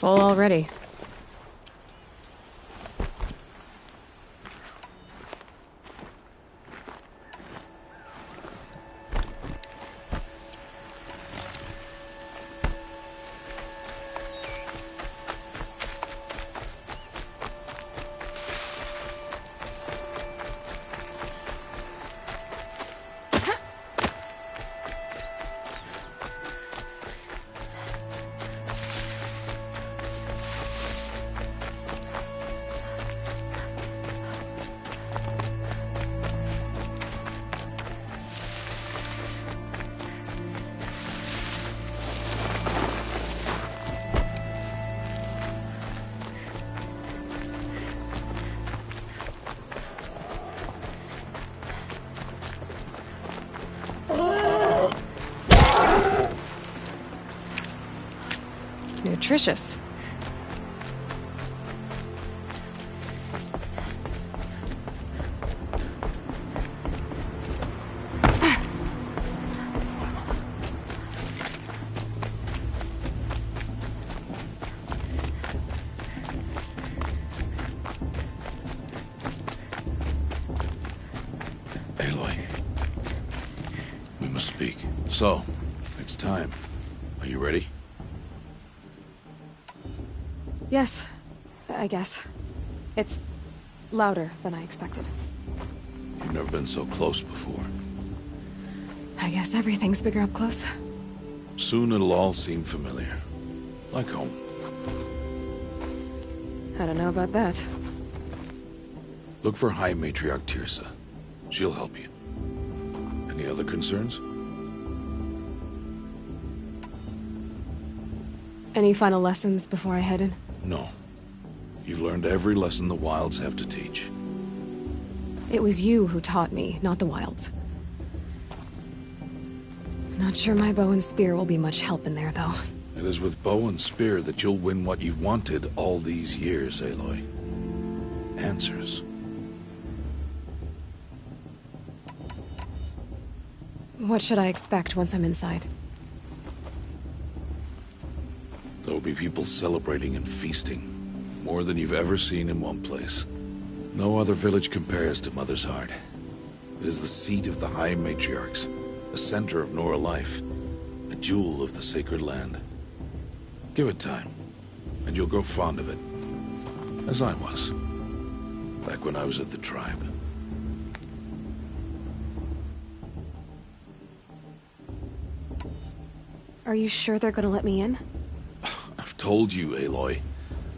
Full already. Nutritious. Aloy, we must speak. So, it's time. Are you ready? Yes, I guess. It's louder than I expected. You've never been so close before. I guess everything's bigger up close. Soon it'll all seem familiar. Like home. I don't know about that. Look for High Matriarch Tirsa. She'll help you. Any other concerns? Any final lessons before I head in? No. You've learned every lesson the Wilds have to teach. It was you who taught me, not the Wilds. Not sure my bow and spear will be much help in there, though. It is with bow and spear that you'll win what you've wanted all these years, Aloy. Answers. What should I expect once I'm inside? There'll be people celebrating and feasting. More than you've ever seen in one place. No other village compares to Mother's Heart. It is the seat of the High Matriarchs, a center of Nora life, a jewel of the sacred land. Give it time, and you'll grow fond of it. As I was, back when I was at the tribe. Are you sure they're gonna let me in? I've told you, Aloy.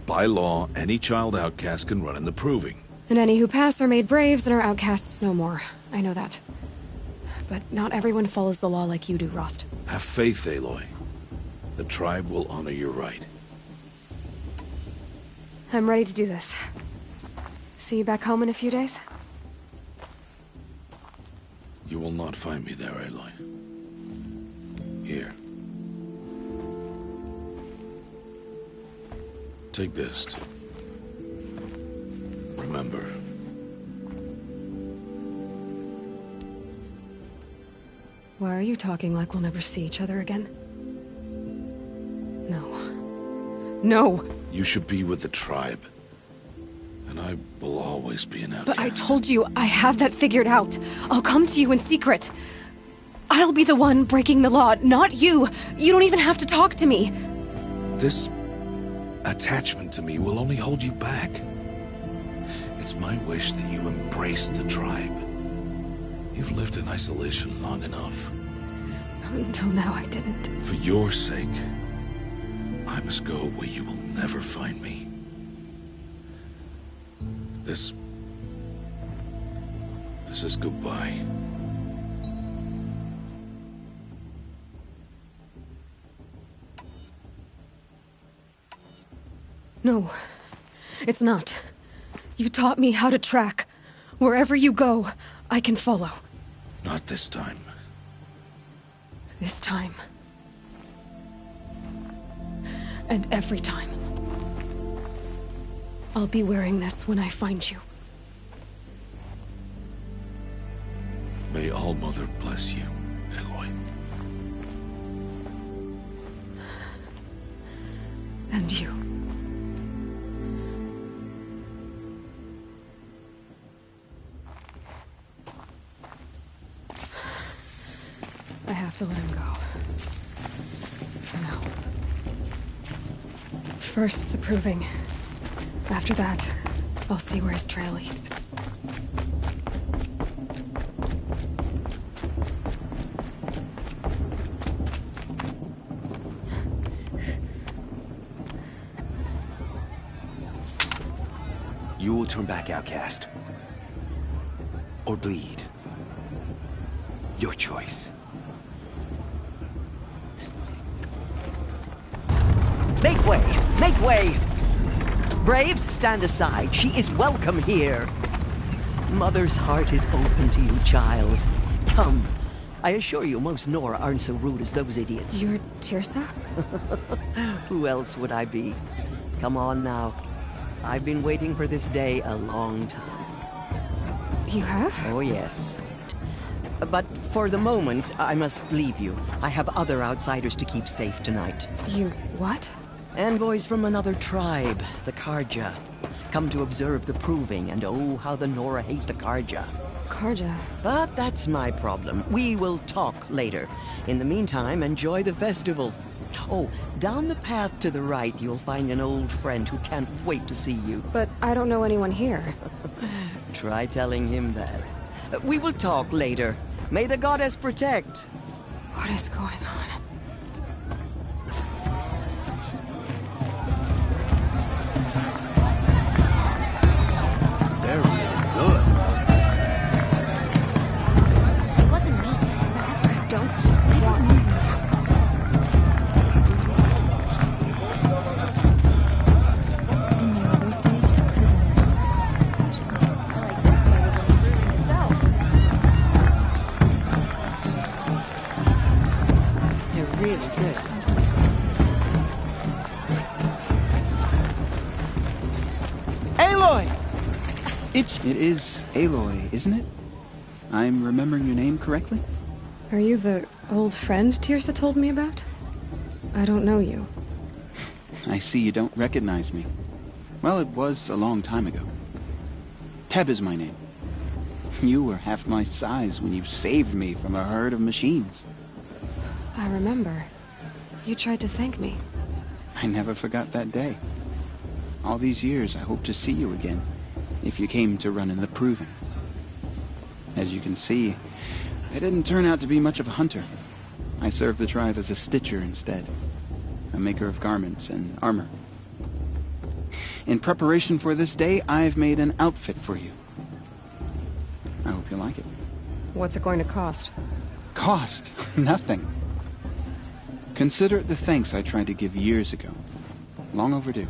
By law, any child outcast can run in the proving. And any who pass are made braves and are outcasts no more. I know that. But not everyone follows the law like you do, Rost. Have faith, Aloy. The tribe will honor your right. I'm ready to do this. See you back home in a few days? You will not find me there, Aloy. Here. Take this to remember. Why are you talking like we'll never see each other again? No. No! You should be with the tribe. And I will always be an outcast. But I told you, I have that figured out. I'll come to you in secret. I'll be the one breaking the law, not you. You don't even have to talk to me. This attachment to me will only hold you back. It's my wish that you embrace the tribe. You've lived in isolation long enough. Until now, I didn't. For your sake, I must go where you will never find me. This is goodbye. No, it's not. You taught me how to track. Wherever you go, I can follow. Not this time. This time. And every time. I'll be wearing this when I find you. May All-Mother bless you, Aloy. And you. have to let him go. For now. First, the proving. After that, I'll see where his trail leads. You will turn back, outcast. Or bleed. Your choice. Make way! Make way! Braves, stand aside. She is welcome here. Mother's heart is open to you, child. Come. I assure you, most Nora aren't so rude as those idiots. You're Tirsa? Who else would I be? Come on now. I've been waiting for this day a long time. You have? Oh, yes. But for the moment, I must leave you. I have other outsiders to keep safe tonight. You what? Envoys from another tribe, the Karja. Come to observe the proving, and oh, how the Nora hate the Karja. Karja? But that's my problem. We will talk later. In the meantime, enjoy the festival. Oh, down the path to the right, you'll find an old friend who can't wait to see you. But I don't know anyone here. Try telling him that. We will talk later. May the goddess protect. What is going on? They're really good. It wasn't me. I don't want me. In my mother's day, everyone was on the same page. Like this way would have proven itself. They're really good. Aloy! It is Aloy, isn't it? I'm remembering your name correctly? Are you the old friend Tirsa told me about? I don't know you. I see you don't recognize me. Well, it was a long time ago. Teb is my name. You were half my size when you saved me from a herd of machines. I remember. You tried to thank me. I never forgot that day. All these years, I hope to see you again, if you came to run in the proving. As you can see, I didn't turn out to be much of a hunter. I served the tribe as a stitcher instead, a maker of garments and armor. In preparation for this day, I've made an outfit for you. I hope you like it. What's it going to cost? Cost? Nothing. Consider it the thanks I tried to give years ago. Long overdue.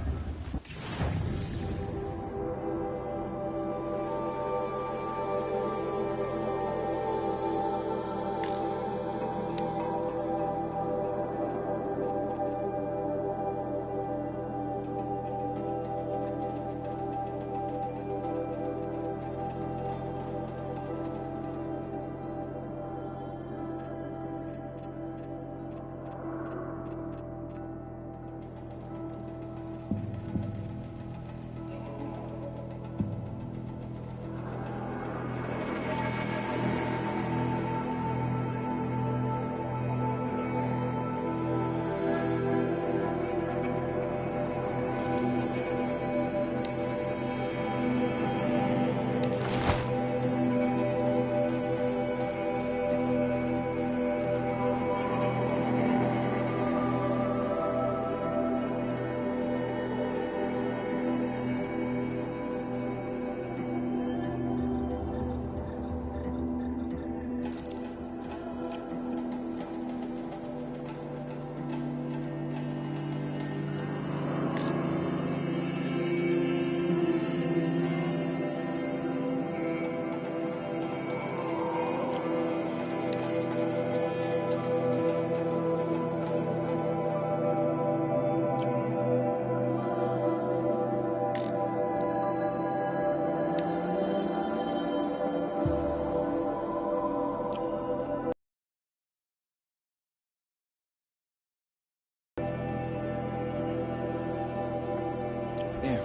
There.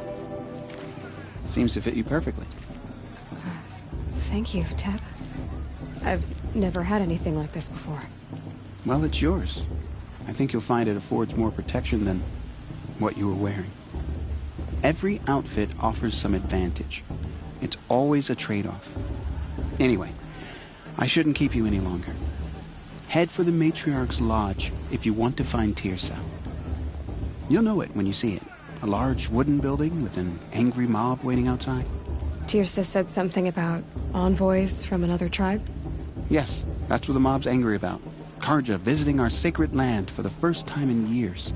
Seems to fit you perfectly. Thank you, Teb. I've never had anything like this before. Well, it's yours. I think you'll find it affords more protection than what you were wearing. Every outfit offers some advantage. It's always a trade-off. Anyway, I shouldn't keep you any longer. Head for the Matriarch's Lodge if you want to find Tirsa. You'll know it when you see it. A large wooden building with an angry mob waiting outside. Tirsa said something about envoys from another tribe? Yes, that's what the mob's angry about. Karja visiting our sacred land for the first time in years.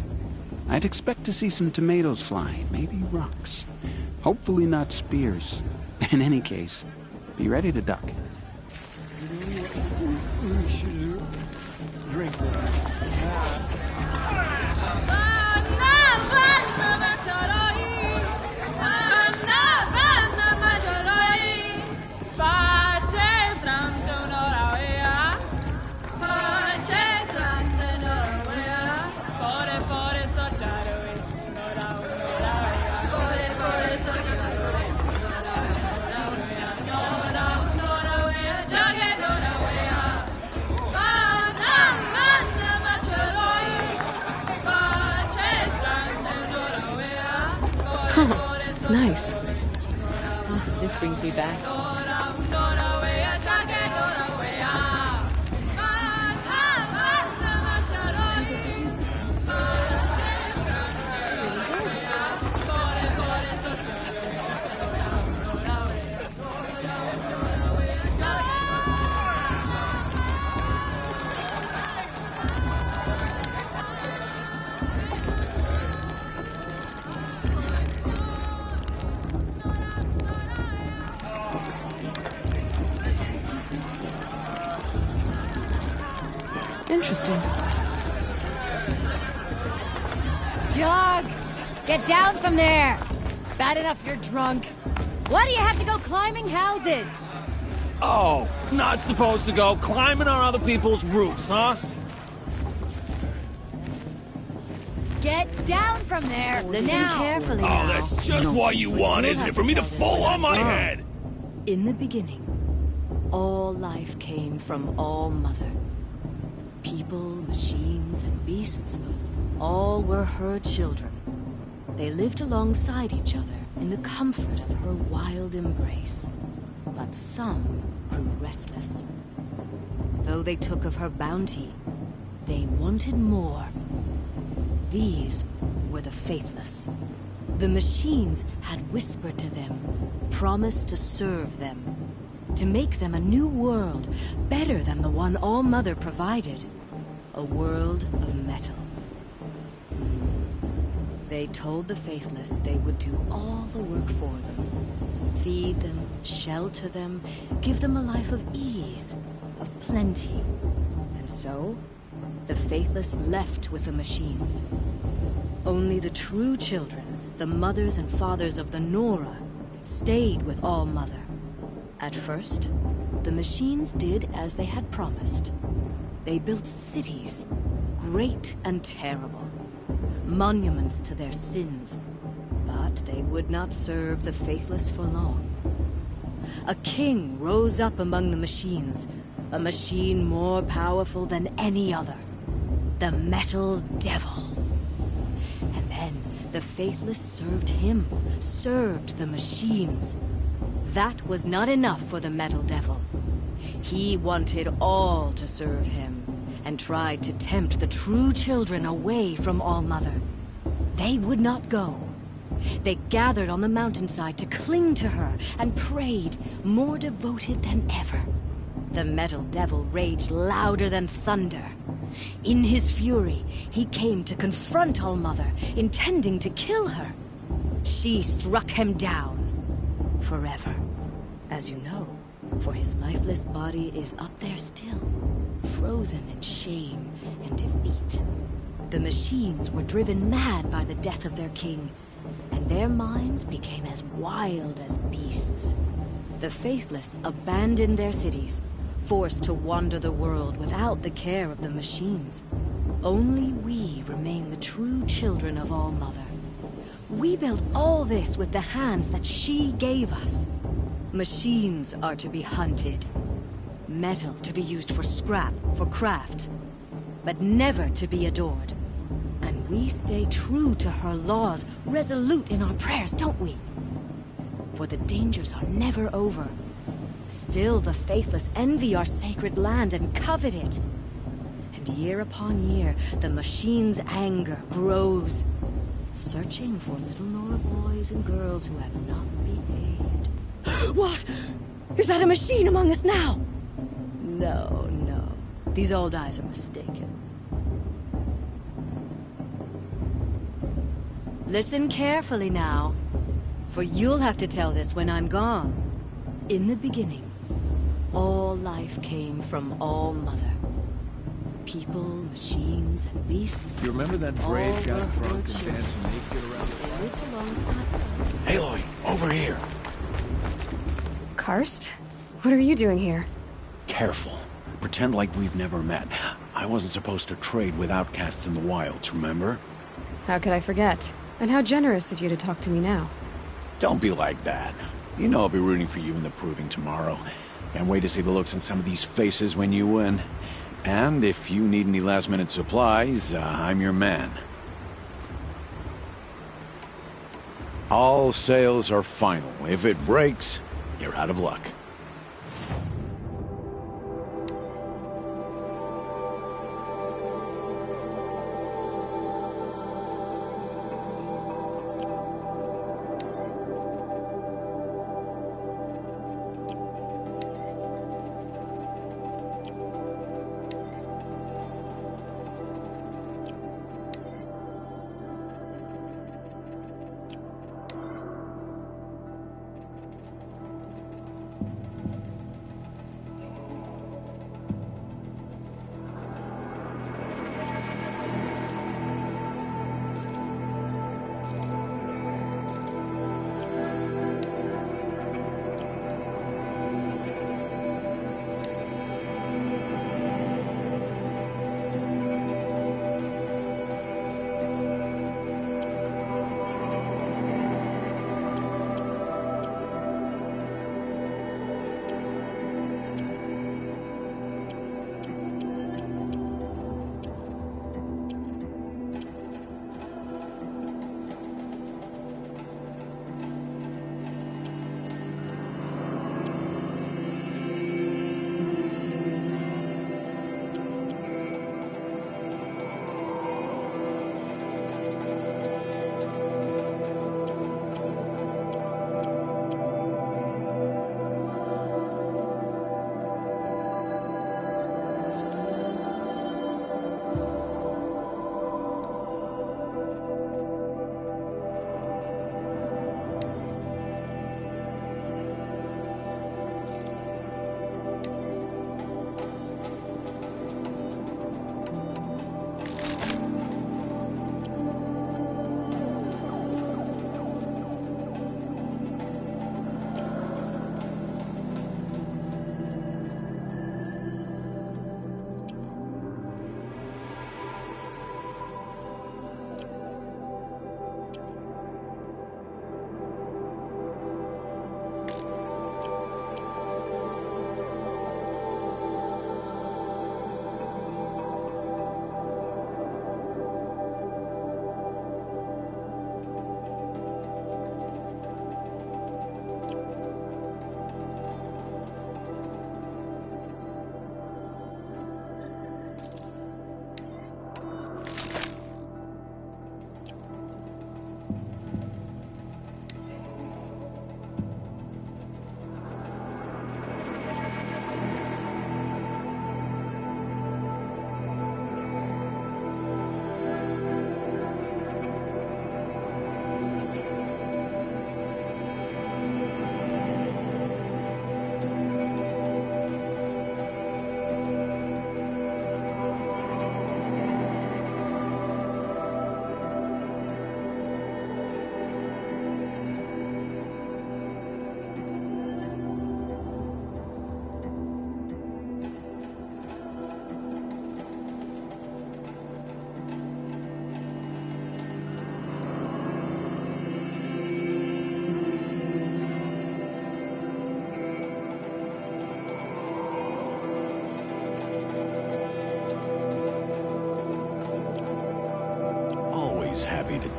I'd expect to see some tomatoes fly, maybe rocks. Hopefully not spears. In any case, be ready to duck. Drink that. Nice. Ah, this brings me back. Interesting. Jog! Get down from there! Bad enough you're drunk. Why do you have to go climbing houses? Oh, not supposed to go climbing on other people's roofs, huh? Get down from there! Listen now. carefully Oh, now. that's just what you want, isn't it? For me to fall on my head. In the beginning, all life came from All Mother. People, machines, and beasts, all were her children. They lived alongside each other in the comfort of her wild embrace. But some grew restless. Though they took of her bounty, they wanted more. These were the faithless. The machines had whispered to them, promised to serve them, to make them a new world, better than the one All Mother provided. A world of metal. They told the faithless they would do all the work for them. Feed them, shelter them, give them a life of ease, of plenty. And so, the faithless left with the machines. Only the true children, the mothers and fathers of the Nora, stayed with All Mother. At first, the machines did as they had promised. They built cities, great and terrible, monuments to their sins, but they would not serve the faithless for long. A king rose up among the machines, a machine more powerful than any other, the Metal Devil. And then the faithless served him, served the machines. That was not enough for the Metal Devil. He wanted all to serve him, and tried to tempt the true children away from All Mother. They would not go. They gathered on the mountainside to cling to her and prayed, more devoted than ever. The Metal Devil raged louder than thunder. In his fury, he came to confront All Mother, intending to kill her. She struck him down. Forever. As you know, for his lifeless body is up there still, frozen in shame and defeat. The machines were driven mad by the death of their king, and their minds became as wild as beasts. The faithless abandoned their cities, forced to wander the world without the care of the machines. Only we remain the true children of All Mother. We built all this with the hands that she gave us. Machines are to be hunted. Metal to be used for scrap, for craft. but never to be adored. And we stay true to her laws, resolute in our prayers, don't we? For the dangers are never over. Still the faithless envy our sacred land and covet it. And year upon year, the machine's anger grows, searching for little Nora boys and girls who have not behaved. What? Is that a machine among us now? No, no. These old eyes are mistaken. Listen carefully now, for you'll have to tell this when I'm gone. In the beginning, all life came from All Mother. People, machines, and beasts. You remember that all brave got were her drunk and children. danced naked around the They lived alongside. Aloy, over here. Karst? What are you doing here? Careful. Pretend like we've never met. I wasn't supposed to trade with outcasts in the wilds, remember? How could I forget? And how generous of you to talk to me now. Don't be like that. You know I'll be rooting for you in the proving tomorrow. Can't wait to see the looks on some of these faces when you win. And if you need any last-minute supplies, I'm your man. All sales are final. If it breaks, you're out of luck.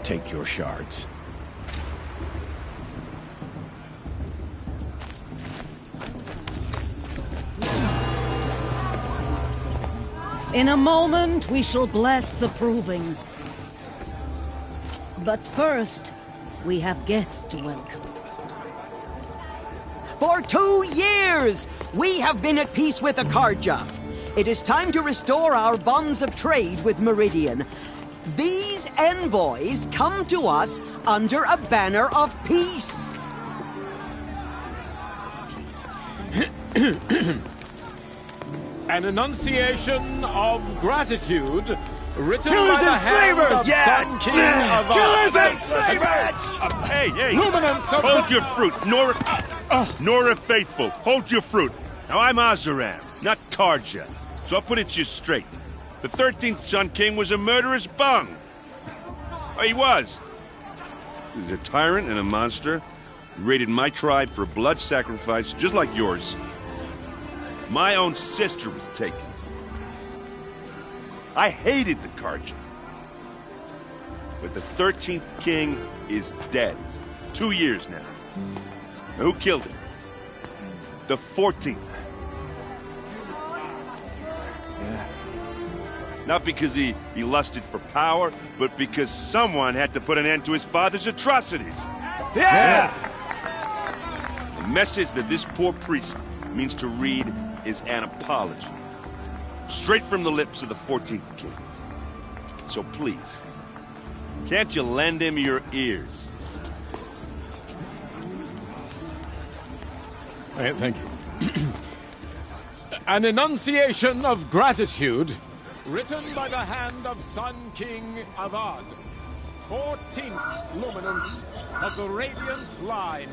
take your shards. In a moment, we shall bless the proving. But first, we have guests to welcome. For 2 years, we have been at peace with Akarja. It is time to restore our bonds of trade with Meridian. These envoys come to us under a banner of peace. An enunciation of gratitude written Killers by the and hand slavers! of Sun King of Killers and slavers! Hey! Luminance of Hold your fruit, Nora Faithful. Hold your fruit. Now I'm Azaram, not Karja, so I'll put it you straight. The 13th Sun King was a murderous bung. Oh, he was. He was a tyrant and a monster. He raided my tribe for a blood sacrifice, just like yours. My own sister was taken. I hated the Karja. But the 13th king is dead. 2 years now. Now, who killed him? The 14th. Yeah. Not because he lusted for power, but because someone had to put an end to his father's atrocities. Yeah! The message that this poor priest means to read is an apology. Straight from the lips of the 14th king. So please, can't you lend him your ears? Thank you. An enunciation of gratitude written by the hand of Sun King Avad, 14th luminance of the Radiant Line.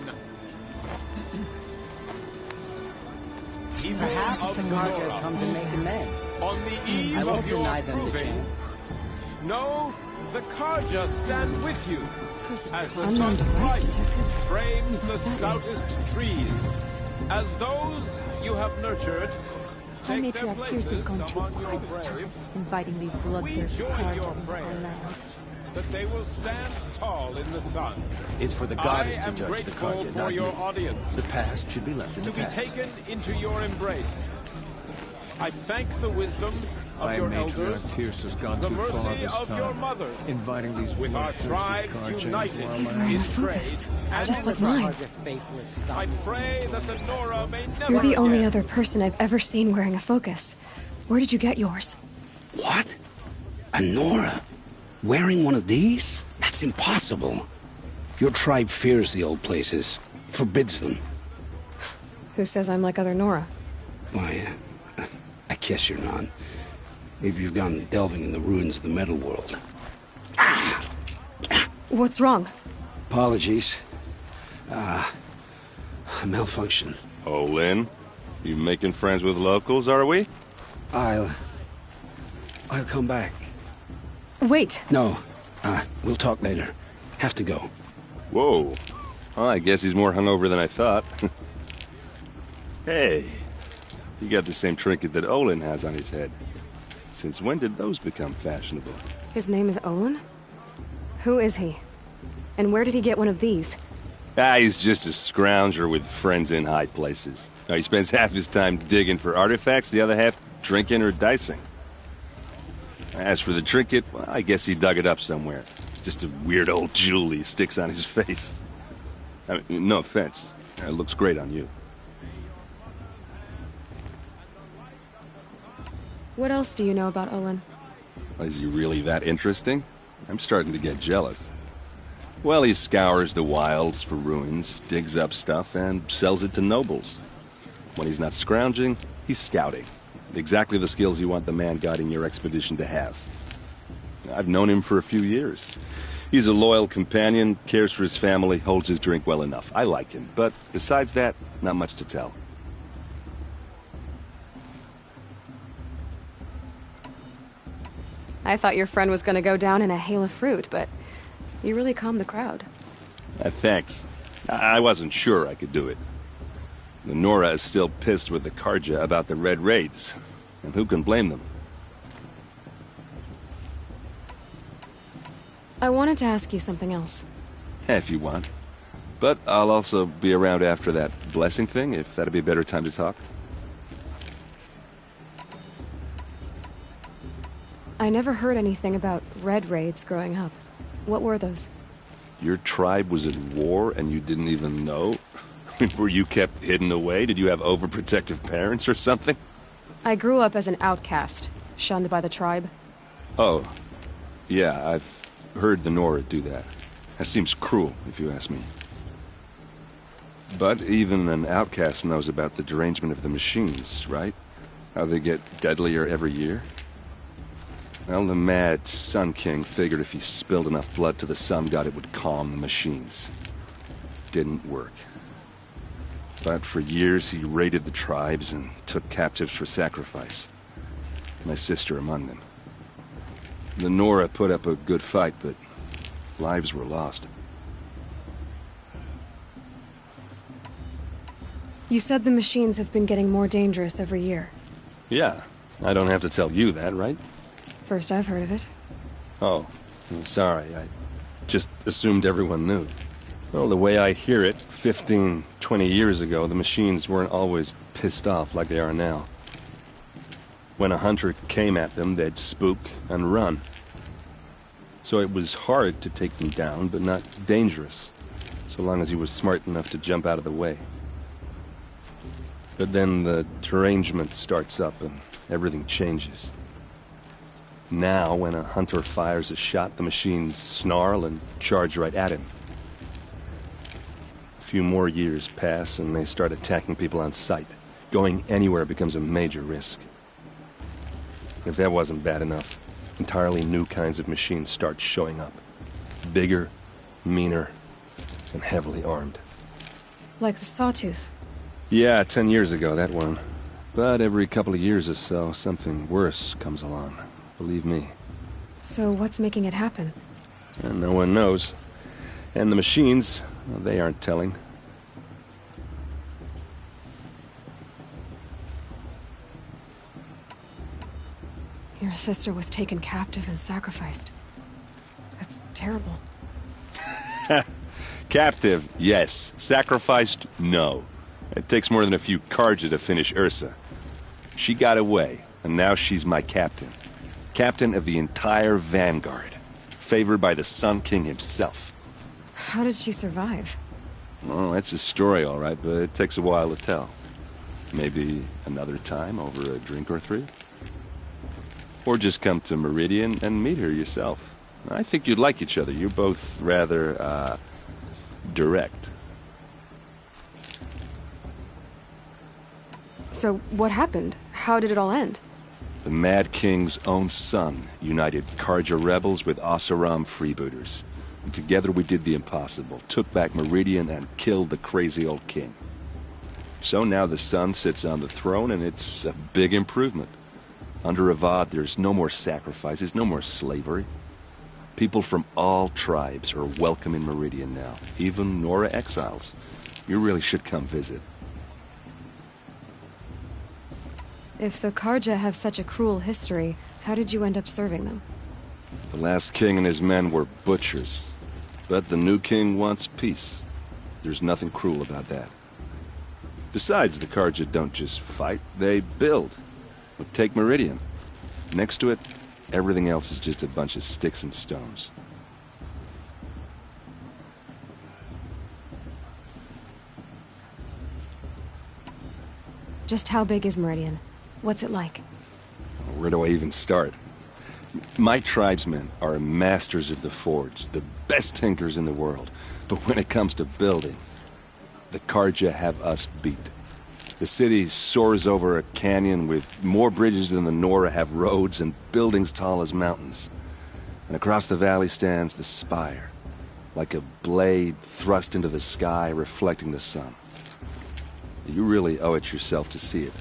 Perhaps the Karja come to make amends. On the eve I won't of your deny them the proving, chance. no, the Karja stand with you as the Unknown sun's device light detected. frames the What's that mean? stoutest trees. As those you have nurtured, High take their Matriarch places Tears has gone too among far your this time, braves, inviting these we bloodthirsty join Karja your into our prayers lands. that they will stand tall in the sun. It's for the I goddess to am judge the grateful Karja, for not your me. audience. The past should be left in To the be past. taken into your embrace. I thank the wisdom of High your Matriarch elders, Tears has gone the too far mercy this of your time, mothers, inviting these with our bloodthirsty tribes Karja united into our He's land. wearing a in focus, trade and just like in mine. I pray that the Nora may never You're the only again other person I've ever seen wearing a focus. Where did you get yours? What? A Nora? Wearing one of these? That's impossible. Your tribe fears the old places, forbids them. Who says I'm like other Nora? Why, I guess you're not. Maybe you've gone delving in the ruins of the metal world. What's wrong? Apologies. A malfunction. Oh, Lynn, you making friends with locals, are we? I'll come back. Wait. No, we'll talk later. Have to go. Whoa. Well, I guess he's more hungover than I thought. Hey, you got the same trinket that Olin has on his head. Since when did those become fashionable? His name is Olin? Who is he? And where did he get one of these? He's just a scrounger with friends in high places. He spends half his time digging for artifacts, the other half drinking or dicing. As for the trinket, well, I guess he dug it up somewhere. Just a weird old jewel he sticks on his face. I mean, no offense. It looks great on you. What else do you know about Olin? Is he really that interesting? I'm starting to get jealous. Well, he scours the wilds for ruins, digs up stuff, and sells it to nobles. When he's not scrounging, he's scouting. Exactly the skills you want the man guiding your expedition to have. I've known him for a few years. He's a loyal companion, cares for his family, holds his drink well enough. I like him, but besides that, not much to tell. I thought your friend was gonna go down in a hail of fruit, but you really calmed the crowd. Thanks. I wasn't sure I could do it. The Nora is still pissed with the Karja about the Red Raids, and who can blame them? I wanted to ask you something else. If you want. But I'll also be around after that blessing thing, if that'd be a better time to talk. I never heard anything about red raids growing up. What were those? Your tribe was at war and you didn't even know? I mean, were you kept hidden away? Did you have overprotective parents or something? I grew up as an outcast, shunned by the tribe. Oh, yeah, I've heard the Nora do that. That seems cruel, if you ask me. But even an outcast knows about the derangement of the machines, right? How they get deadlier every year? Well, the mad Sun King figured if he spilled enough blood to the Sun God, it would calm the machines. Didn't work. But for years, he raided the tribes and took captives for sacrifice. My sister among them. The Nora put up a good fight, but lives were lost. You said the machines have been getting more dangerous every year. Yeah, I don't have to tell you that, right? First I've heard of it. Oh, I'm sorry. I just assumed everyone knew. Well, the way I hear it, 15, 20 years ago, the machines weren't always pissed off like they are now. When a hunter came at them, they'd spook and run. So it was hard to take them down, but not dangerous, so long as he was smart enough to jump out of the way. But then the derangement starts up and everything changes. Now, when a hunter fires a shot, the machines snarl and charge right at him. A few more years pass and they start attacking people on sight. Going anywhere becomes a major risk. If that wasn't bad enough, entirely new kinds of machines start showing up. Bigger, meaner, and heavily armed. Like the Sawtooth. Yeah, 10 years ago, that one. But every couple of years or so, something worse comes along. Believe me. So what's making it happen? And no one knows. And the machines, well, they aren't telling. Your sister was taken captive and sacrificed. That's terrible. Captive, yes. Sacrificed, no. It takes more than a few Karja to finish Ursa. She got away, and now she's my captain. Captain of the entire Vanguard. Favored by the Sun King himself. How did she survive? Oh, that's a story, all right, but it takes a while to tell. Maybe another time over a drink or three? Or just come to Meridian and meet her yourself. I think you'd like each other. You're both rather, direct. So, what happened? How did it all end? The Mad King's own son united Karja rebels with Oseram freebooters. And together we did the impossible, took back Meridian and killed the crazy old king. So now the son sits on the throne and it's a big improvement. Under Avad, there's no more sacrifices, no more slavery. People from all tribes are welcome in Meridian now, even Nora exiles. You really should come visit. If the Karja have such a cruel history, how did you end up serving them? The last king and his men were butchers. But the new king wants peace. There's nothing cruel about that. Besides, the Karja don't just fight, they build. Take Meridian. Next to it, everything else is just a bunch of sticks and stones. Just how big is Meridian? What's it like? Where do I even start? My tribesmen are masters of the forge, the best tinkers in the world. But when it comes to building, the Karja have us beat. The city soars over a canyon with more bridges than the Nora have roads and buildings tall as mountains. And across the valley stands the spire, like a blade thrust into the sky reflecting the sun. You really owe it yourself to see it.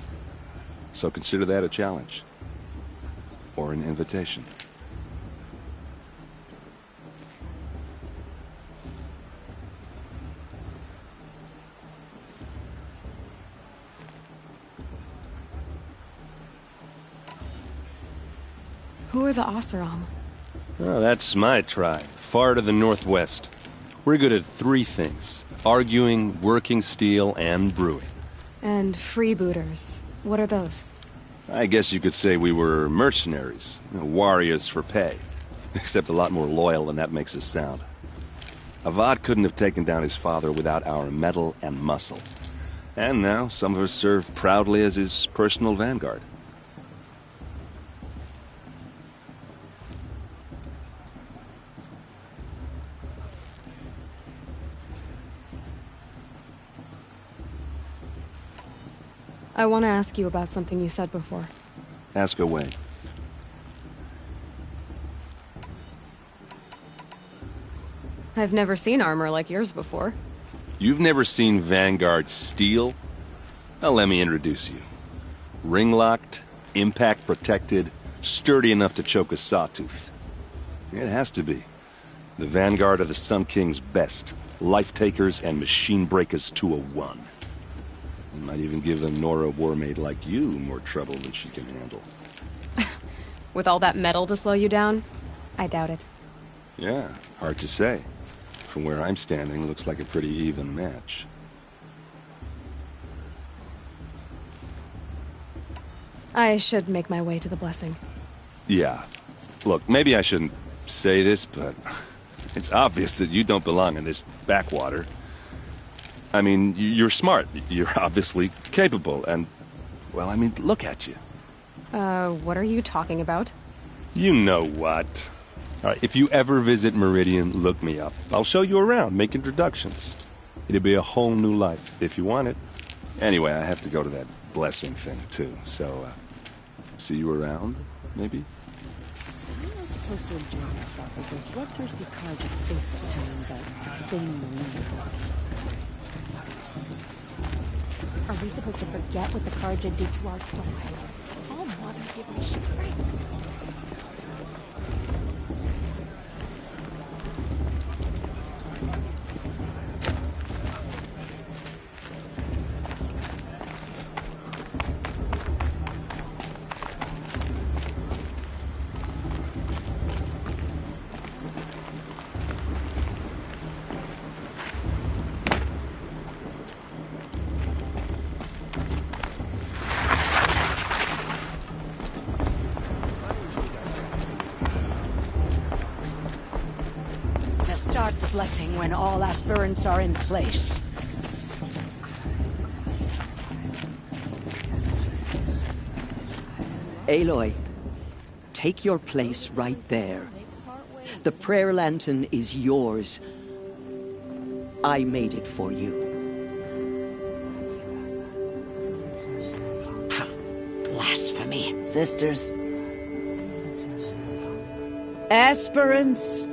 So consider that a challenge. Or an invitation. Who are the Oseram? Oh, that's my tribe, far to the northwest. We're good at three things: arguing, working steel, and brewing. And freebooters. What are those? I guess you could say we were mercenaries, warriors for pay. Except a lot more loyal than that makes us sound. Avad couldn't have taken down his father without our metal and muscle. And now, some of us serve proudly as his personal vanguard. I want to ask you about something you said before. Ask away. I've never seen armor like yours before. You've never seen Vanguard steel? Well, let me introduce you. Ring-locked, impact-protected, sturdy enough to choke a sawtooth. It has to be. The Vanguard are the Sun King's best. Life-takers and machine-breakers to a one. You might even give a Nora warmaid like you more trouble than she can handle. With all that metal to slow you down? I doubt it. Yeah, hard to say. From where I'm standing, looks like a pretty even match. I should make my way to the blessing. Yeah. Look, maybe I shouldn't say this, but it's obvious that you don't belong in this backwater. I mean, you're smart. You're obviously capable, and, well, I mean, look at you. What are you talking about? You know what. All right, if you ever visit Meridian, look me up. I'll show you around, make introductions. It'll be a whole new life, if you want it. Anyway, I have to go to that blessing thing, too, so, see you around, maybe? I'm not supposed to enjoy myself with those bloodthirsty cards of faith telling about gaining the lead. Are we supposed to forget what the Carja did to our tribe? Oh, Mother, give me strength. Start the blessing when all aspirants are in place. Aloy, take your place right there. The prayer lantern is yours. I made it for you. Blasphemy. Sisters. Aspirants,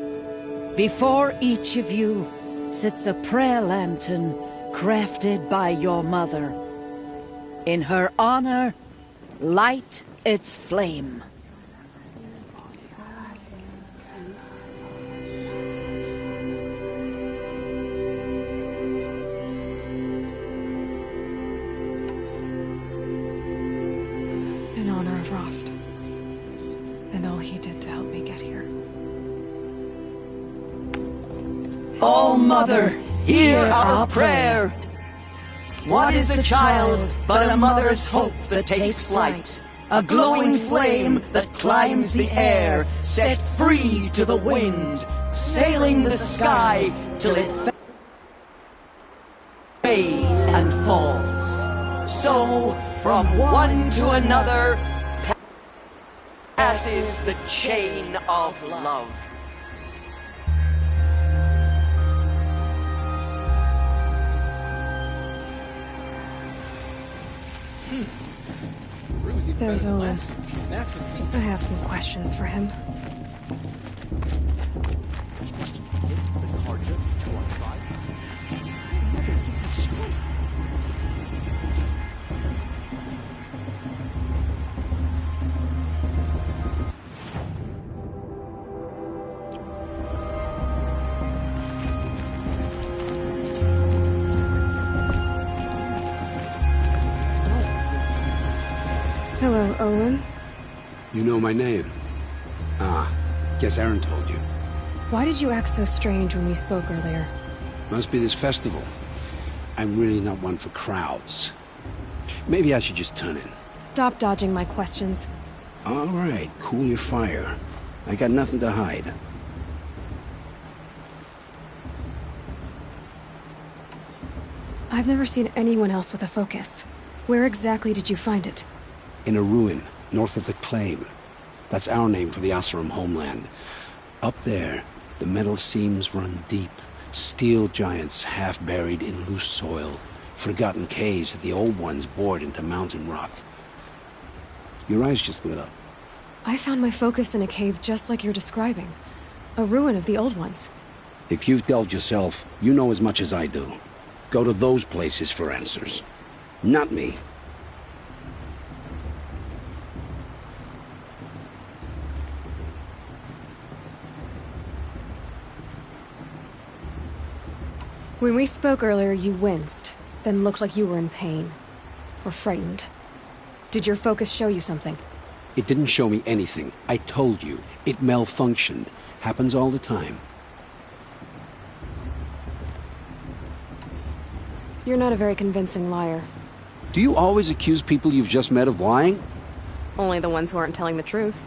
before each of you sits a prayer lantern crafted by your mother. In her honor, light its flame. In honor of Rost. And all he did to help me get here. Oh, Mother, hear our prayer. What is the child but a mother's hope that takes flight? A glowing flame that climbs the air, set free to the wind, sailing the sky till it fades and falls. So, from one to another, passes the chain of love. There's Olin. I have some questions for him. Hello, Owen. You know my name? Ah, Guess Aaron told you. Why did you act so strange when we spoke earlier? Must be this festival. I'm really not one for crowds. Maybe I should just turn in. Stop dodging my questions. All right, cool your fire. I got nothing to hide. I've never seen anyone else with a focus. Where exactly did you find it? In a ruin, north of the Claim. That's our name for the Oseram homeland. Up there, the metal seams run deep. Steel giants half buried in loose soil. Forgotten caves that the old ones bored into mountain rock. Your eyes just lit up. I found my focus in a cave just like you're describing. A ruin of the old ones. If you've delved yourself, you know as much as I do. Go to those places for answers. Not me. When we spoke earlier, you winced, then looked like you were in pain. Or frightened. Did your focus show you something? It didn't show me anything. I told you. It malfunctioned. Happens all the time. You're not a very convincing liar. Do you always accuse people you've just met of lying? Only the ones who aren't telling the truth.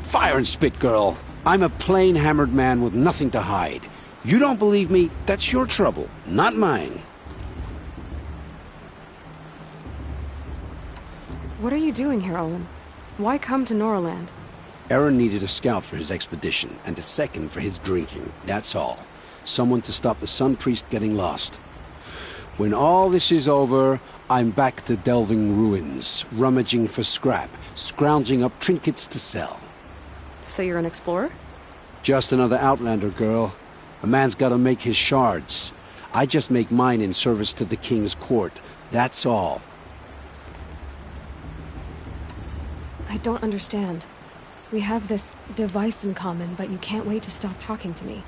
Fire and spit, girl. I'm a plain hammered man with nothing to hide. You don't believe me, that's your trouble, not mine. What are you doing here, Olin? Why come to Noraland? Aaron needed a scout for his expedition, and a second for his drinking, that's all. Someone to stop the Sun Priest getting lost. When all this is over, I'm back to delving ruins, rummaging for scrap, scrounging up trinkets to sell. So you're an explorer? Just another Outlander, girl. A man's gotta make his shards. I just make mine in service to the King's court, that's all. I don't understand. We have this device in common, but you can't wait to stop talking to me.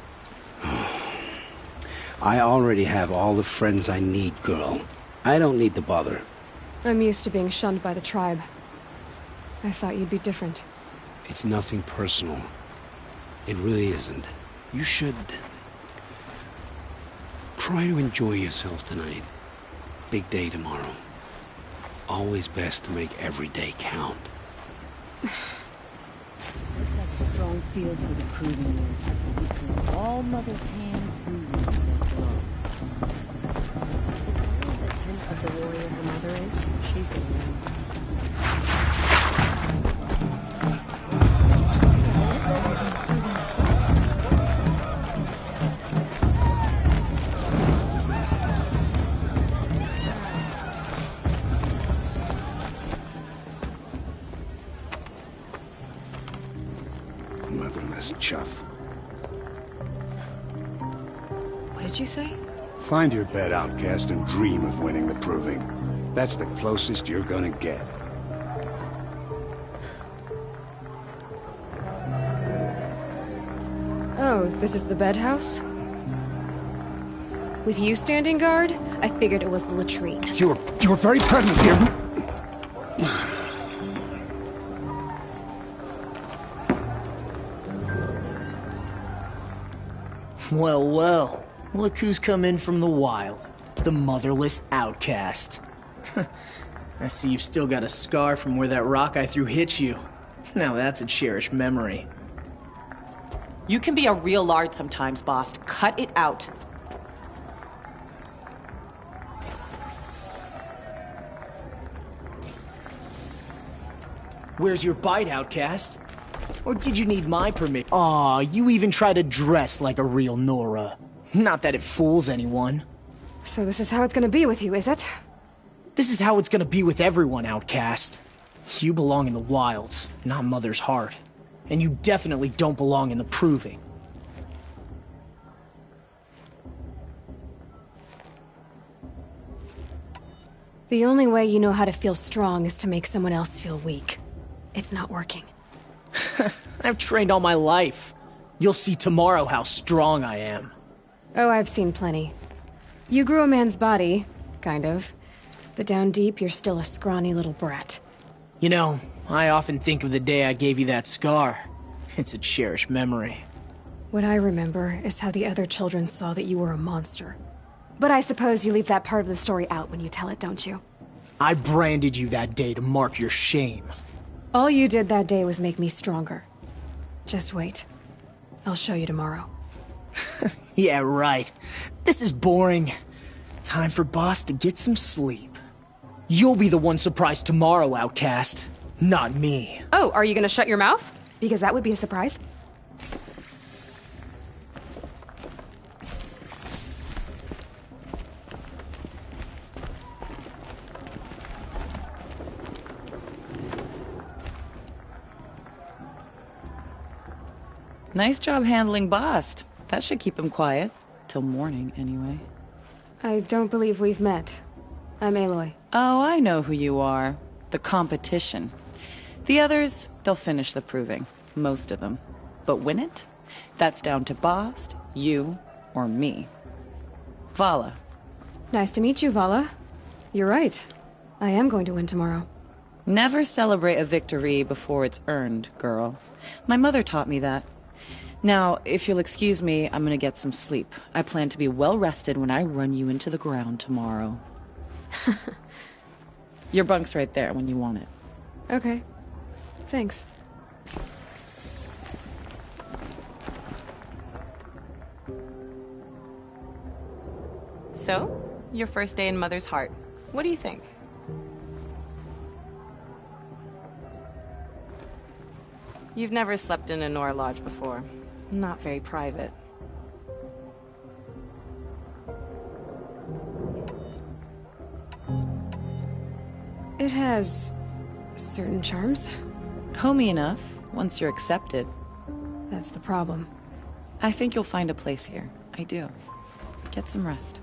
I already have all the friends I need, girl. I don't need the bother. I'm used to being shunned by the tribe. I thought you'd be different. It's nothing personal. It really isn't. You should... try to enjoy yourself tonight. Big day tomorrow. Always best to make every day count. Let's have a strong field for the proving room. It's in all Mother's hands who wins at love. Is the tent of the warrior her mother is? She's gonna win. Motherless chuff. What did you say? Find your bed, outcast, and dream of winning the proving. That's the closest you're gonna get. Oh, this is the bedhouse? With you standing guard, I figured it was the latrine. Your very presence here... Well, well. Look who's come in from the wild. The motherless outcast. I see you've still got a scar from where that rock I threw hit you. Now that's a cherished memory. You can be a real lard sometimes, boss. Cut it out. Where's your bite, outcast? Or did you need my permission? Aw, you even try to dress like a real Nora. Not that it fools anyone. So this is how it's gonna be with you, is it? This is how it's gonna be with everyone, outcast. You belong in the wilds, not Mother's heart. And you definitely don't belong in the proving. The only way you know how to feel strong is to make someone else feel weak. It's not working. I've trained all my life. You'll see tomorrow how strong I am. Oh, I've seen plenty. You grew a man's body, kind of. But down deep, you're still a scrawny little brat. You know, I often think of the day I gave you that scar. It's a cherished memory. What I remember is how the other children saw that you were a monster. But I suppose you leave that part of the story out when you tell it, don't you? I branded you that day to mark your shame. All you did that day was make me stronger. Just wait. I'll show you tomorrow. Yeah, right. This is boring. Time for Boss to get some sleep. You'll be the one surprised tomorrow, outcast. Not me. Oh, are you gonna shut your mouth? Because that would be a surprise. Nice job handling Bast. That should keep him quiet. Till morning, anyway. I don't believe we've met. I'm Aloy. Oh, I know who you are. The competition. The others, they'll finish the proving. Most of them. But win it? That's down to Bast, you, or me. Vala. Nice to meet you, Vala. You're right. I am going to win tomorrow. Never celebrate a victory before it's earned, girl. My mother taught me that. Now, if you'll excuse me, I'm gonna get some sleep. I plan to be well rested when I run you into the ground tomorrow. Your bunk's right there when you want it. Okay. Thanks. So, your first day in Mother's Heart. What do you think? You've never slept in a Nora Lodge before. Not very private. It has certain charms. Homey enough, once you're accepted. That's the problem. I think you'll find a place here. I do. Get some rest.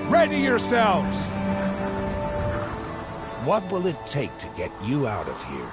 Ready yourselves! What will it take to get you out of here?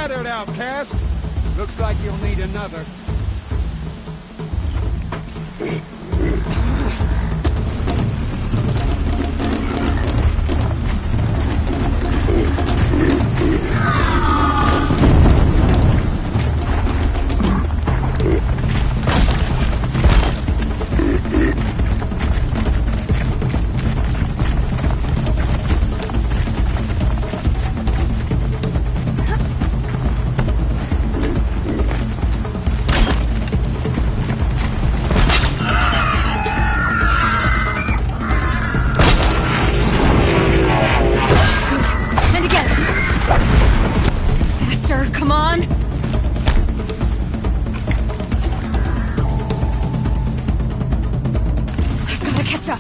scattered, outcast. Looks like you'll need another. Come on! I've gotta catch up.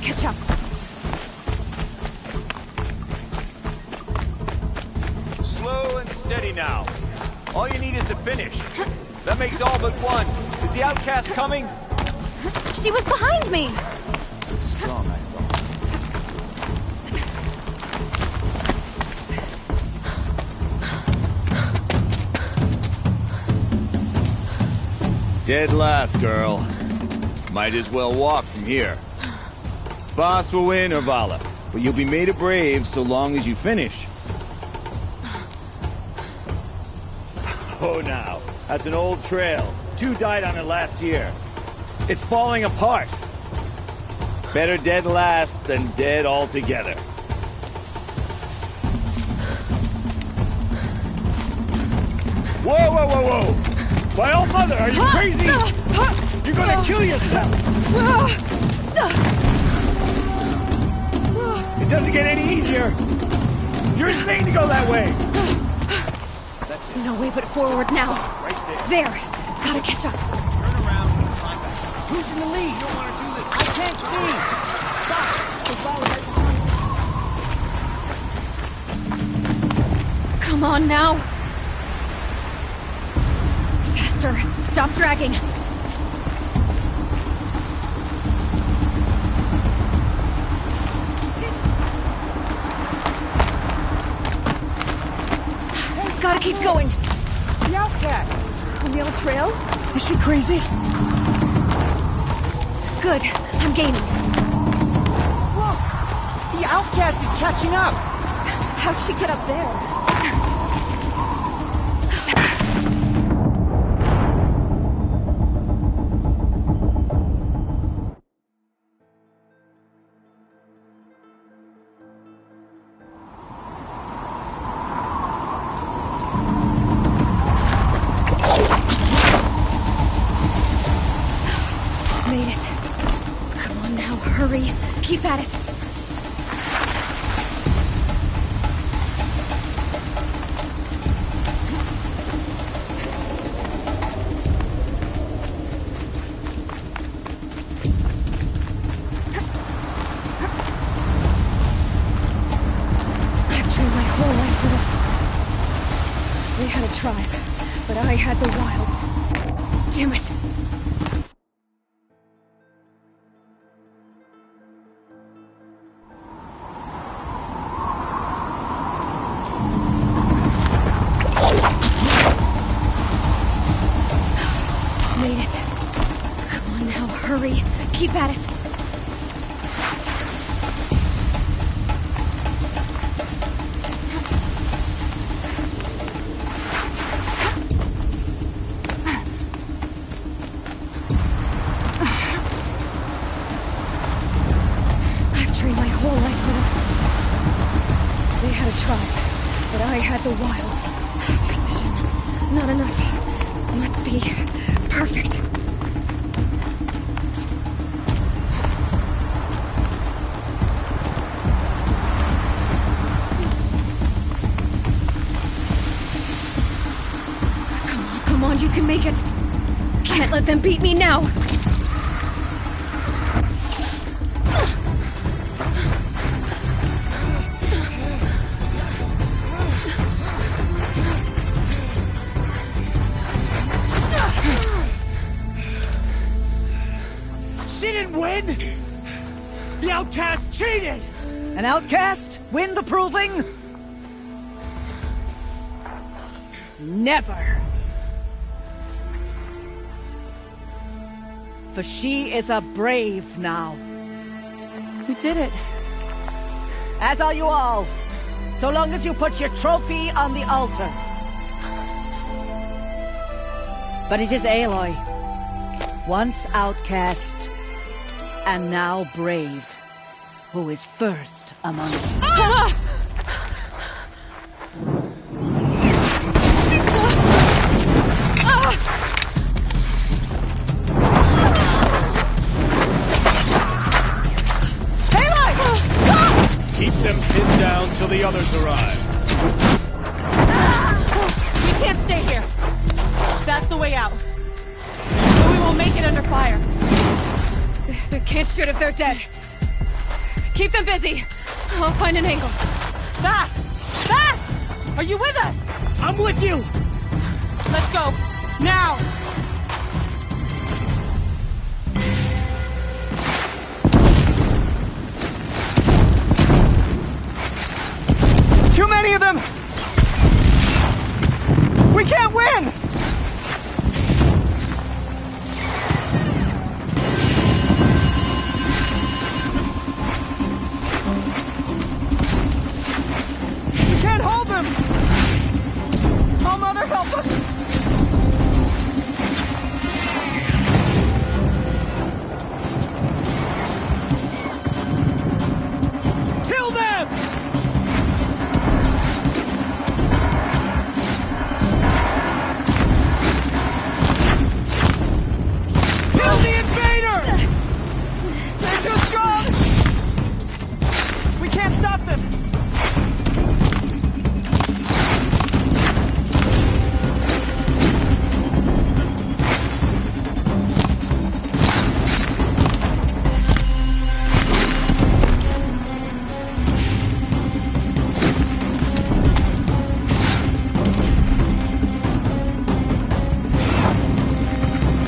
Catch up. Slow and steady now. All you need is to finish. That makes all but one. Is the outcast coming? She was behind me. Strong, I thought. Dead last, girl. Might as well walk from here. Boss will win or Vala, but you'll be made a brave so long as you finish. Oh, now, that's an old trail. 2 died on it last year. It's falling apart. Better dead last than dead altogether. Whoa, whoa, whoa, whoa! My old mother, are you crazy? You're gonna kill yourself! It doesn't get any easier. You're insane to go that way. That's it. No way but forward now. Right there. Gotta catch up. Turn around and climb back. Who's in the lead? You don't want to do this. I can't see. Stop. Come on now. Faster. Stop dragging. Gotta keep going. The outcast. On the old trail? Is she crazy? Good. I'm gaining. Whoa! The outcast is catching up. How'd she get up there? Keep at it. I've trained my whole life for this. They had a tribe, but I had the wilds. Damn it. Keep at it. I've trained my whole life for this. They had a tribe, but I had the wilds. Precision, Not enough. Must be perfect. Come on, you can make it. Can't let them beat me now. She didn't win! The outcast cheated! An outcast win the proving? Never. For she is a brave now. You did it. As are you all. So long as you put your trophy on the altar. But it is Aloy, once outcast, and now brave, who is first among us. Ah! Keep them pinned down till the others arrive. We can't stay here. That's the way out. But we won't make it under fire. They can't shoot if they're dead. Keep them busy. I'll find an angle. Fast! Fast! Are you with us? I'm with you! Let's go. Now! Too many of them! We can't win! We can't hold them! Oh, Mother, help us! Kill them! Kill the invaders! They're too strong! We can't stop them!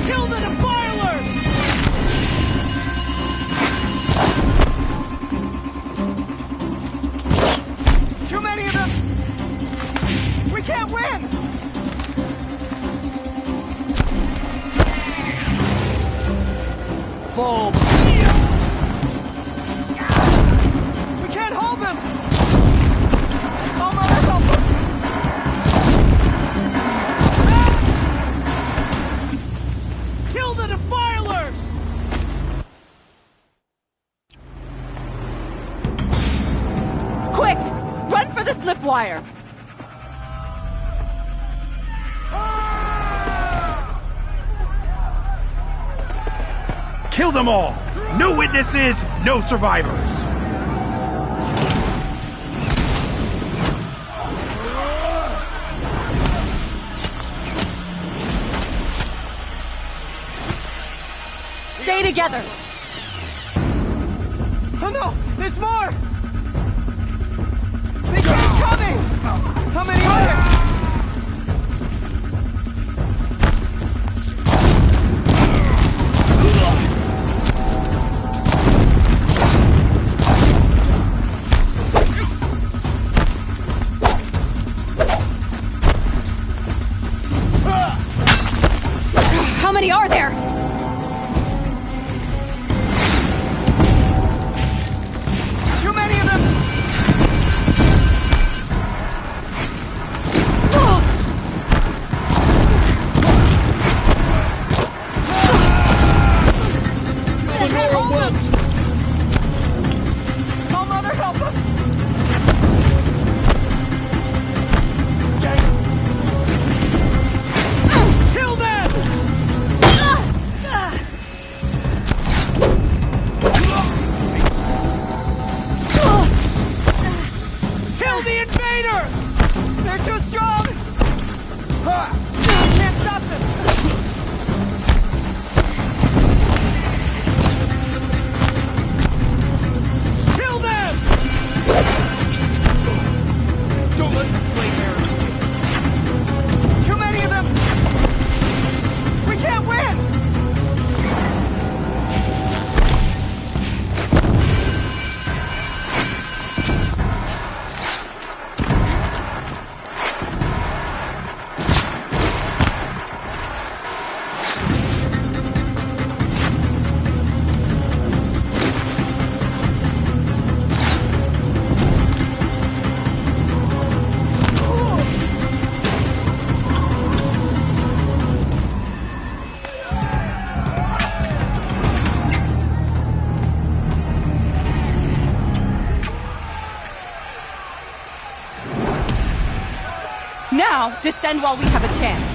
Kill the defilers! Too many of them! We can't win! Full. We can't hold them! Oh, Mother, help us! Kill the defilers! Quick! Run for the slip wire! Kill them all! No witnesses, no survivors! Stay together! Oh no! There's more! They keep coming! How many are there? How many are there? Too many of them! Now, descend while we have a chance.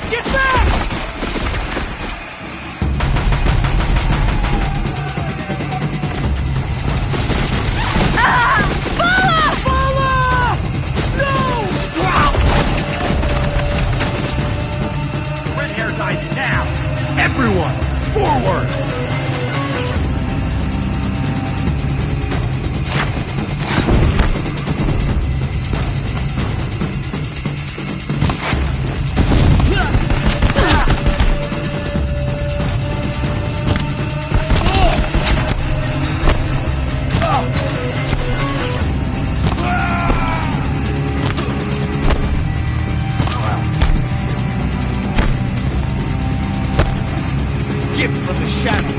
Get back! Everyone, forward! Gift from the shadow.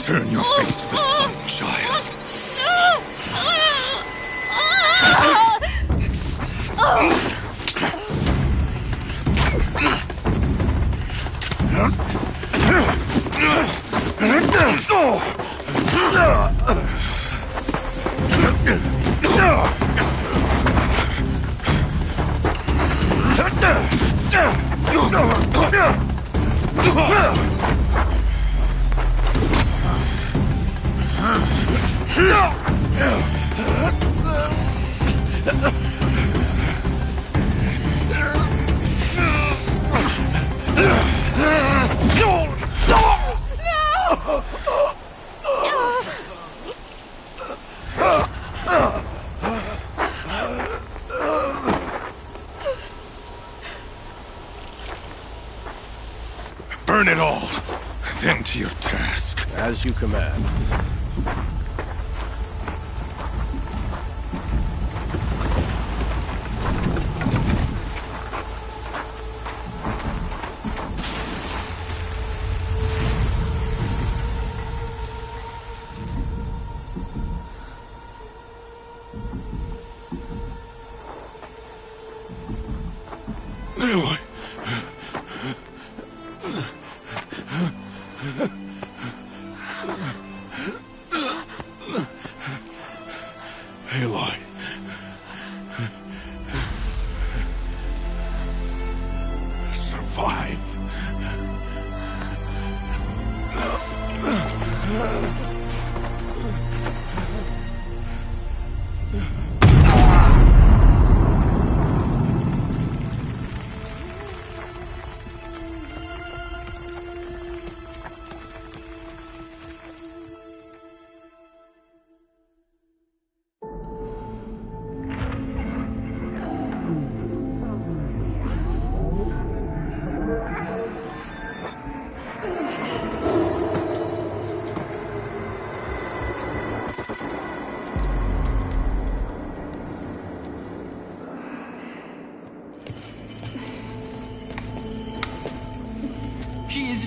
Turn your face to the sun, child. Burn it all, then to your task. As you command. Aloy. Aloy. Survive.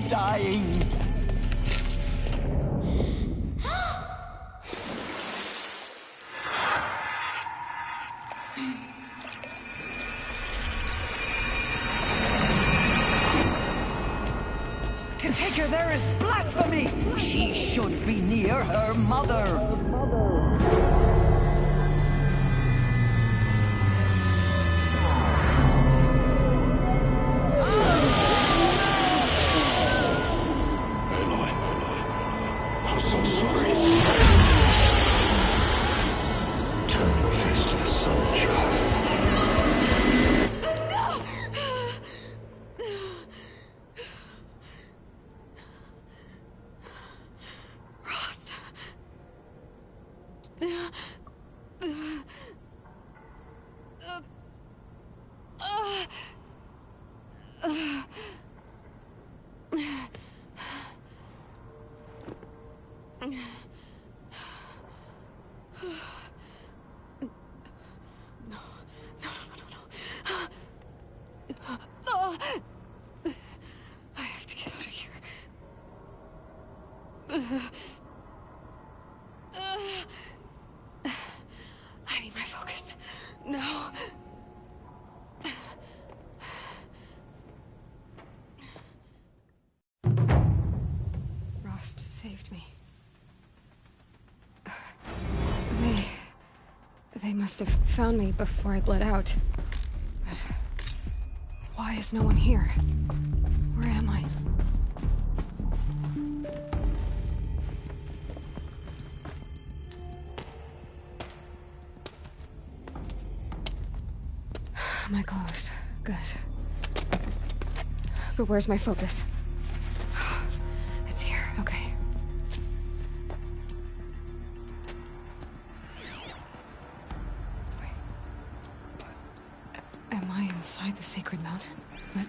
dying. To take her there is blasphemy! She should be near her mother. I'm so sorry. Turn your face to the sun, child. Rost. I have to get out of here. I need my focus. No. Rost saved me. They must have found me before I bled out. But why is no one here? Where am I? My clothes. Good. But where's my focus? It's here. Okay. Am I inside the sacred mountain? But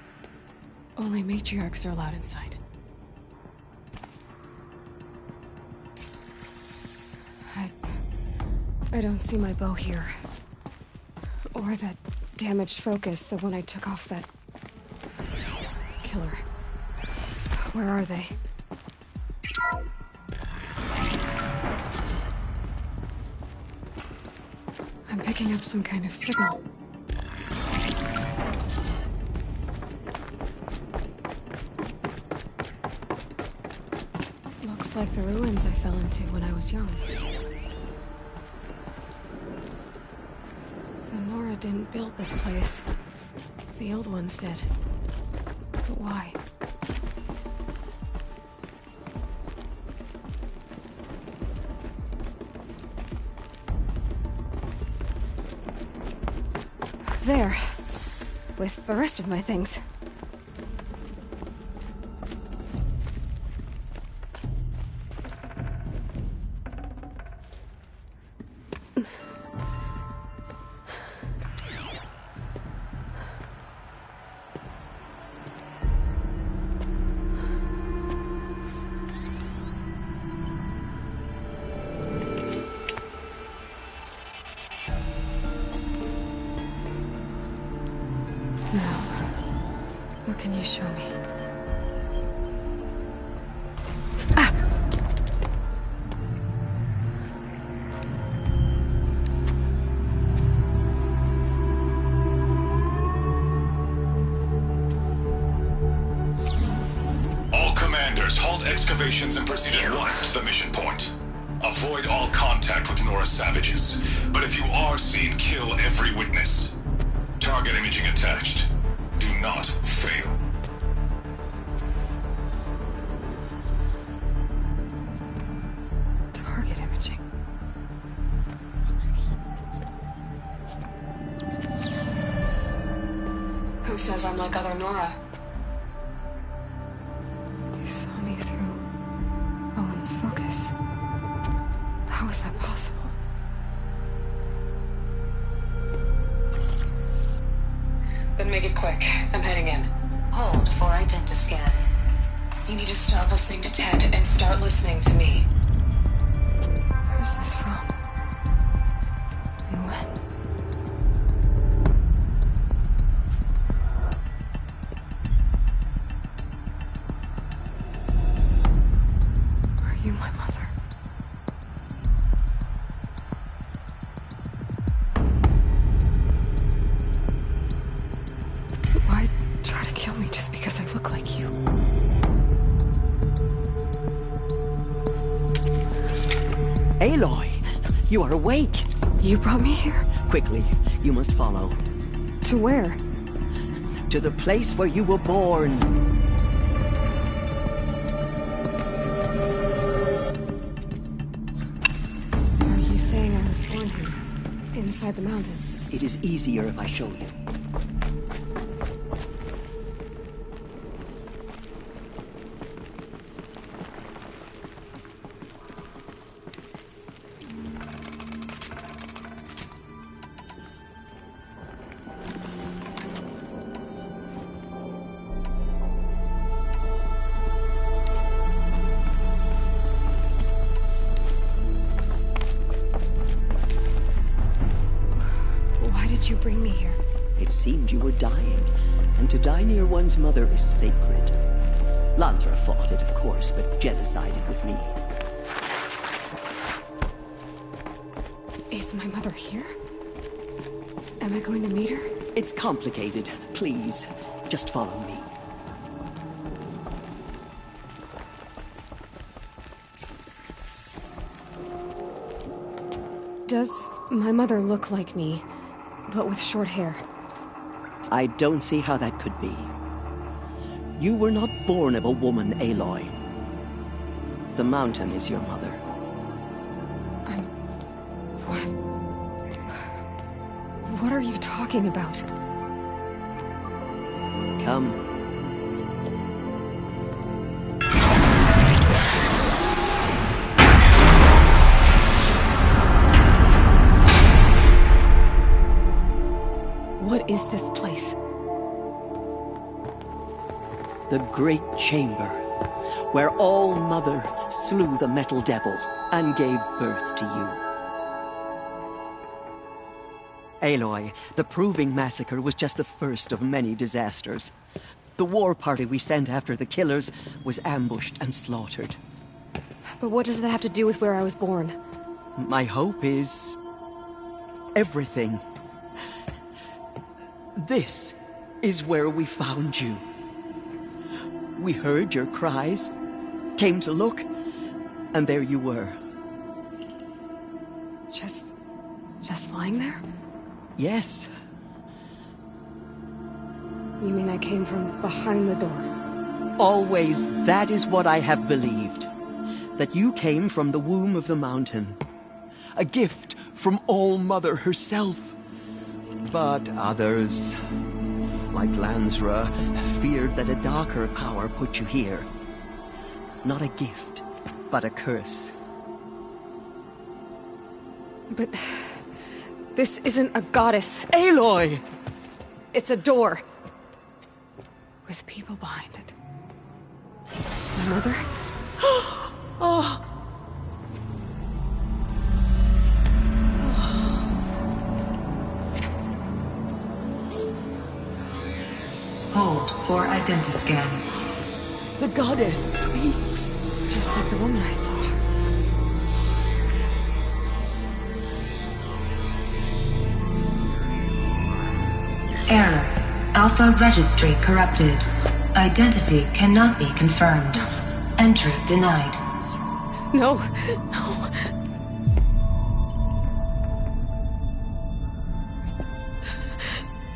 only matriarchs are allowed inside. I don't see my bow here. Or that damaged focus, the one I took off that killer. Where are they? I'm picking up some kind of signal. Looks like the ruins I fell into when I was young. The Nora didn't build this place. The old ones did. But why? There. With the rest of my things. What can you show me? Ah! All commanders, halt excavations and proceed at once to the mission point. Avoid all contact with Nora savages. But if you are seen, kill every witness. Target imaging attached. Do not fail. Target imaging. Who says I'm like other Nora? They saw me through Owen's focus. How is that possible? Then make it quick. I'm heading in. Hold for identiscan. You need to stop listening to Ted and start listening to me. Who's this from? And when? You are awake. You brought me here? Quickly, you must follow. To where? To the place where you were born. Are you saying I was born here? Inside the mountain? It is easier if I show you. You bring me here? It seemed you were dying, and to die near one's mother is sacred. Landra fought it, of course, but Jezza sided with me. Is my mother here? Am I going to meet her? It's complicated. Please, just follow me. Does my mother look like me? But with short hair. I don't see how that could be. You were not born of a woman, Aloy. The mountain is your mother. What? What are you talking about? Come. What is this place? The Great Chamber, where All-Mother slew the Metal Devil and gave birth to you. Aloy, the Proving Massacre was just the first of many disasters. The war party we sent after the killers was ambushed and slaughtered. But what does that have to do with where I was born? My hope is everything. This is where we found you. We heard your cries, came to look, and there you were. Just lying there? Yes. You mean I came from behind the door? Always, that is what I have believed. That you came from the womb of the mountain. A gift from All-Mother herself. But others, like Lansra, feared that a darker power put you here. Not a gift, but a curse. But this isn't a goddess. Aloy! It's a door. With people behind it. My mother? Oh! Hold for identiscan. The goddess speaks. Just like the woman I saw. Error. Alpha registry corrupted. Identity cannot be confirmed. Entry denied. No, no.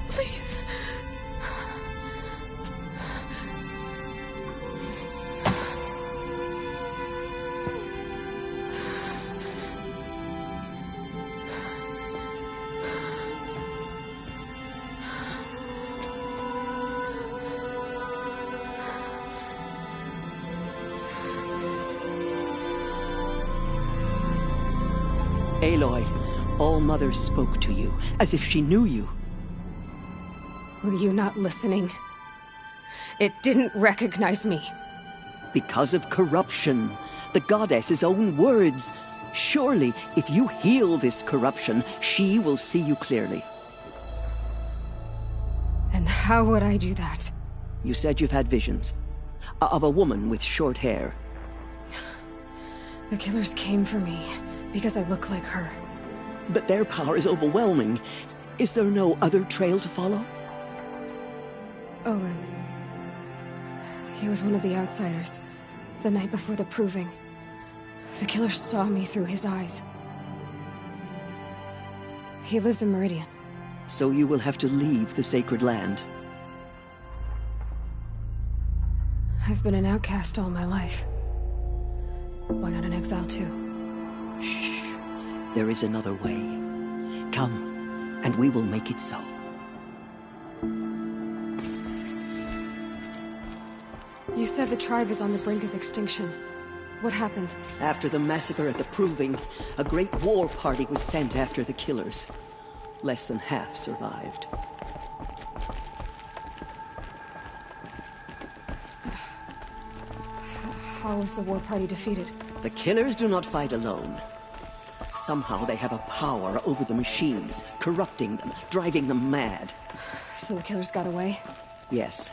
Please. Aloy, All-Mother spoke to you, as if she knew you. Were you not listening? It didn't recognize me. Because of corruption. The goddess's own words. Surely, if you heal this corruption, she will see you clearly. And how would I do that? You said you've had visions. Of a woman with short hair. The killers came for me. Because I look like her. But their power is overwhelming. Is there no other trail to follow? Owen. He was one of the outsiders. The night before the Proving. The killer saw me through his eyes. He lives in Meridian. So you will have to leave the sacred land. I've been an outcast all my life. Why not an exile too? Shh. There is another way. Come, and we will make it so. You said the tribe is on the brink of extinction. What happened? After the massacre at the Proving, a great war party was sent after the killers. Less than half survived. How was the war party defeated? The killers do not fight alone. Somehow they have a power over the machines, corrupting them, driving them mad. So the killers got away? Yes.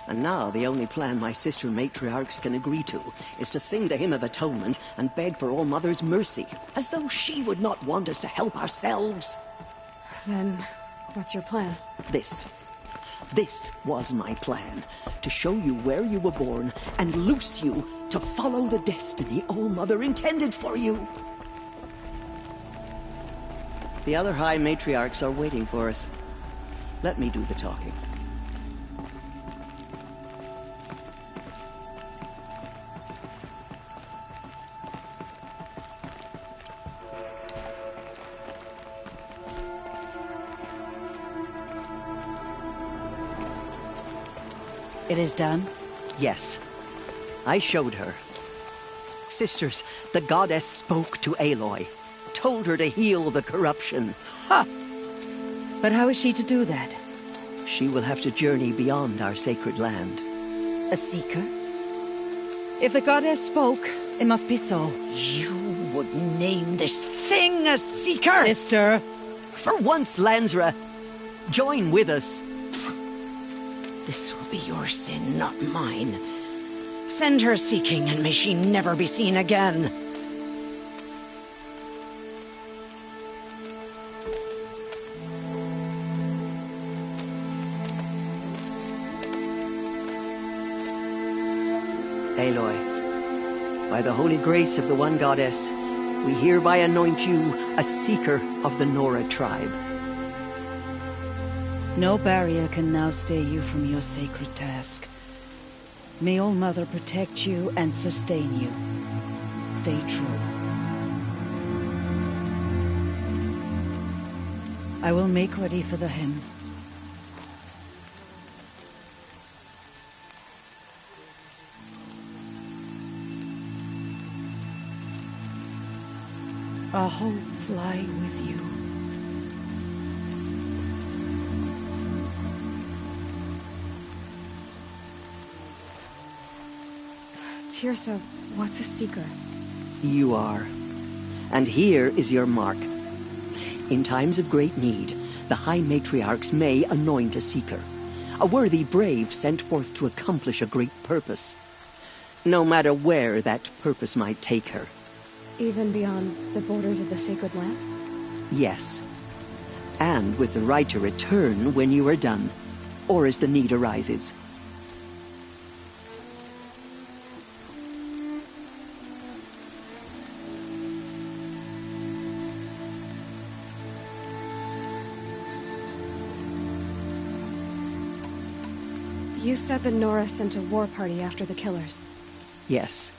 And now the only plan my sister matriarchs can agree to is to sing the hymn of atonement and beg for All Mother's mercy, as though she would not want us to help ourselves. Then, what's your plan? This was my plan. To show you where you were born and loose you to follow the destiny All Mother intended for you. The other High Matriarchs are waiting for us. Let me do the talking. It is done? Yes. I showed her. Sisters, the goddess spoke to Aloy. Told her to heal the corruption. Ha! But how is she to do that? She will have to journey beyond our sacred land. A seeker? If the goddess spoke, it must be so. You would name this thing a seeker? Sister! For once, Lansra, join with us. This will be your sin, not mine. Send her seeking, and may she never be seen again. Aloy, by the holy grace of the One Goddess, we hereby anoint you a seeker of the Nora tribe. No barrier can now stay you from your sacred task. May All Mother protect you and sustain you. Stay true. I will make ready for the hymn. Our hopes lie with you. Tirsa, what's a seeker? You are. And here is your mark. In times of great need, the High Matriarchs may anoint a seeker. A worthy brave sent forth to accomplish a great purpose. No matter where that purpose might take her. Even beyond the borders of the sacred land? Yes. And with the right to return when you are done, or as the need arises. You said the Nora sent a war party after the killers. Yes.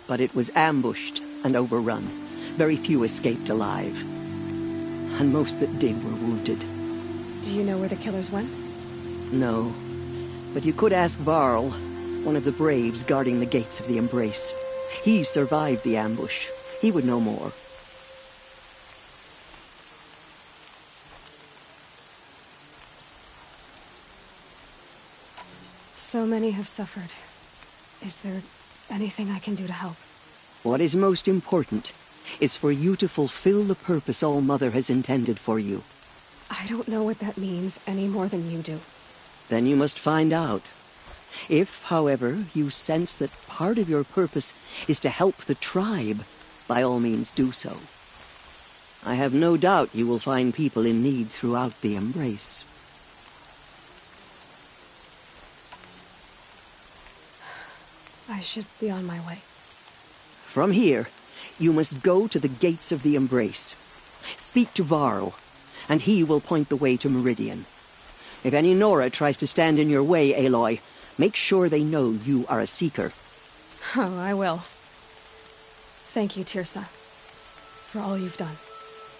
But it was ambushed and overrun. Very few escaped alive. And most that did were wounded. Do you know where the killers went? No. But you could ask Varl, one of the braves guarding the gates of the Embrace. He survived the ambush. He would know more. So many have suffered. Is there anything I can do to help? What is most important is for you to fulfill the purpose All Mother has intended for you. I don't know what that means any more than you do. Then you must find out. If, however, you sense that part of your purpose is to help the tribe, by all means do so. I have no doubt you will find people in need throughout the Embrace. I should be on my way. From here, you must go to the gates of the Embrace. Speak to Varl, and he will point the way to Meridian. If any Nora tries to stand in your way, Aloy, make sure they know you are a Seeker. Oh, I will. Thank you, Tirsa, for all you've done.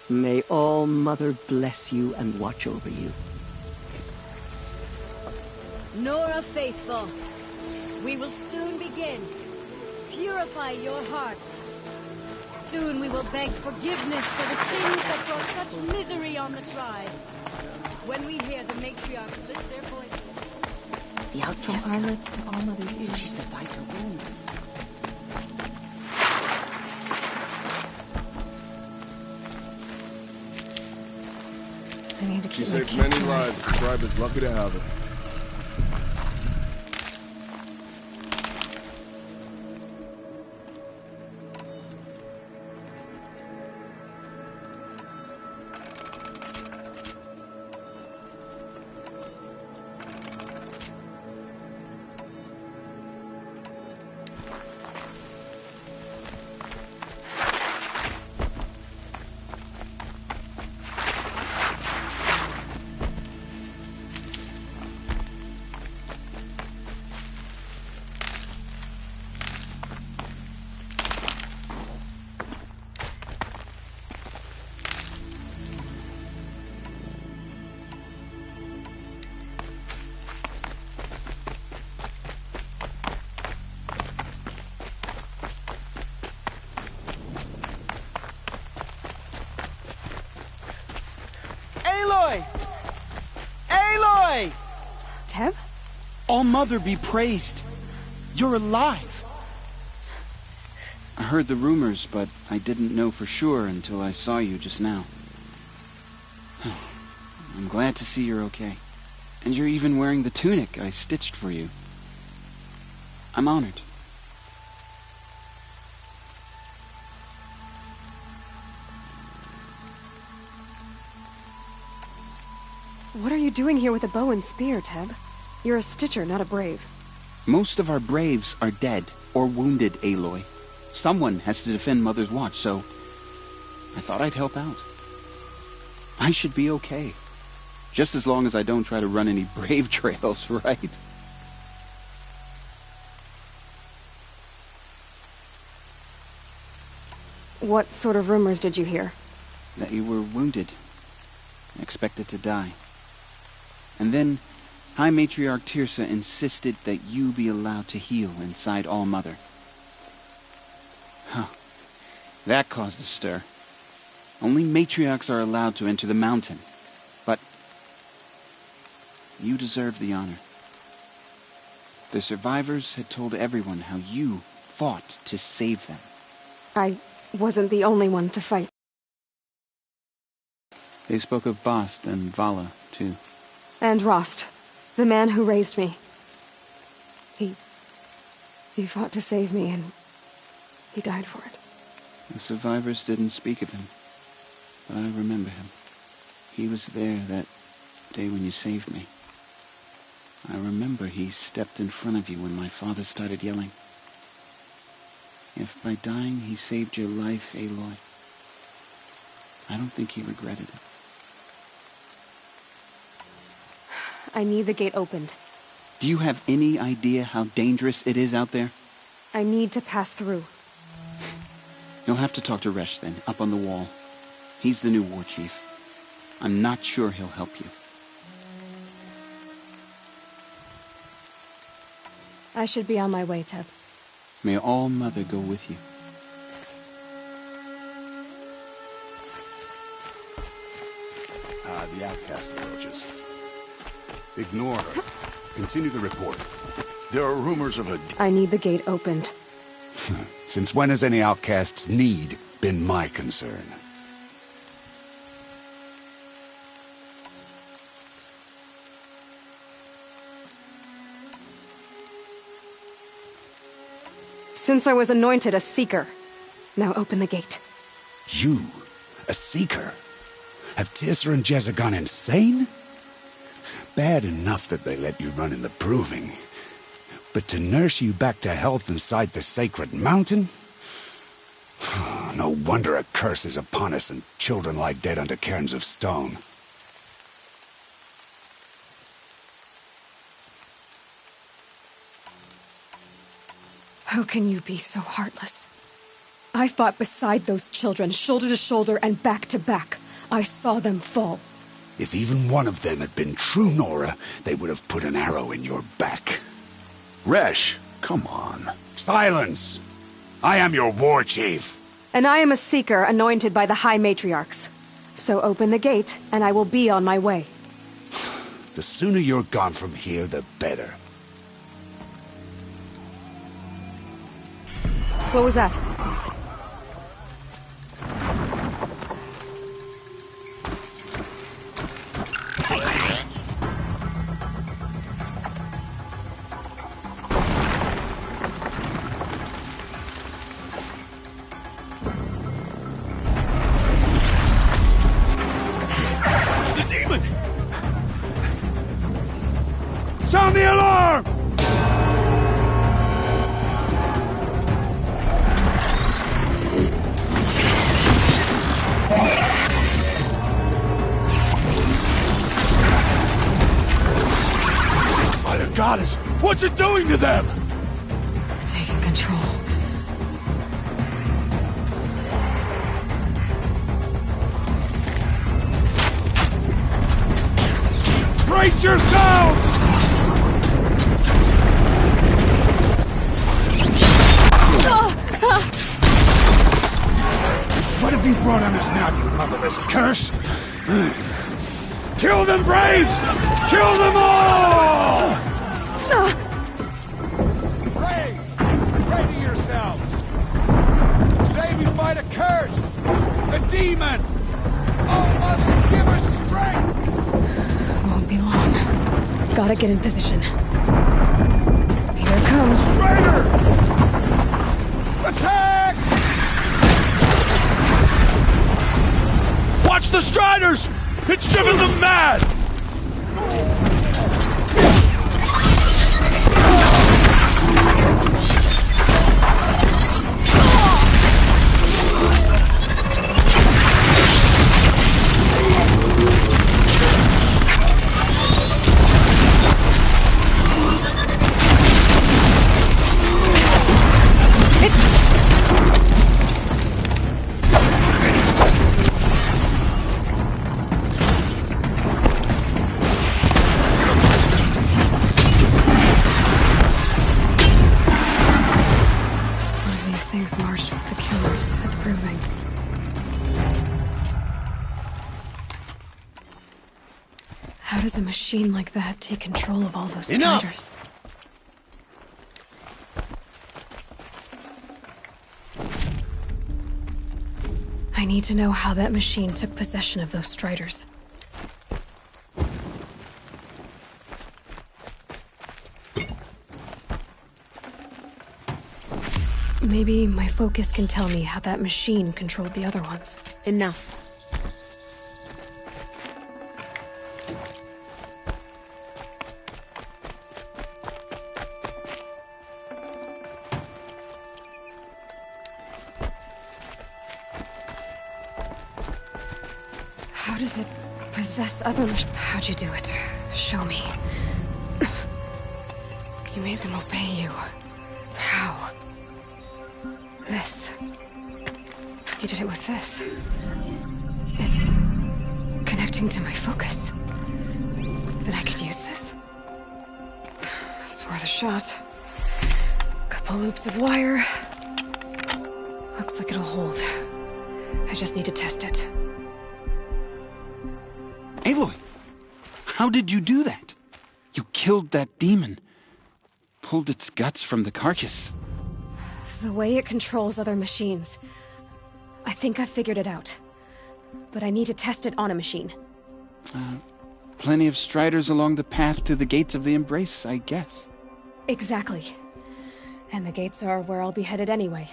May All Mother bless you and watch over you. Nora faithful, we will soon begin. Purify your hearts. Soon we will beg forgiveness for the sins that brought such misery on the tribe. When we hear the matriarchs lift their voices. The outcast from our lips to All Mother's ears. She's the vital wounds. I need to keep She my saved kid many going. lives. The tribe is lucky to have her. Aloy! Aloy! Teb? All Mother be praised. You're alive. I heard the rumors, but I didn't know for sure until I saw you just now. I'm glad to see you're okay. And you're even wearing the tunic I stitched for you. I'm honored. What are you doing here with a bow and spear, Teb? You're a Stitcher, not a Brave. Most of our Braves are dead or wounded, Aloy. Someone has to defend Mother's Watch, so I thought I'd help out. I should be okay. Just as long as I don't try to run any Brave trails, right? What sort of rumors did you hear? That you were wounded. Expected to die. And then High Matriarch Tirsa insisted that you be allowed to heal inside All Mother. Huh. That caused a stir. Only matriarchs are allowed to enter the mountain. But you deserve the honor. The survivors had told everyone how you fought to save them. I wasn't the only one to fight. They spoke of Bast and Vala, too. And Rost, the man who raised me. He fought to save me, and he died for it. The survivors didn't speak of him, but I remember him. He was there that day when you saved me. I remember he stepped in front of you when my father started yelling. If by dying he saved your life, Aloy, I don't think he regretted it. I need the gate opened. Do you have any idea how dangerous it is out there? I need to pass through. You'll have to talk to Resh then, up on the wall. He's the new war chief. I'm not sure he'll help you. I should be on my way, Teb. May All Mother go with you. The outcast approaches. Ignore her. Continue the report. There are rumors of a... I need the gate opened. Since when has any outcast's need been my concern? Since I was anointed a Seeker. Now open the gate. You? A Seeker? Have Tirsa and Jezza gone insane? Bad enough that they let you run in the Proving. But to nurse you back to health inside the sacred mountain? No wonder a curse is upon us and children lie dead under cairns of stone. How can you be so heartless? I fought beside those children, shoulder to shoulder and back to back. I saw them fall. If even one of them had been true Nora, they would have put an arrow in your back. Resh, come on. Silence! I am your war chief. And I am a seeker anointed by the High Matriarchs. So open the gate, and I will be on my way. The sooner you're gone from here, the better. What was that? The demon! Sound the alarm! Mother Goddess, what's it doing to them? Taking control. Brace yourselves! What have you brought on us now, you motherless curse? Kill them, Braves! Kill them all! Braves, ready yourselves. Today we fight a curse, a demon. Oh, Mother, give us strength. Won't be long. Gotta get in position. Here it comes. Strider! Attack! Watch the Striders! It's driven them mad! Things marched with the killers at the proving. How does a machine like that take control of all those Striders? I need to know how that machine took possession of those Striders. Maybe my focus can tell me how that machine controlled the other ones. Enough. How does it possess other How'd you do it? Show me. You made them obey you. How? This. You did it with this. It's connecting to my focus. Then I could use this. It's worth a shot. Couple loops of wire. Looks like it'll hold. I just need to test it. Aloy, how did you do that? You killed that demon. Pulled its guts from the carcass. The way it controls other machines. I think I figured it out. But I need to test it on a machine. Plenty of Striders along the path to the gates of the Embrace, I guess. Exactly. And the gates are where I'll be headed anyway.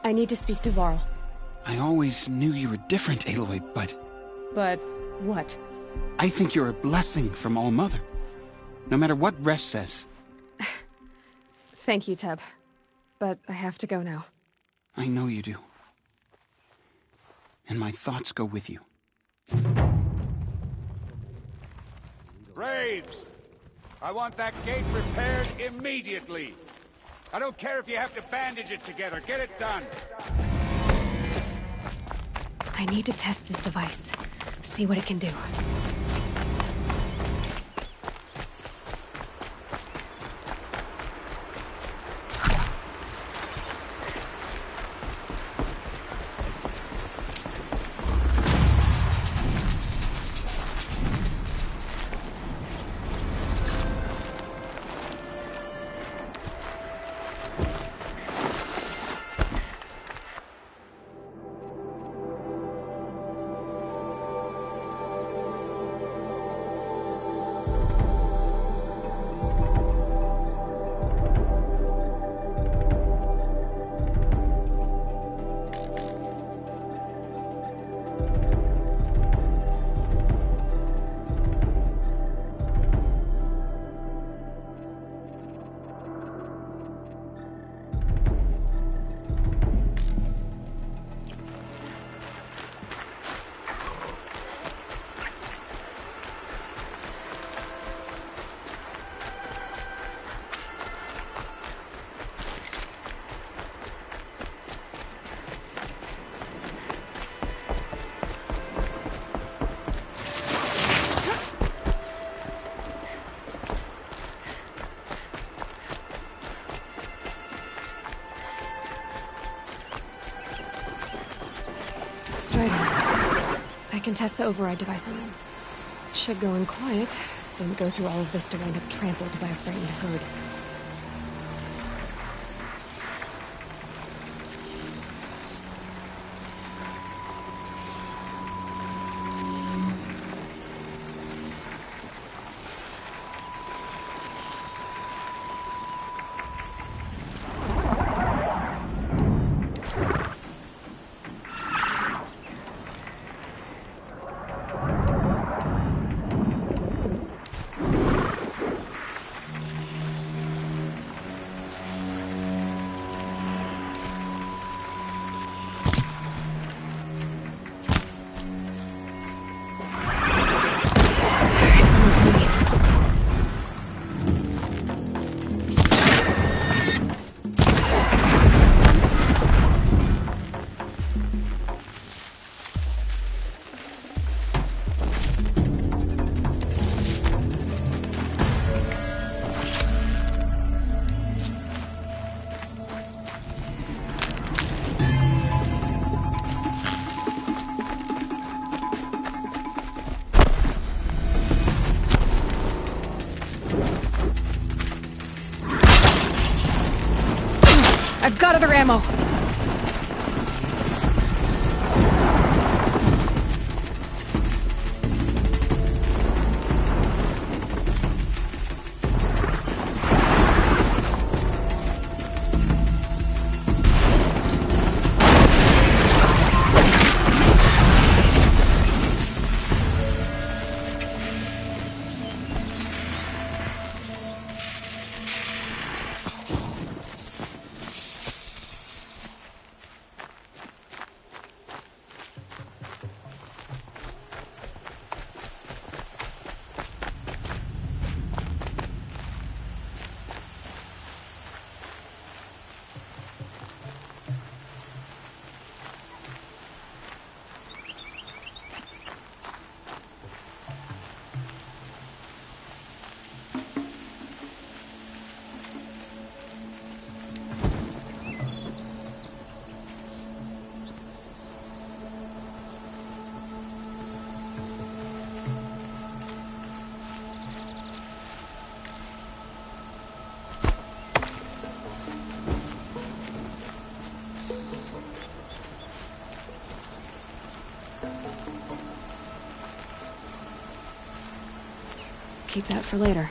I need to speak to Varl. I always knew you were different, Aloy, but... But what? I think you're a blessing from All-Mother. No matter what Resh says. Thank you, Teb. But I have to go now. I know you do. and my thoughts go with you. Braves! I want that gate repaired immediately. I don't care if you have to bandage it together. Get it done. I need to test this device. See what it can do. I can test the override device on them. Should go in quiet. Didn't go through all of this to wind up trampled by a frightened herd. I've got other ammo. Keep that for later.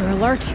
Predator alert.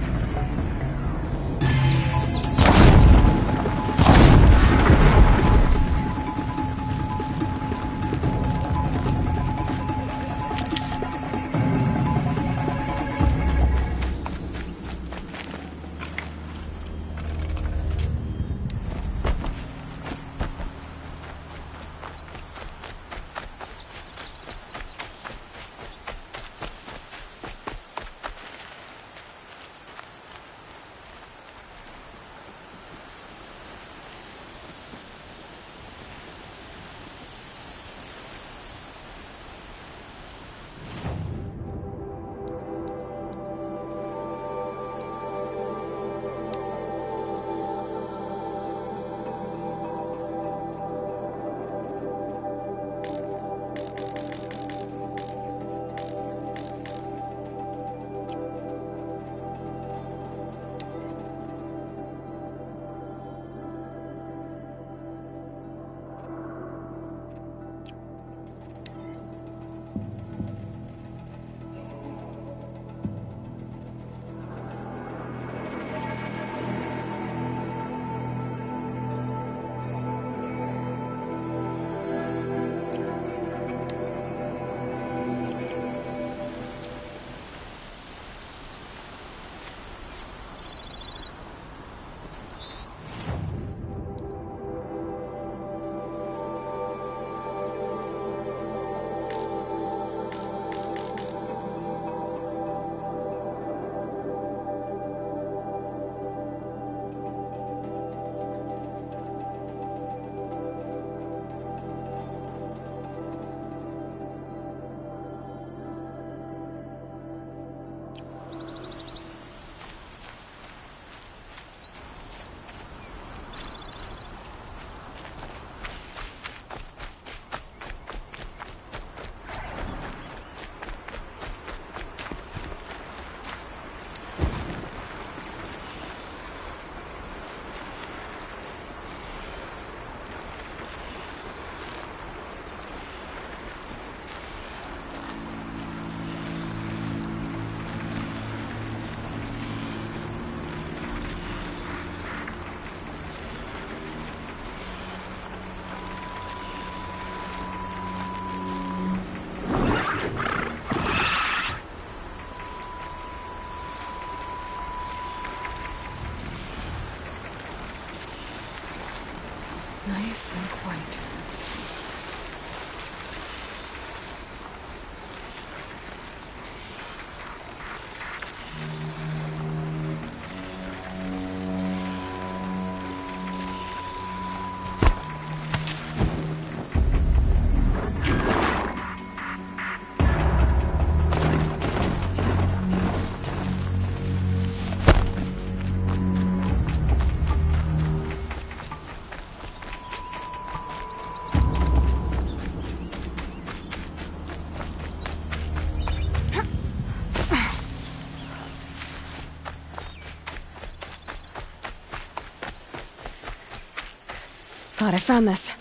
Nice and quiet. Thought I found this.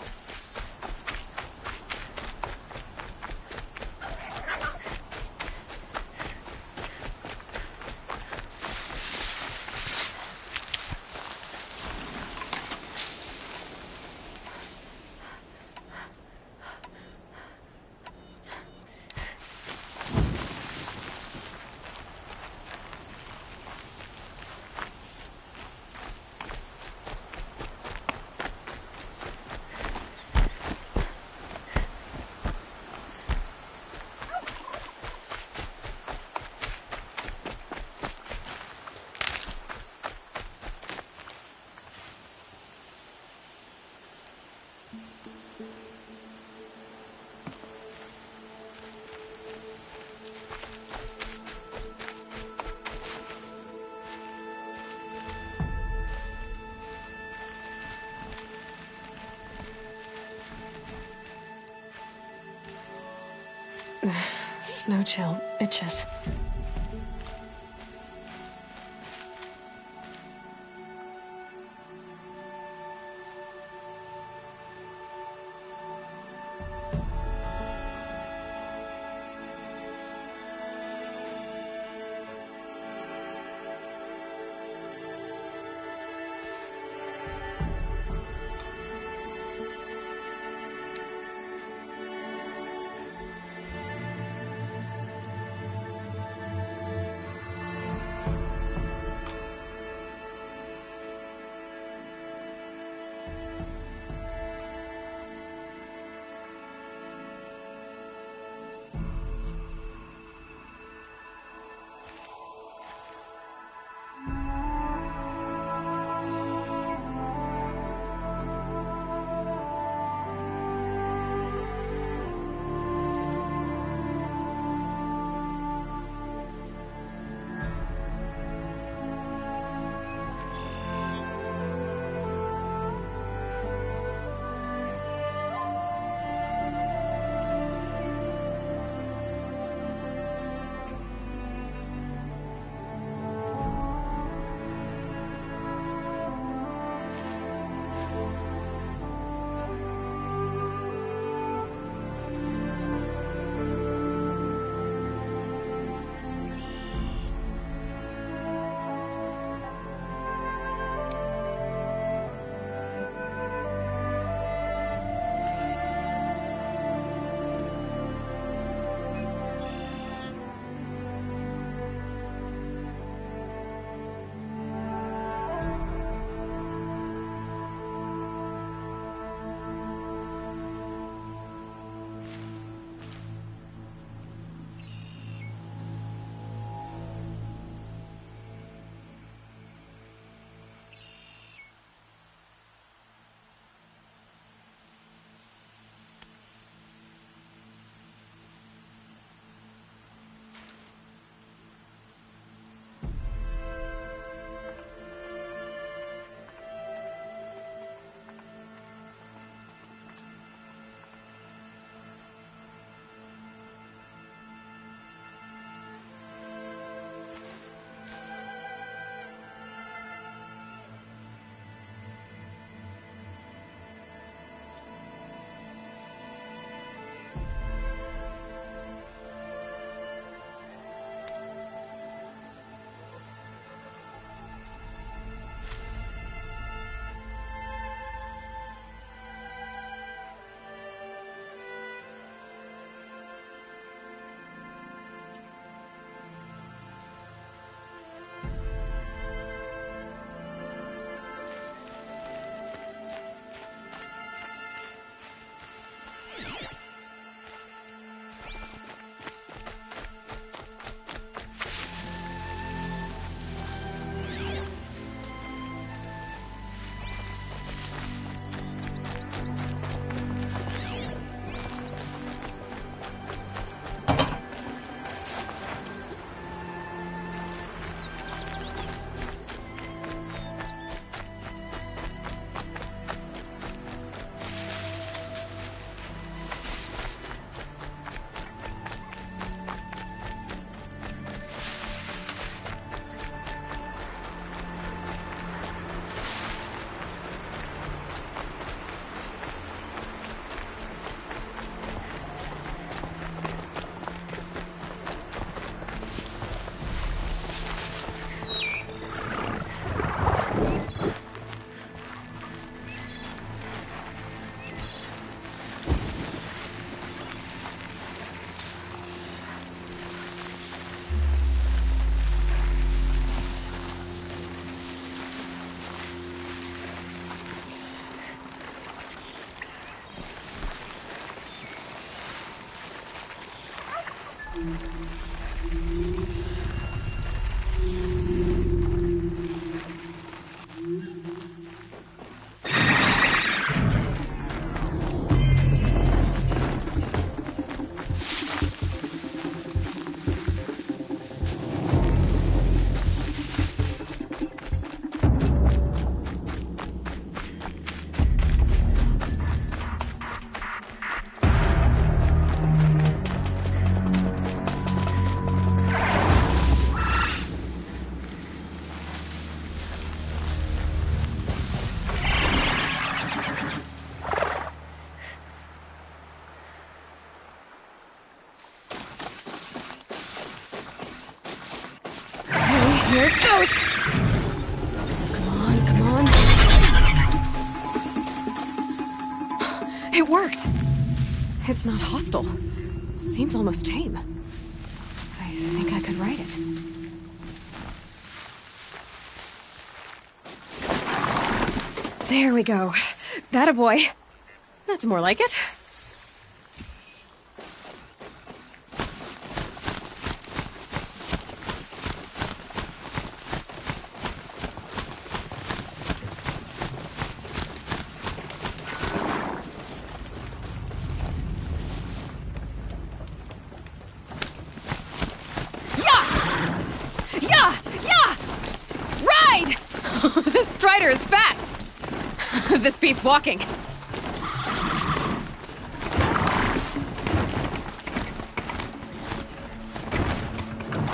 Snow chill itches. Here it goes! Come on, come on. It worked! It's not hostile. Seems almost tame. I think I could ride it. There we go. That a boy. That's more like it. Strider is fast! This beats walking.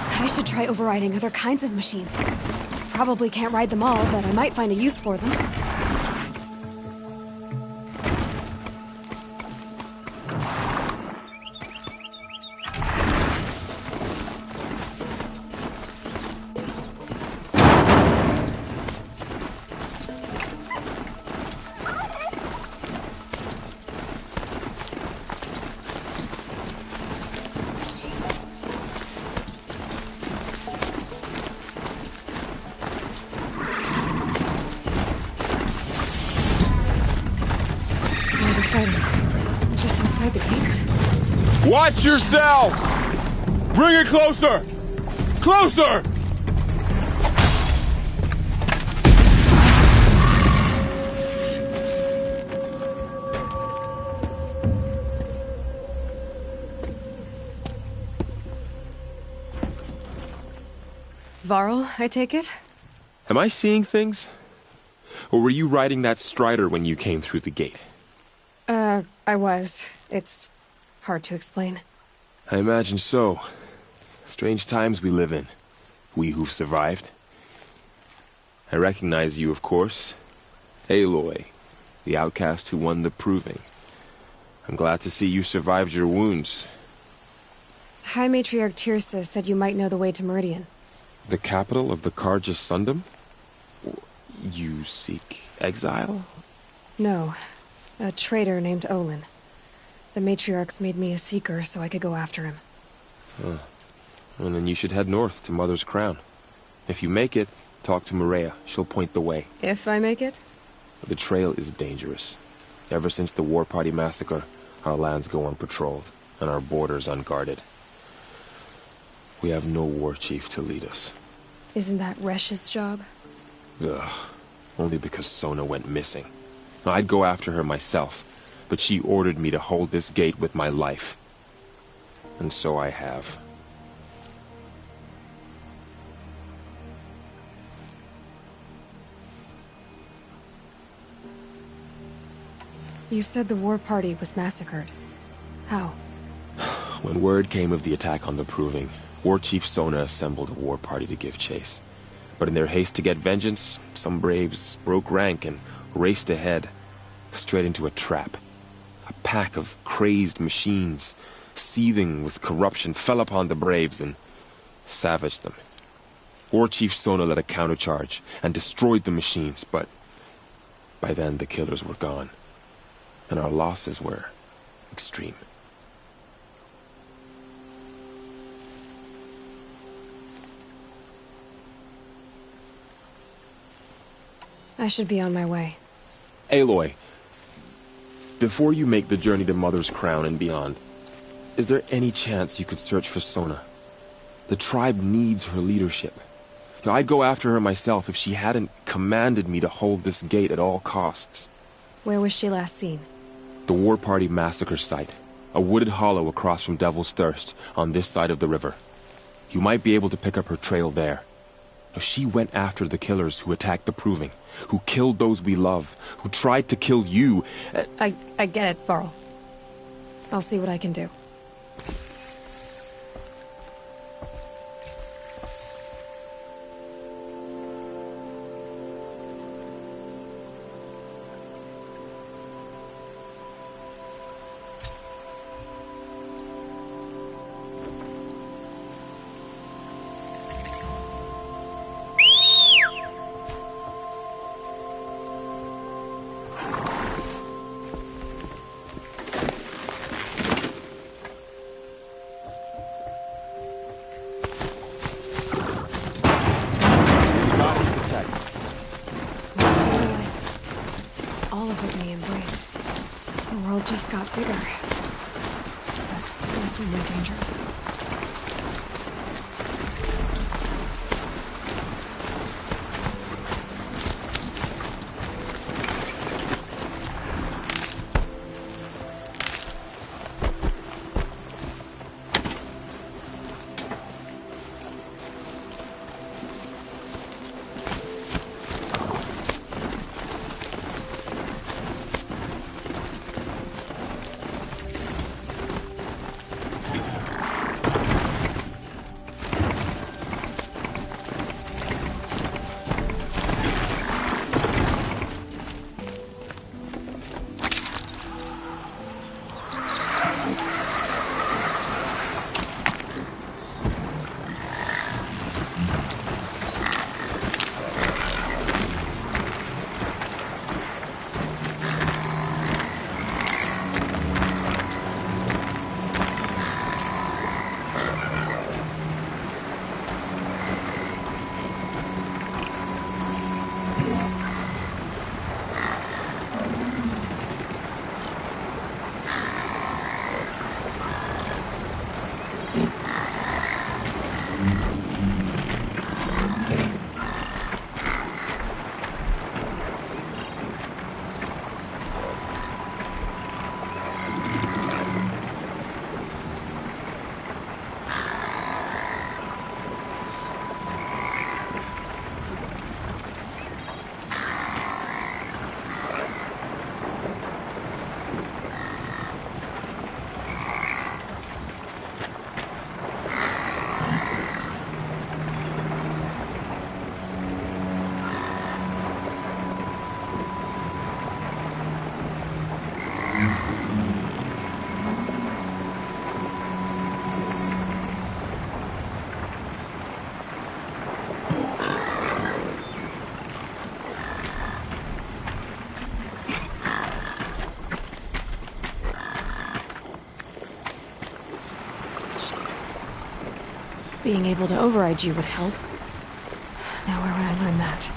I should try overriding other kinds of machines. Probably can't ride them all, but I might find a use for them. Just outside the gates. Watch yourselves! Bring it closer! Closer! Varl, I take it? Am I seeing things? Or were you riding that Strider when you came through the gate? I was. It's hard to explain. I imagine so. Strange times we live in. We who've survived. I recognize you, of course. Aloy, the outcast who won the proving. I'm glad to see you survived your wounds. High Matriarch Tirsa said you might know the way to Meridian. The capital of the Carja Sundom? You seek exile? No. A traitor named Olin. The Matriarchs made me a seeker so I could go after him. Huh. Well, then you should head north to Mother's Crown. If you make it, talk to Maria. She'll point the way. If I make it? The trail is dangerous. Ever since the War Party massacre, our lands go unpatrolled, and our borders unguarded. We have no war chief to lead us. Isn't that Resh's job? Ugh. Only because Sona went missing. I'd go after her myself, but she ordered me to hold this gate with my life. And so I have. You said the War Party was massacred. How? When word came of the attack on the Proving, War Chief Sona assembled a war party to give chase. But in their haste to get vengeance, some braves broke rank and raced ahead, straight into a trap. A pack of crazed machines, seething with corruption, fell upon the braves and savaged them. War Chief Sona led a countercharge and destroyed the machines, but by then the killers were gone, and our losses were extreme. I should be on my way. Aloy, before you make the journey to Mother's Crown and beyond, is there any chance you could search for Sona? The tribe needs her leadership. I'd go after her myself if she hadn't commanded me to hold this gate at all costs. Where was she last seen? The War Party massacre site. A wooded hollow across from Devil's Thirst, on this side of the river. You might be able to pick up her trail there. She went after the killers who attacked the Proving, who killed those we love, who tried to kill you. I get it, Varl. I'll see what I can do. just got bigger. But mostly more dangerous. Being able to override you would help. Now where would I learn that?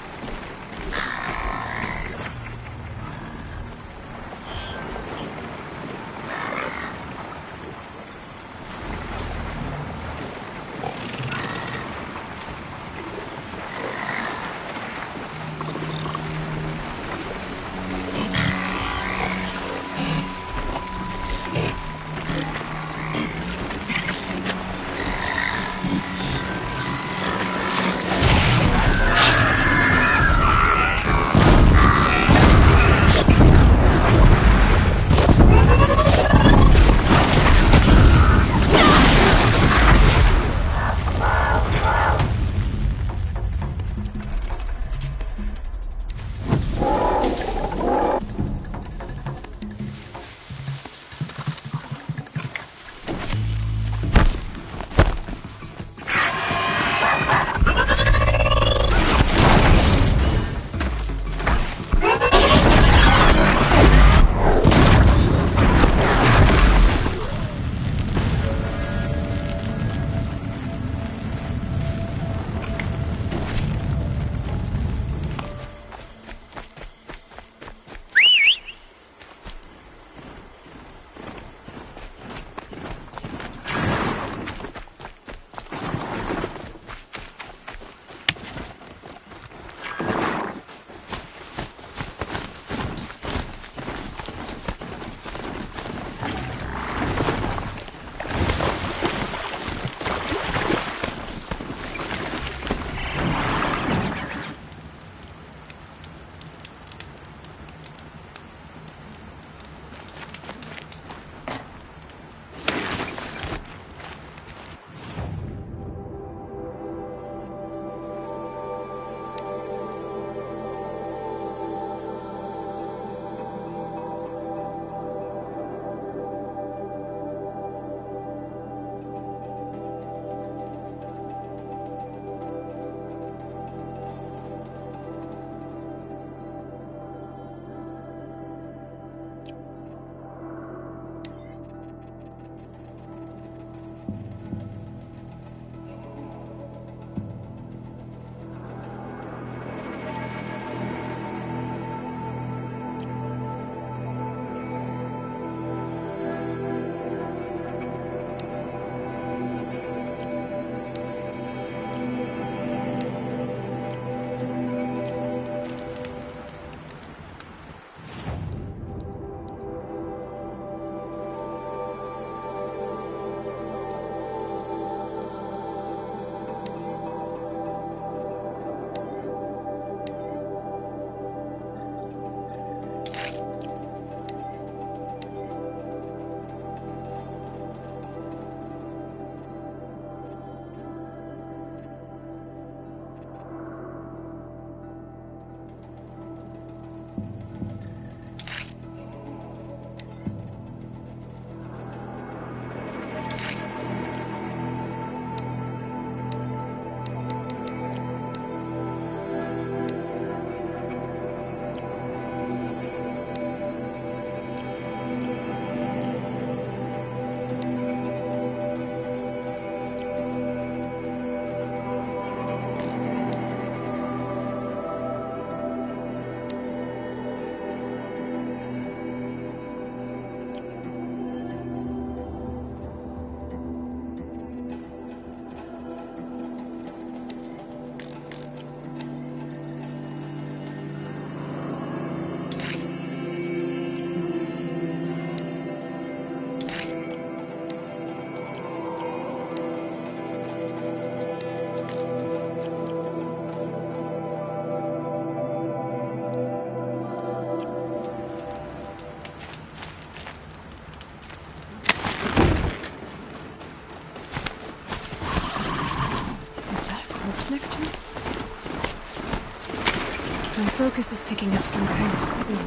My focus is picking up some kind of signal.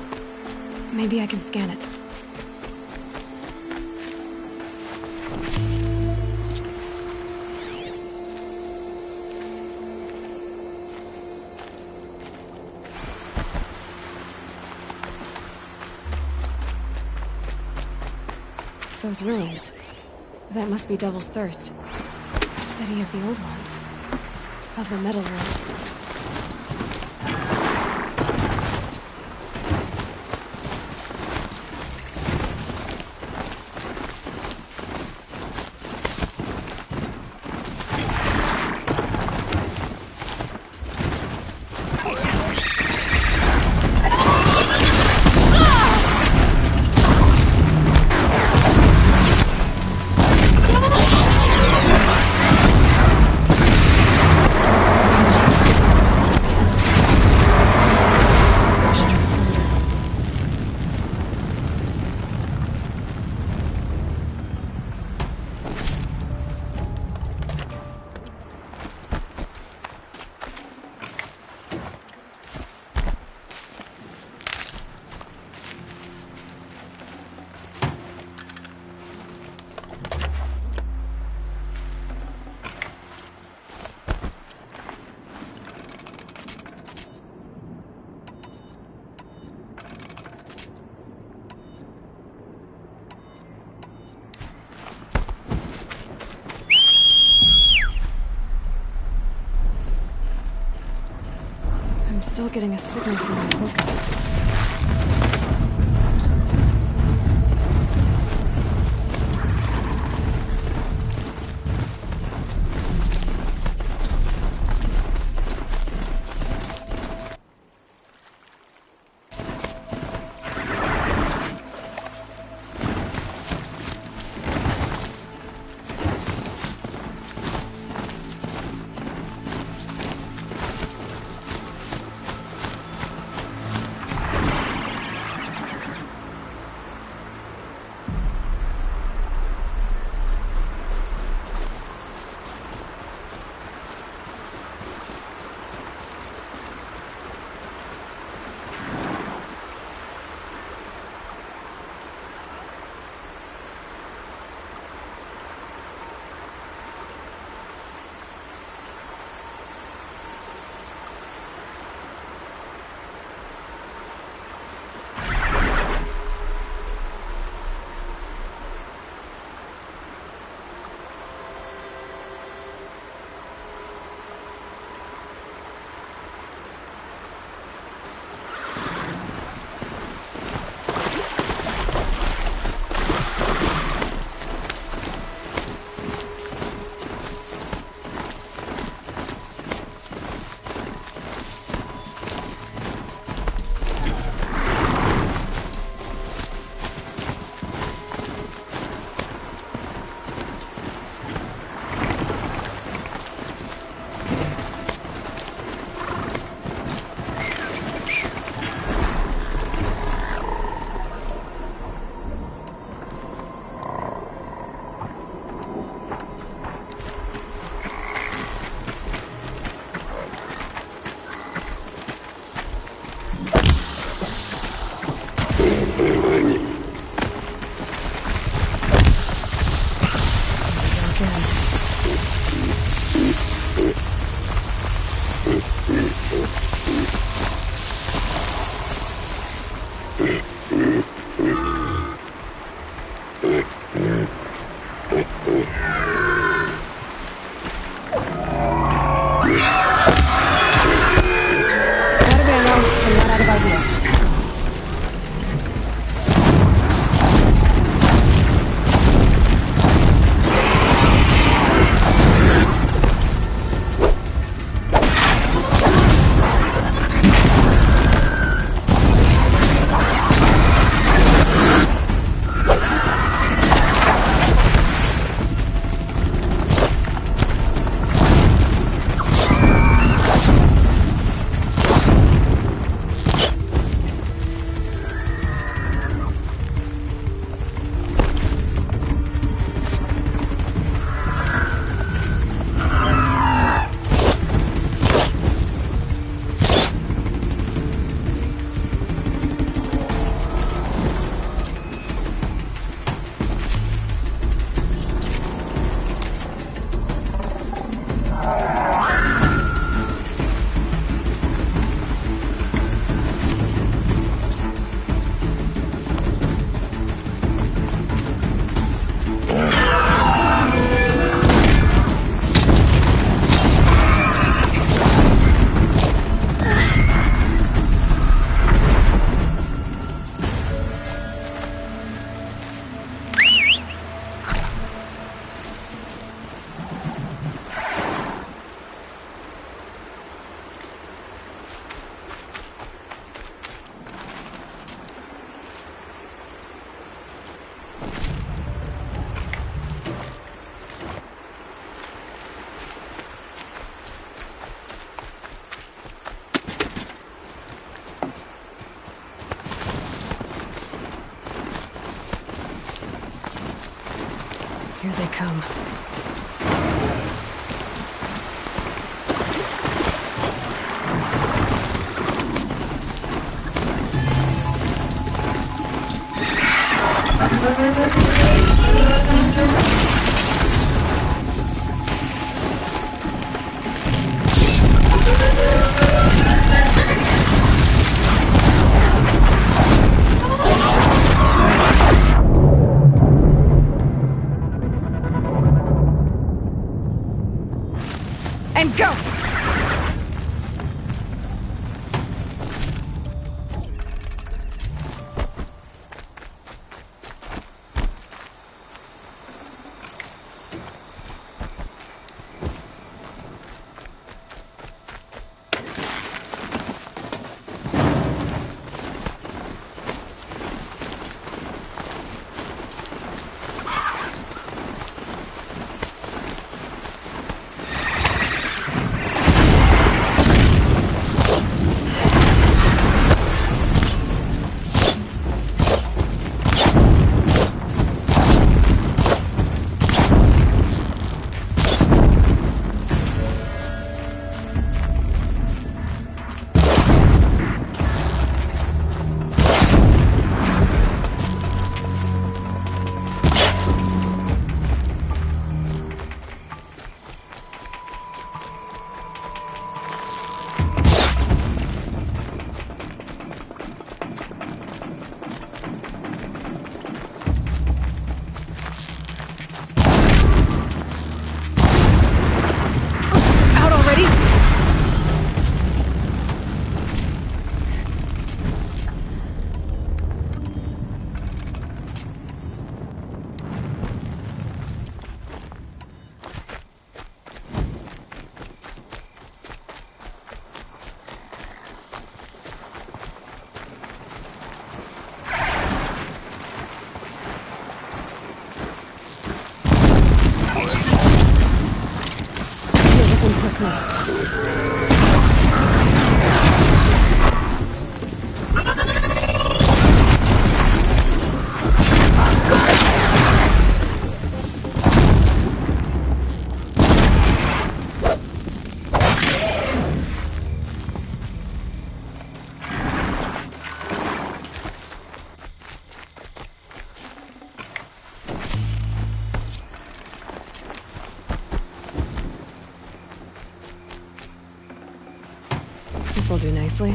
Maybe I can scan it. Those ruins. That must be Devil's Thirst. A city of the old ones. Of the metal world. I'm still getting a signal from my focus. home. And go! This will do nicely.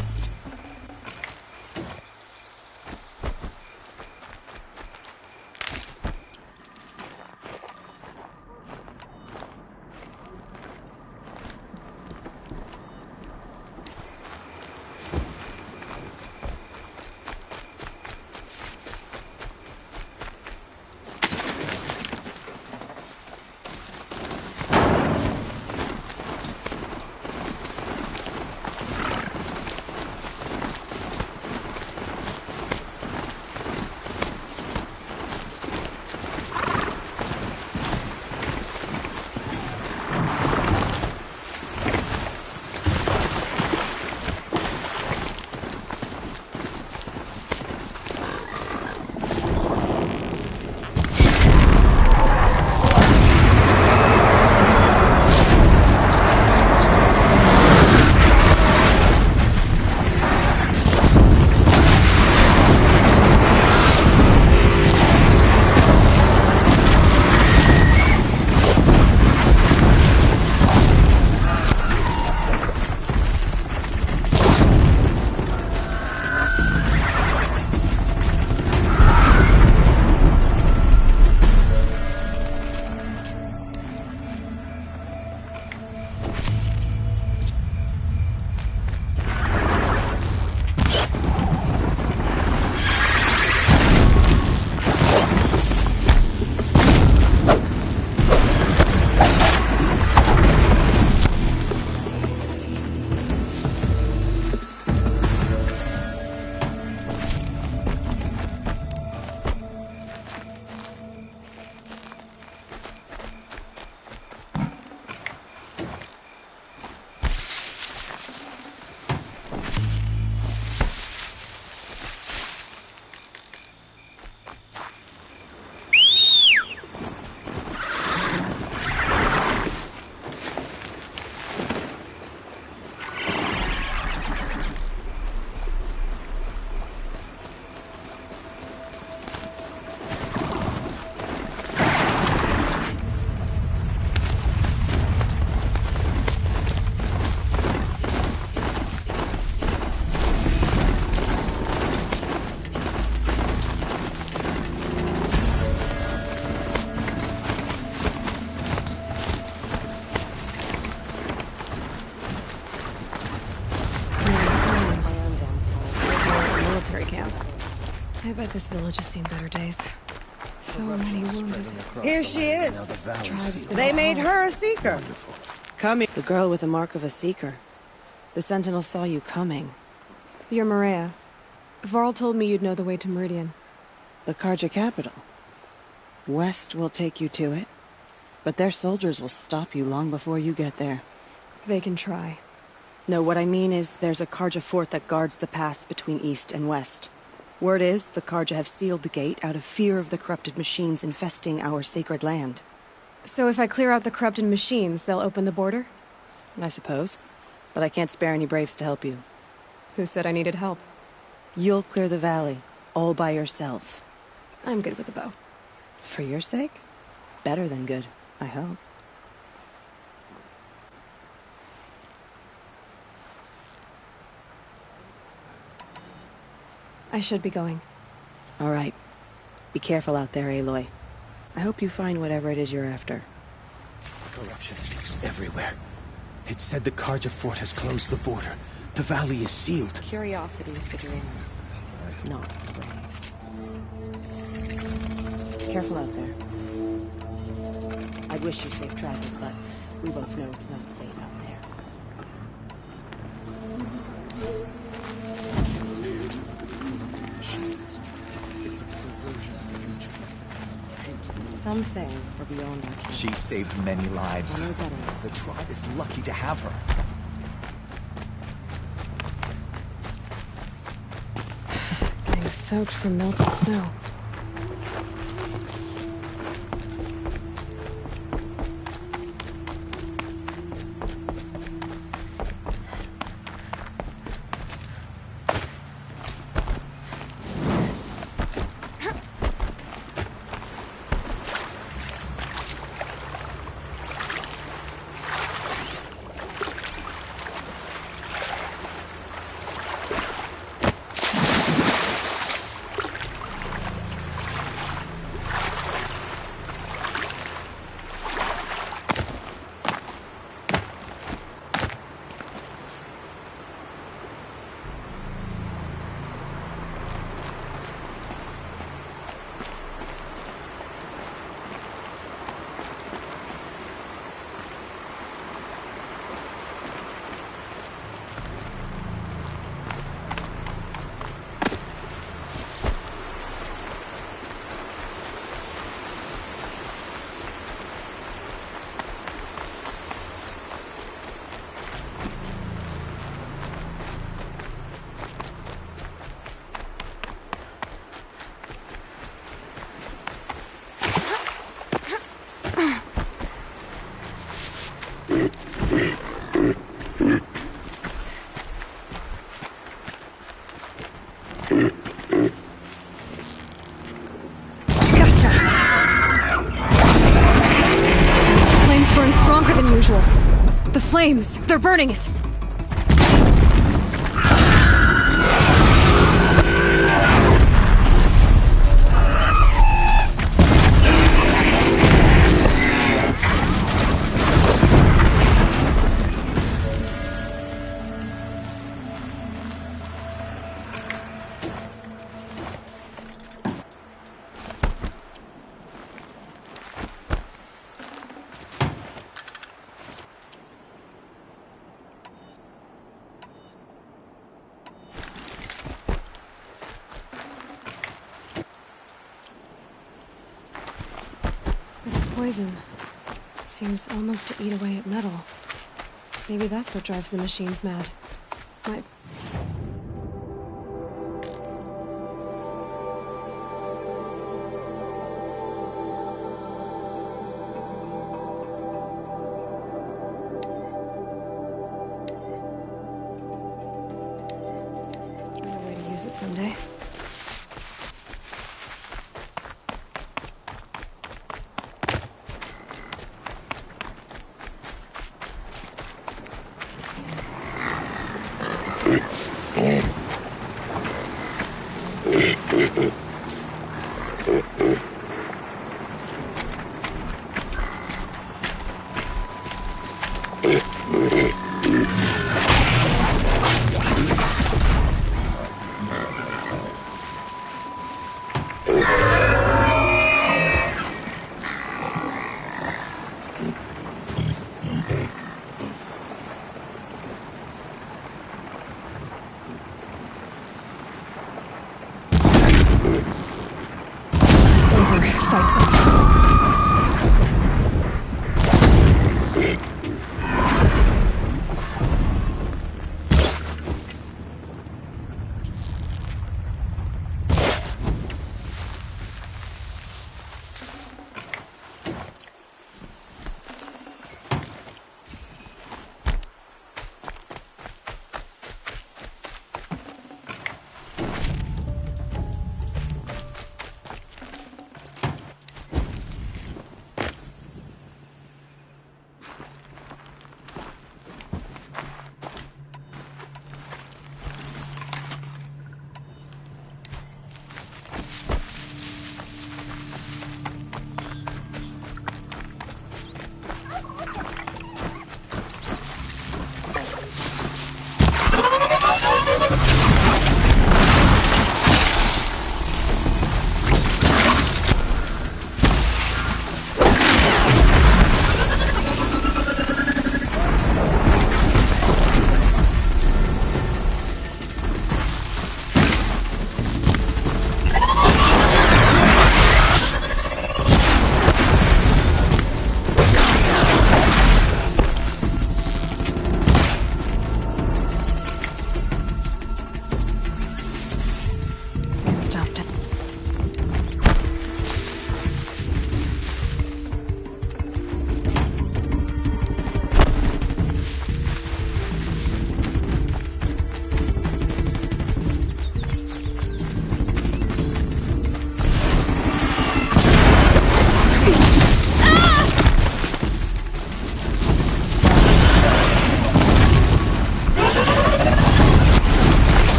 I bet this village has seen better days. So many wounded. Here she is. They made her a seeker. Come here. The girl with the mark of a seeker. The Sentinel saw you coming. You're Maria. Varl told me you'd know the way to Meridian. The Karja capital. West will take you to it, but their soldiers will stop you long before you get there. They can try. No, what I mean is there's a Karja fort that guards the pass between East and West. Word is, the Karja have sealed the gate out of fear of the corrupted machines infesting our sacred land. So if I clear out the corrupted machines, they'll open the border? I suppose. But I can't spare any braves to help you. Who said I needed help? You'll clear the valley, all by yourself. I'm good with a bow. For your sake? Better than good, I hope. I should be going. All right. Be careful out there, Aloy. I hope you find whatever it is you're after. Corruption is everywhere. It said the Karja fort has closed the border. The valley is sealed. Curiosity is for dreamers, not for braves. Careful out there. I'd wish you safe travels, but we both know it's not safe out there. Some things are beyond our control. She saved many lives. I know better. The tribe is lucky to have her. Getting soaked from melted snow. The flames! They're burning it! Poison seems almost to eat away at metal. Maybe that's what drives the machines mad. My... Find a way to use it someday. It's over. Fight's over.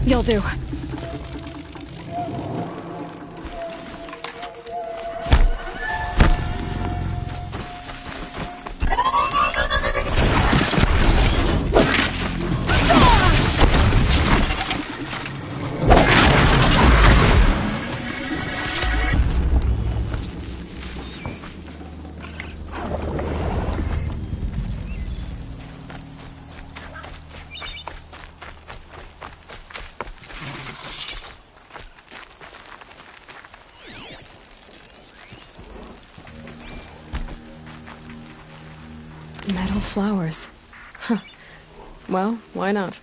You'll do. Metal flowers. Huh. Well, why not?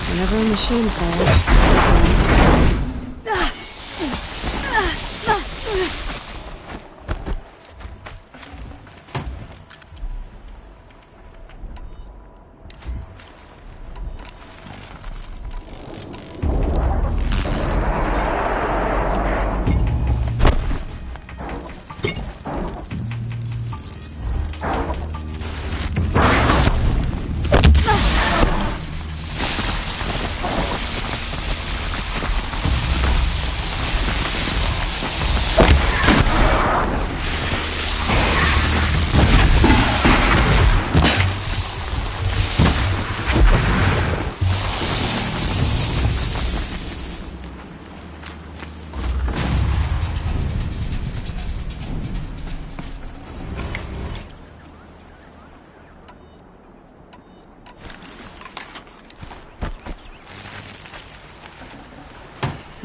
Whenever a machine falls...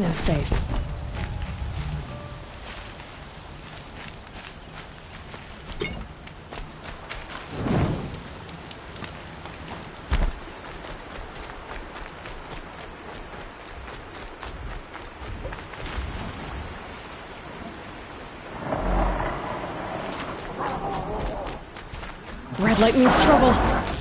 No space. Red light means trouble.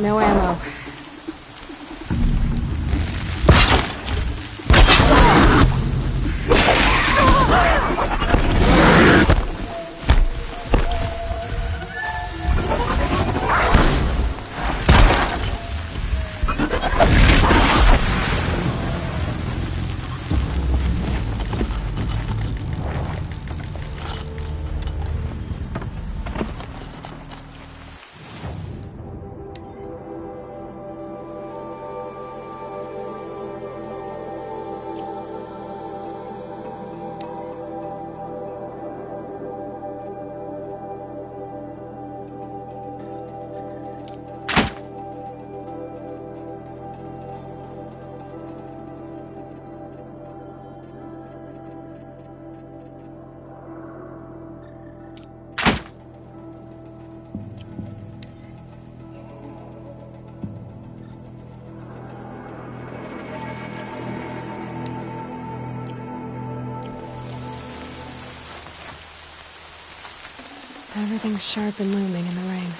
No ammo. Everything's sharp and looming in the rain.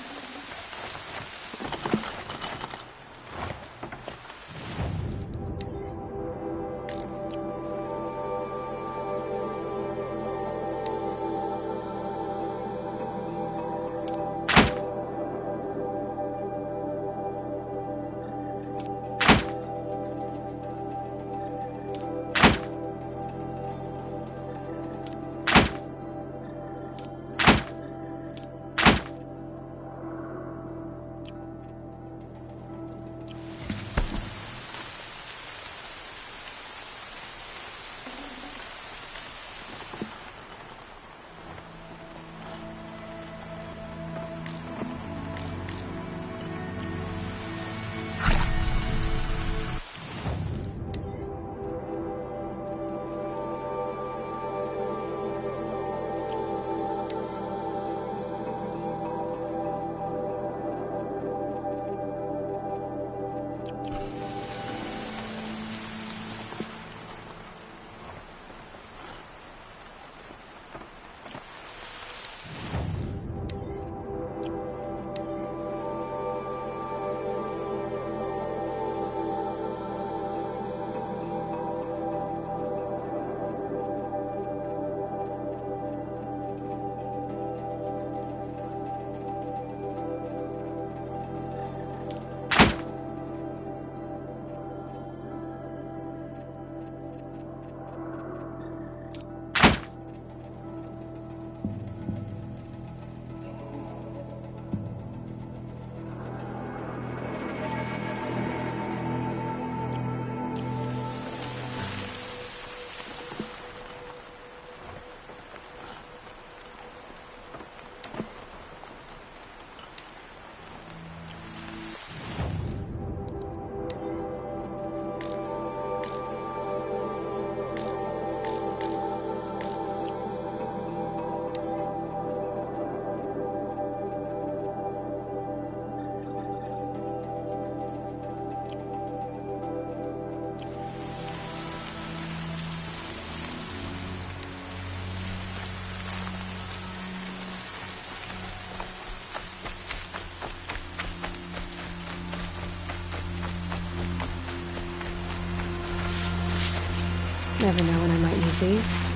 Never know when I might need these.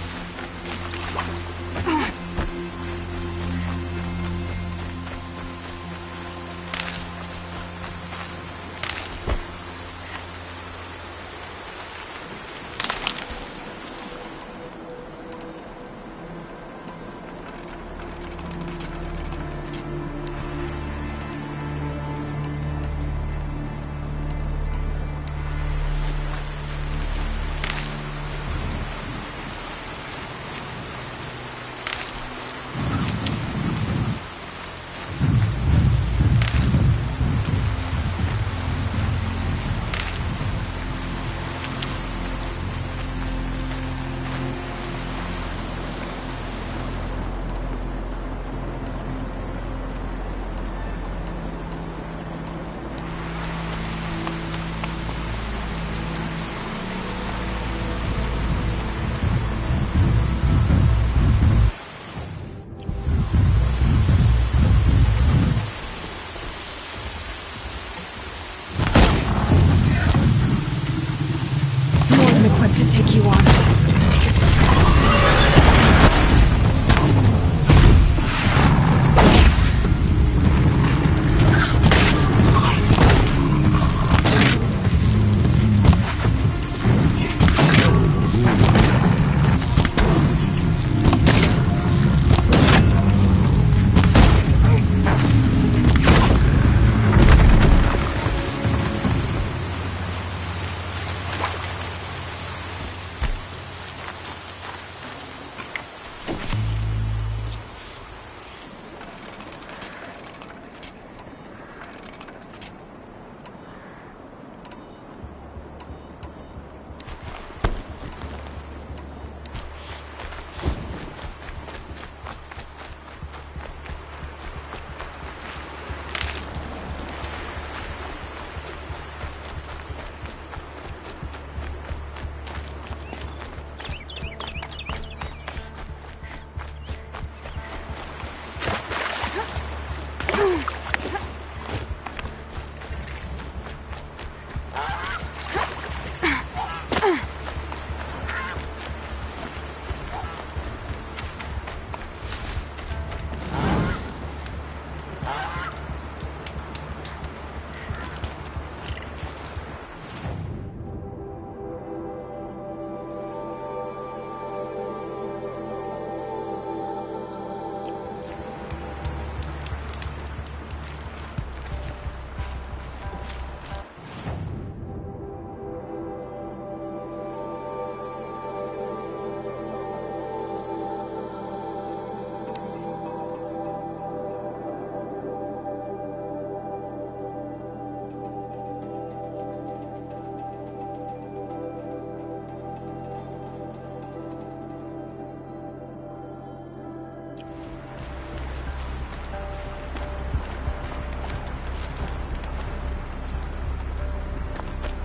To take you on.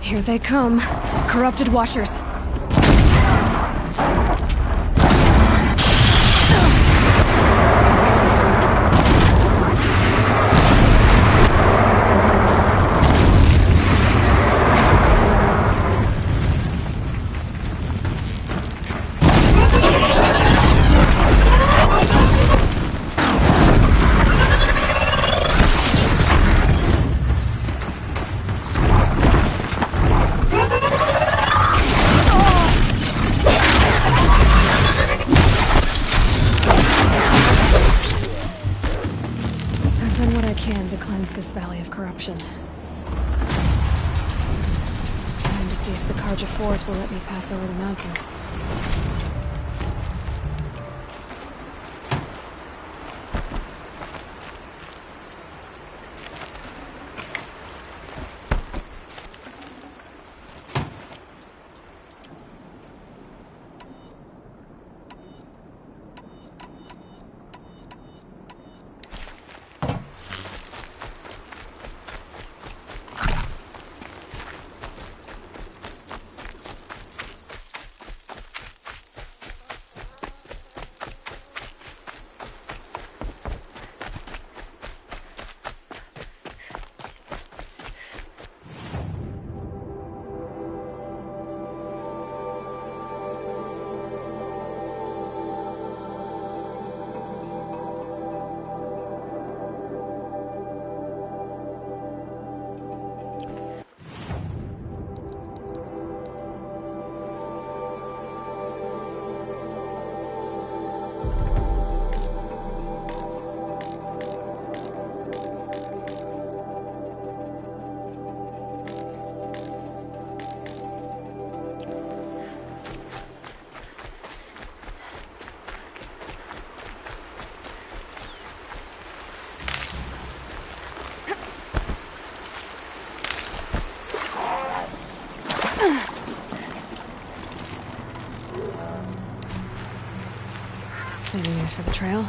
Here they come. Corrupted washers. This valley of corruption. Time to see if the Carja Fort will let me pass over the mountains. Saving these for the trail.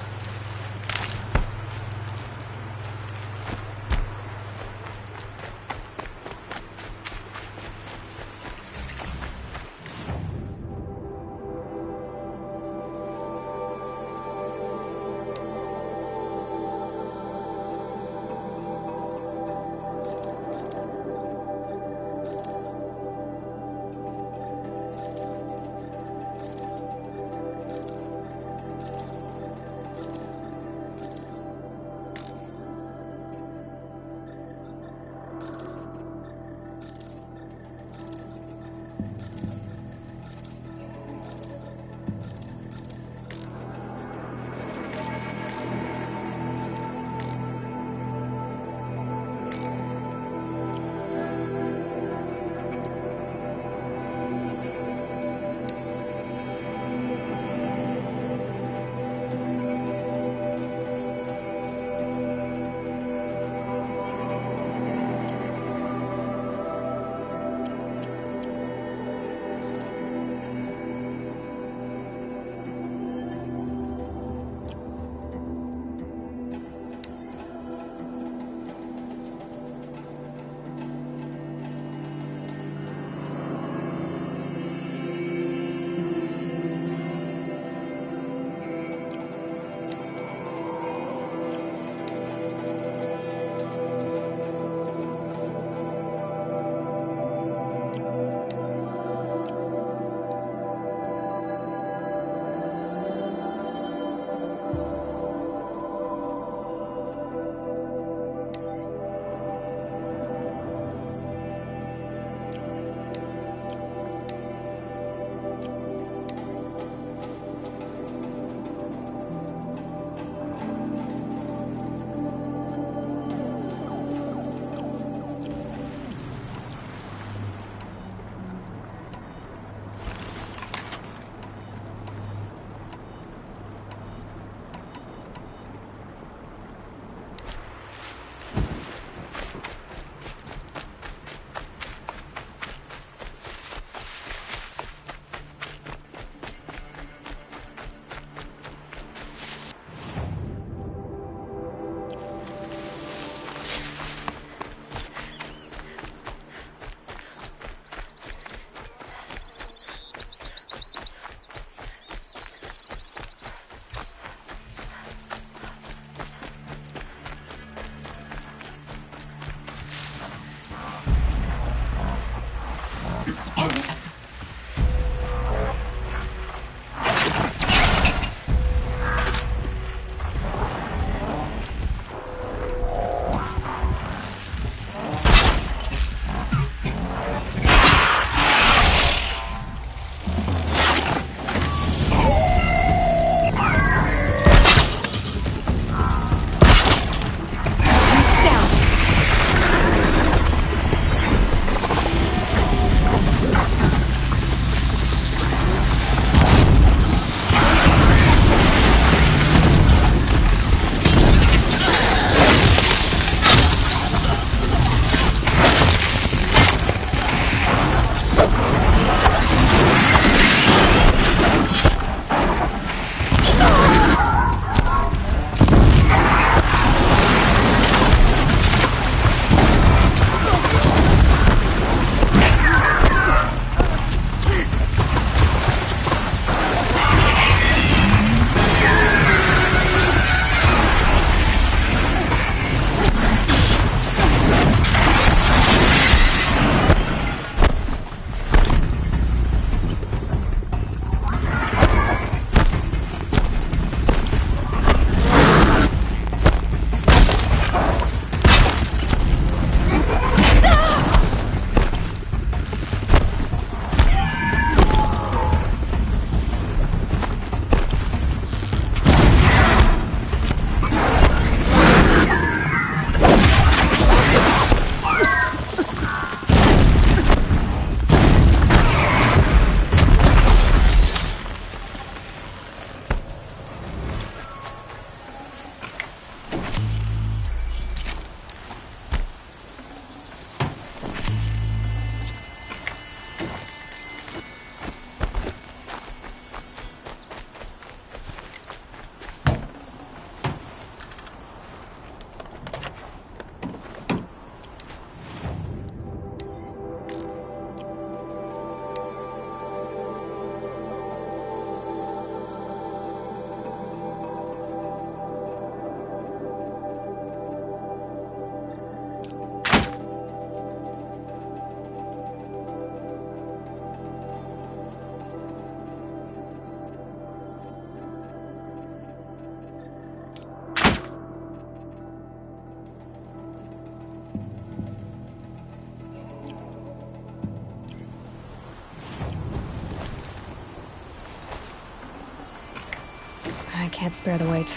can't spare the weight.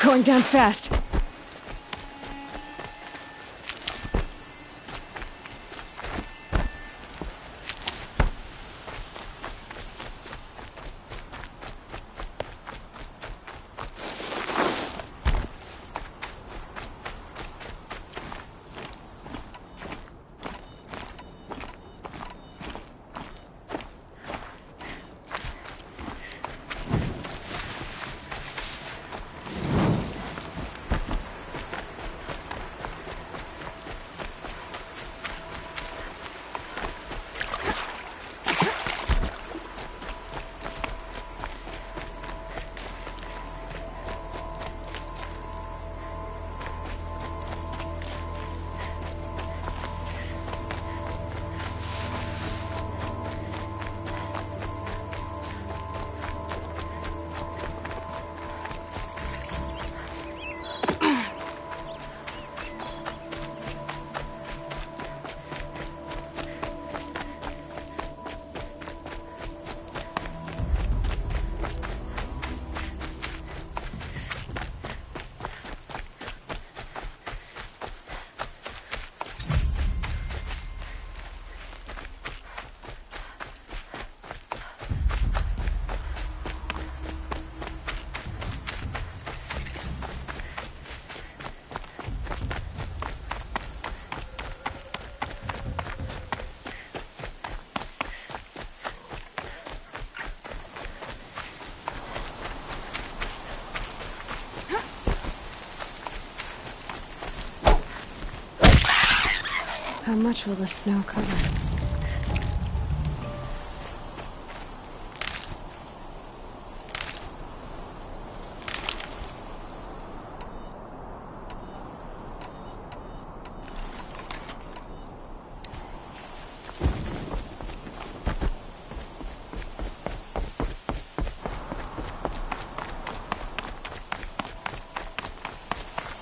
Going down fast. How much will the snow cover?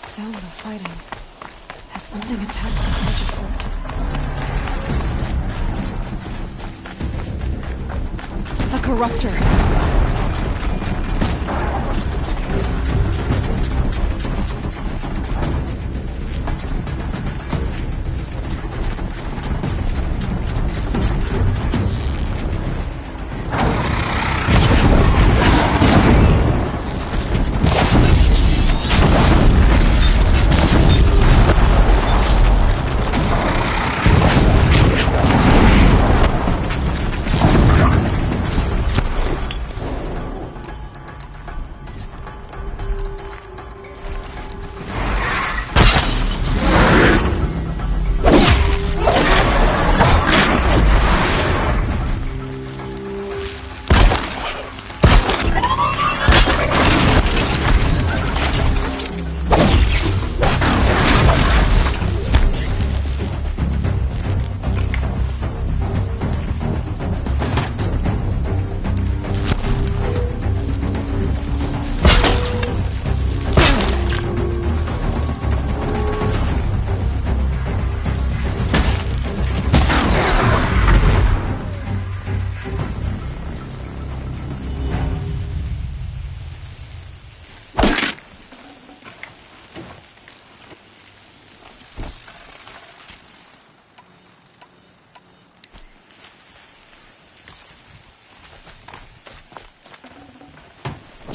Sounds of fighting. Has something attacked the Project Fort? A corruptor.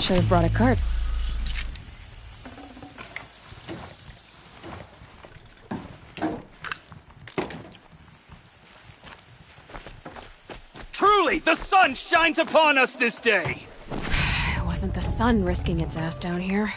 Should have brought a cart. Truly, the sun shines upon us this day! It wasn't the sun risking its ass down here.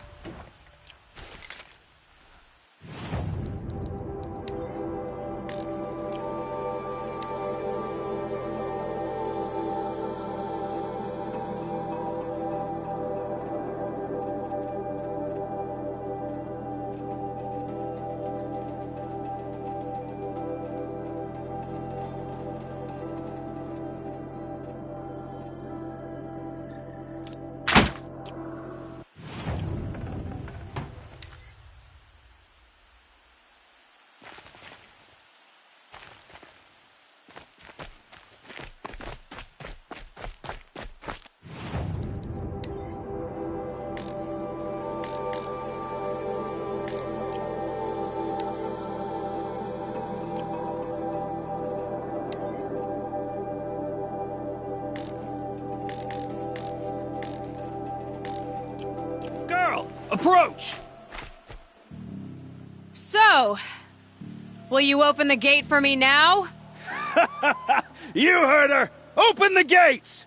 Approach! So, will you open the gate for me now? You heard her! Open the gates!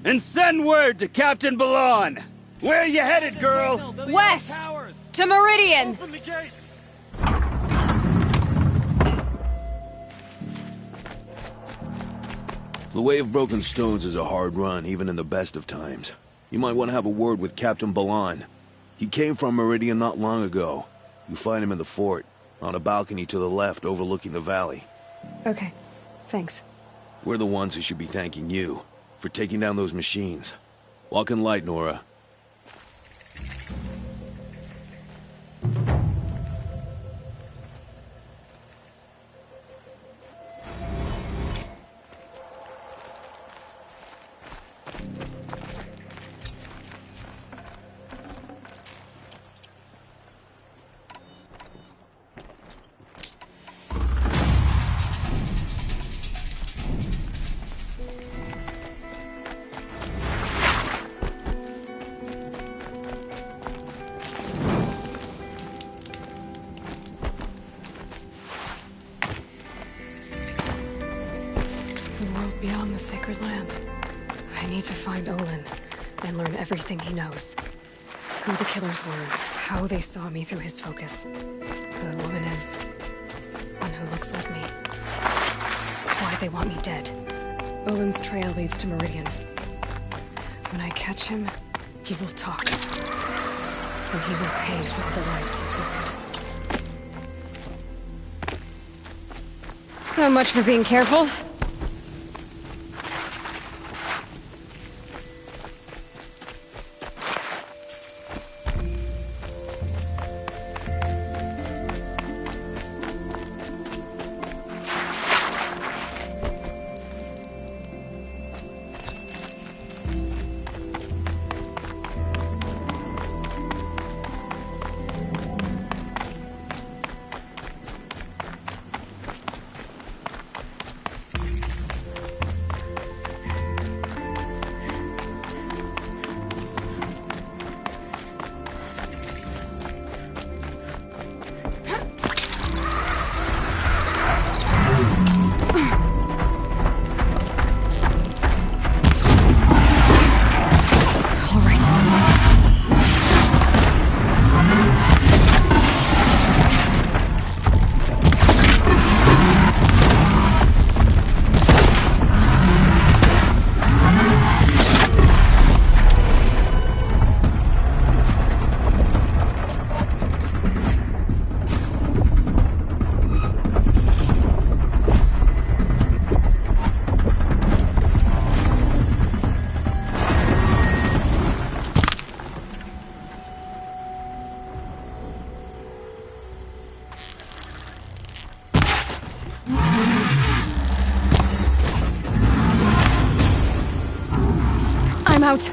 And send word to Captain Balon! Where you headed, girl? West! To Meridian! Open the gates! The way of broken stones is a hard run, even in the best of times. You might want to have a word with Captain Balon. He came from Meridian not long ago. You find him in the fort, on a balcony to the left overlooking the valley. Okay, thanks. We're the ones who should be thanking you for taking down those machines. Walk in light, Nora. Beyond the sacred land. I need to find Olin and learn everything he knows. Who the killers were, how they saw me through his focus. Who the woman is, one who looks like me. Why they want me dead. Olin's trail leads to Meridian. When I catch him, he will talk. And he will pay for all the lives he's ruined. So much for being careful. I'm out.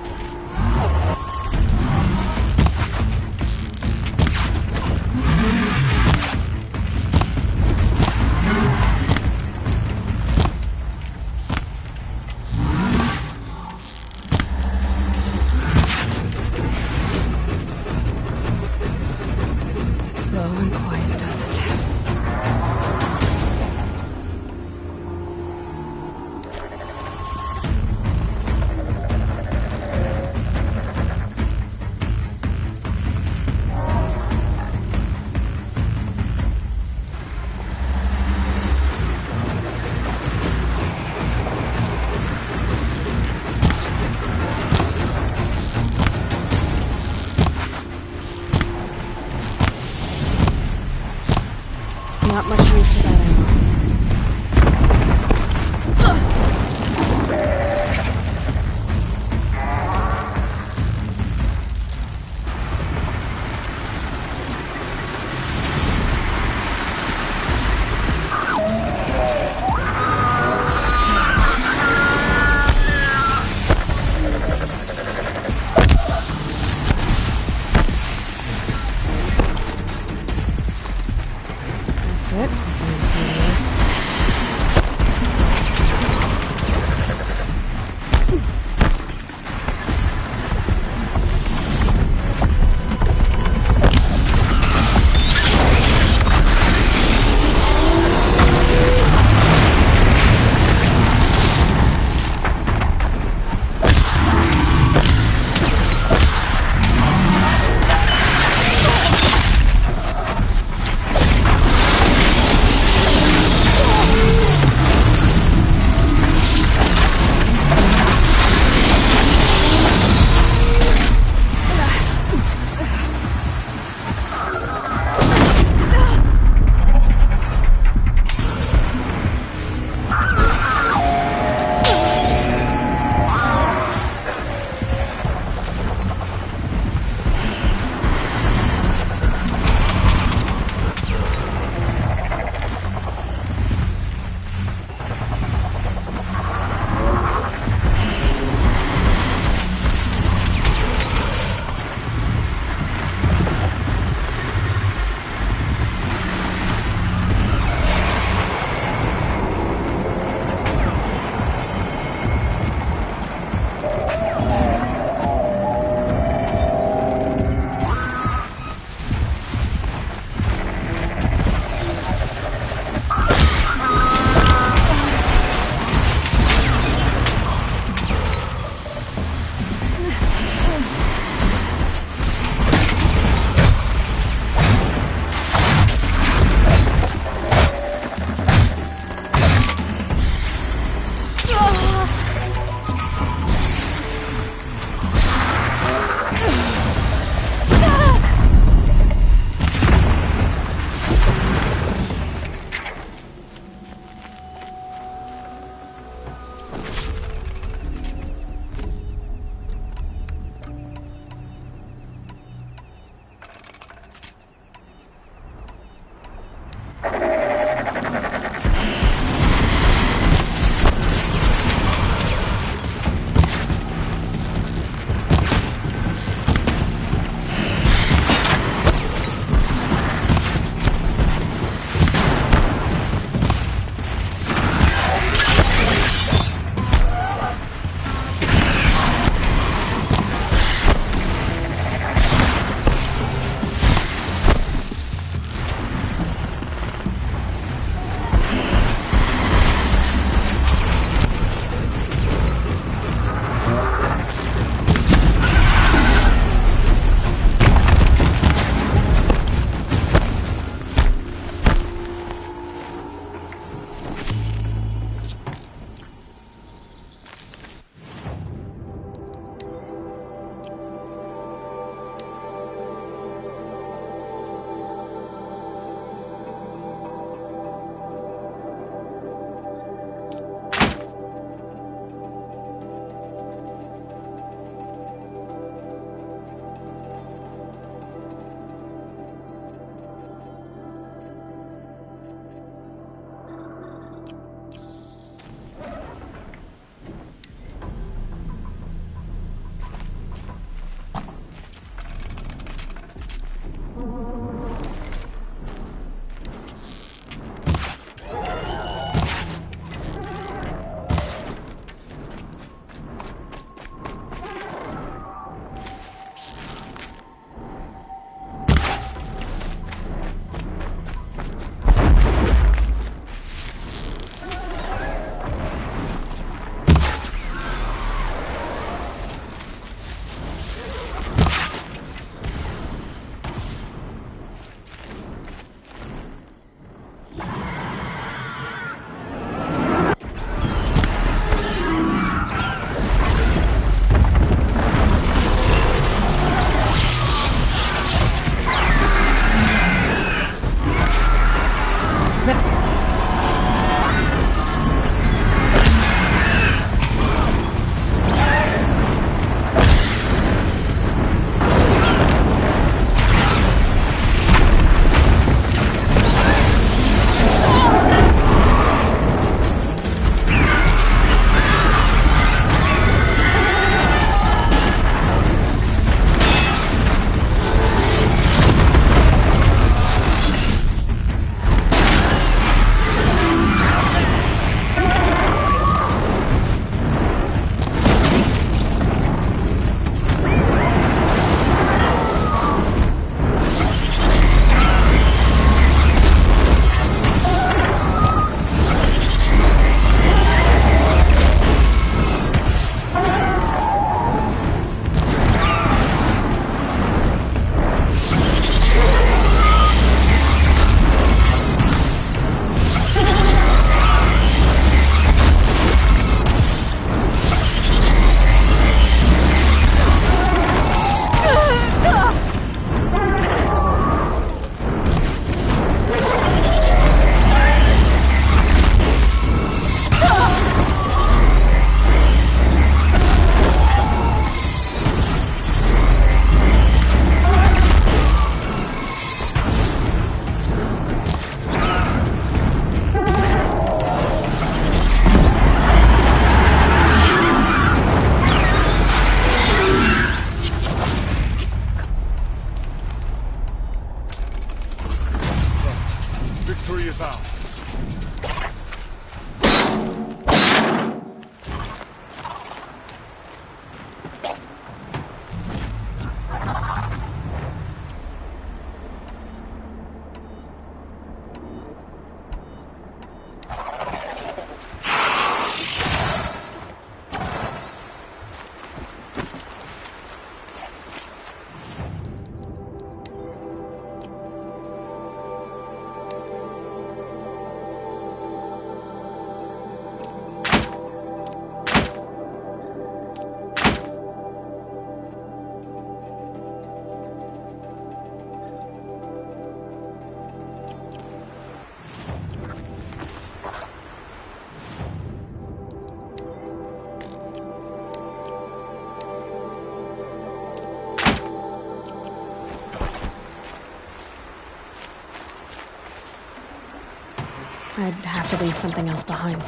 I'd have to leave something else behind.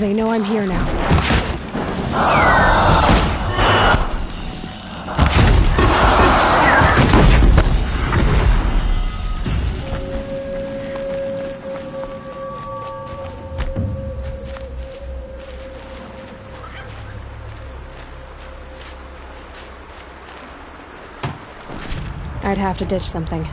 They know I'm here now. I'd have to ditch something.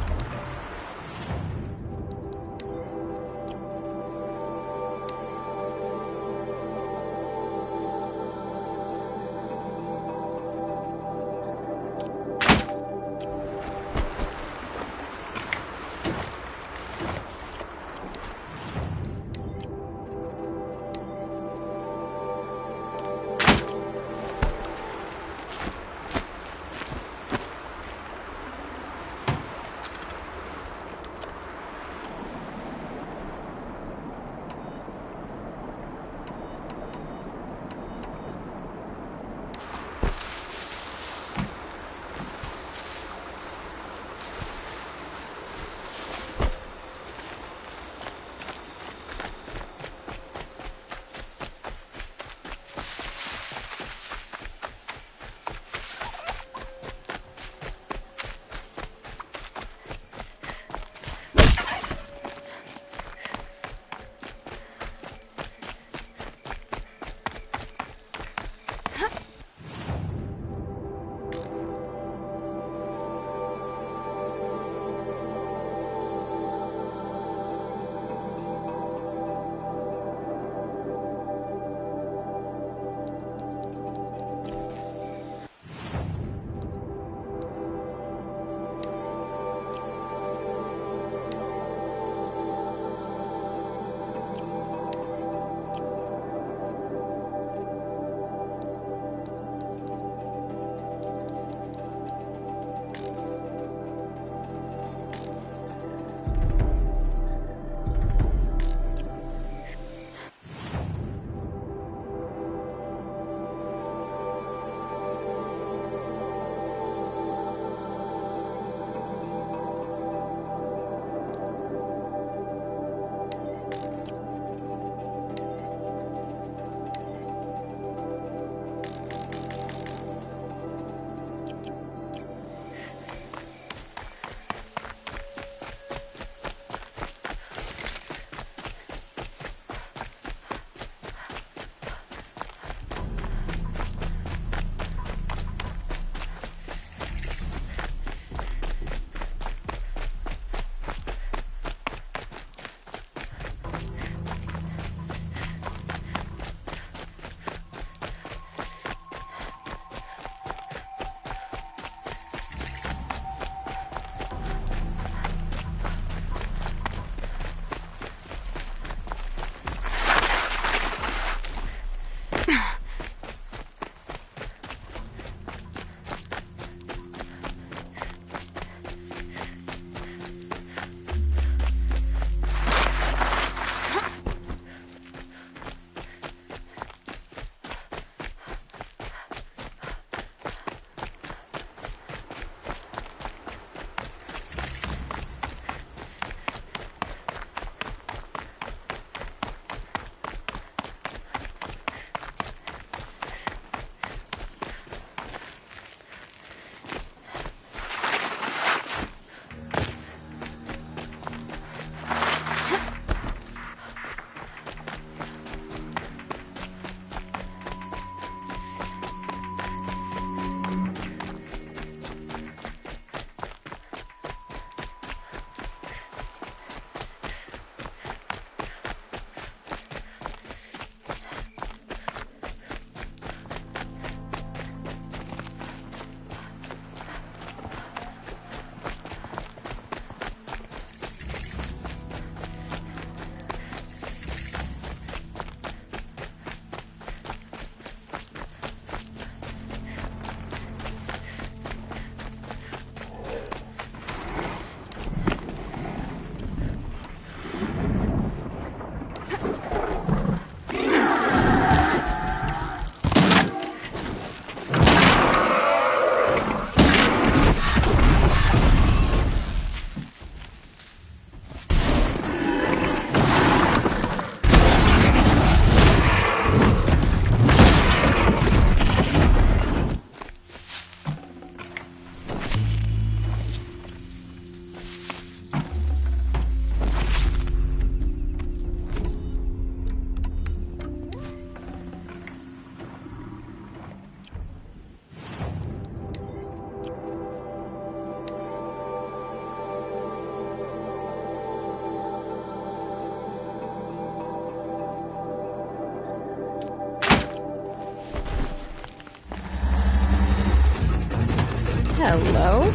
Hello?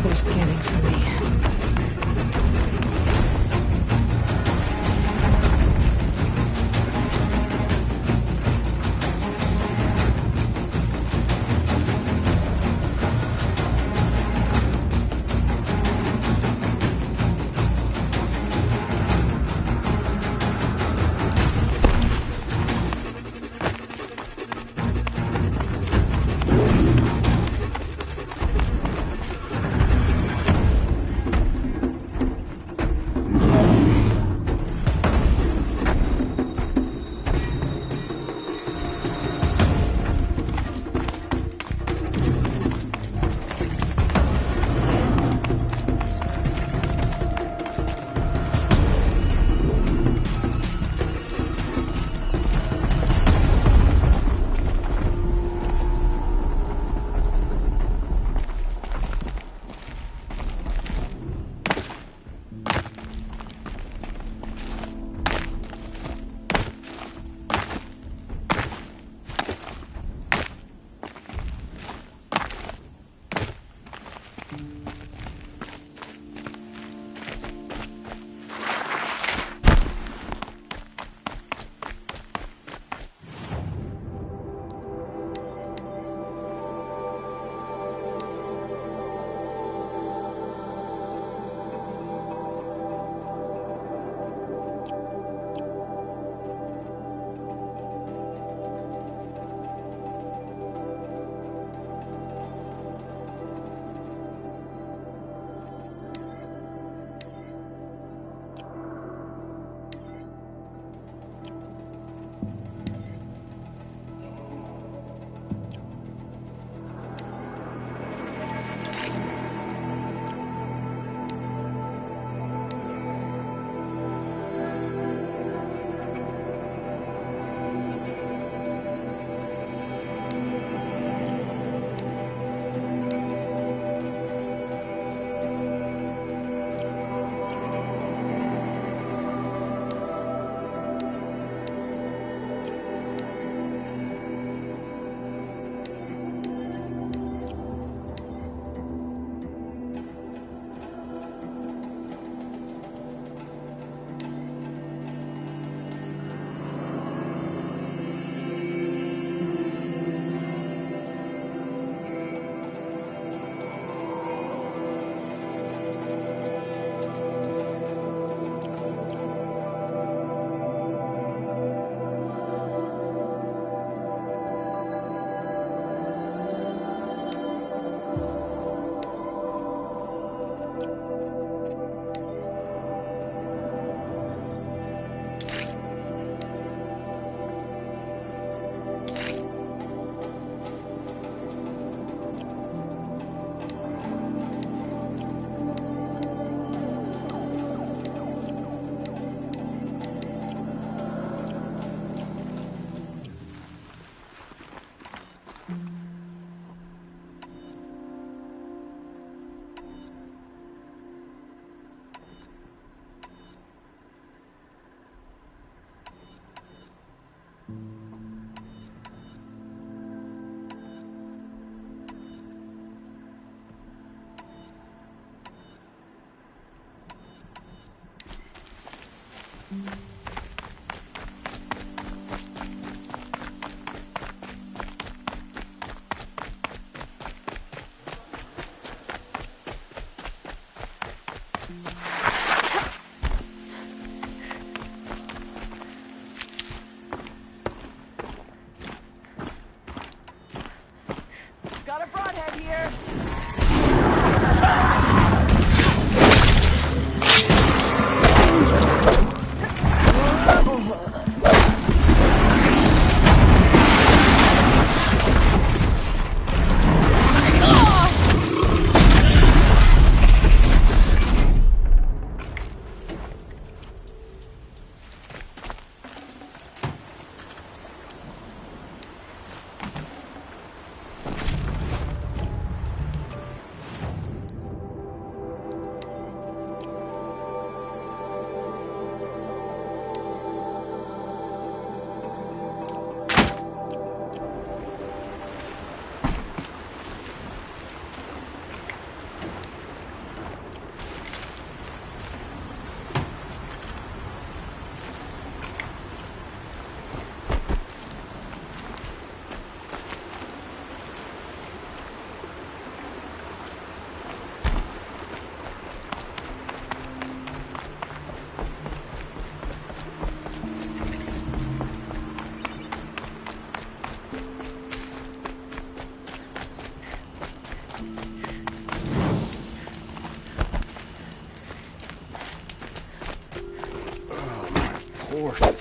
They're scanning for me.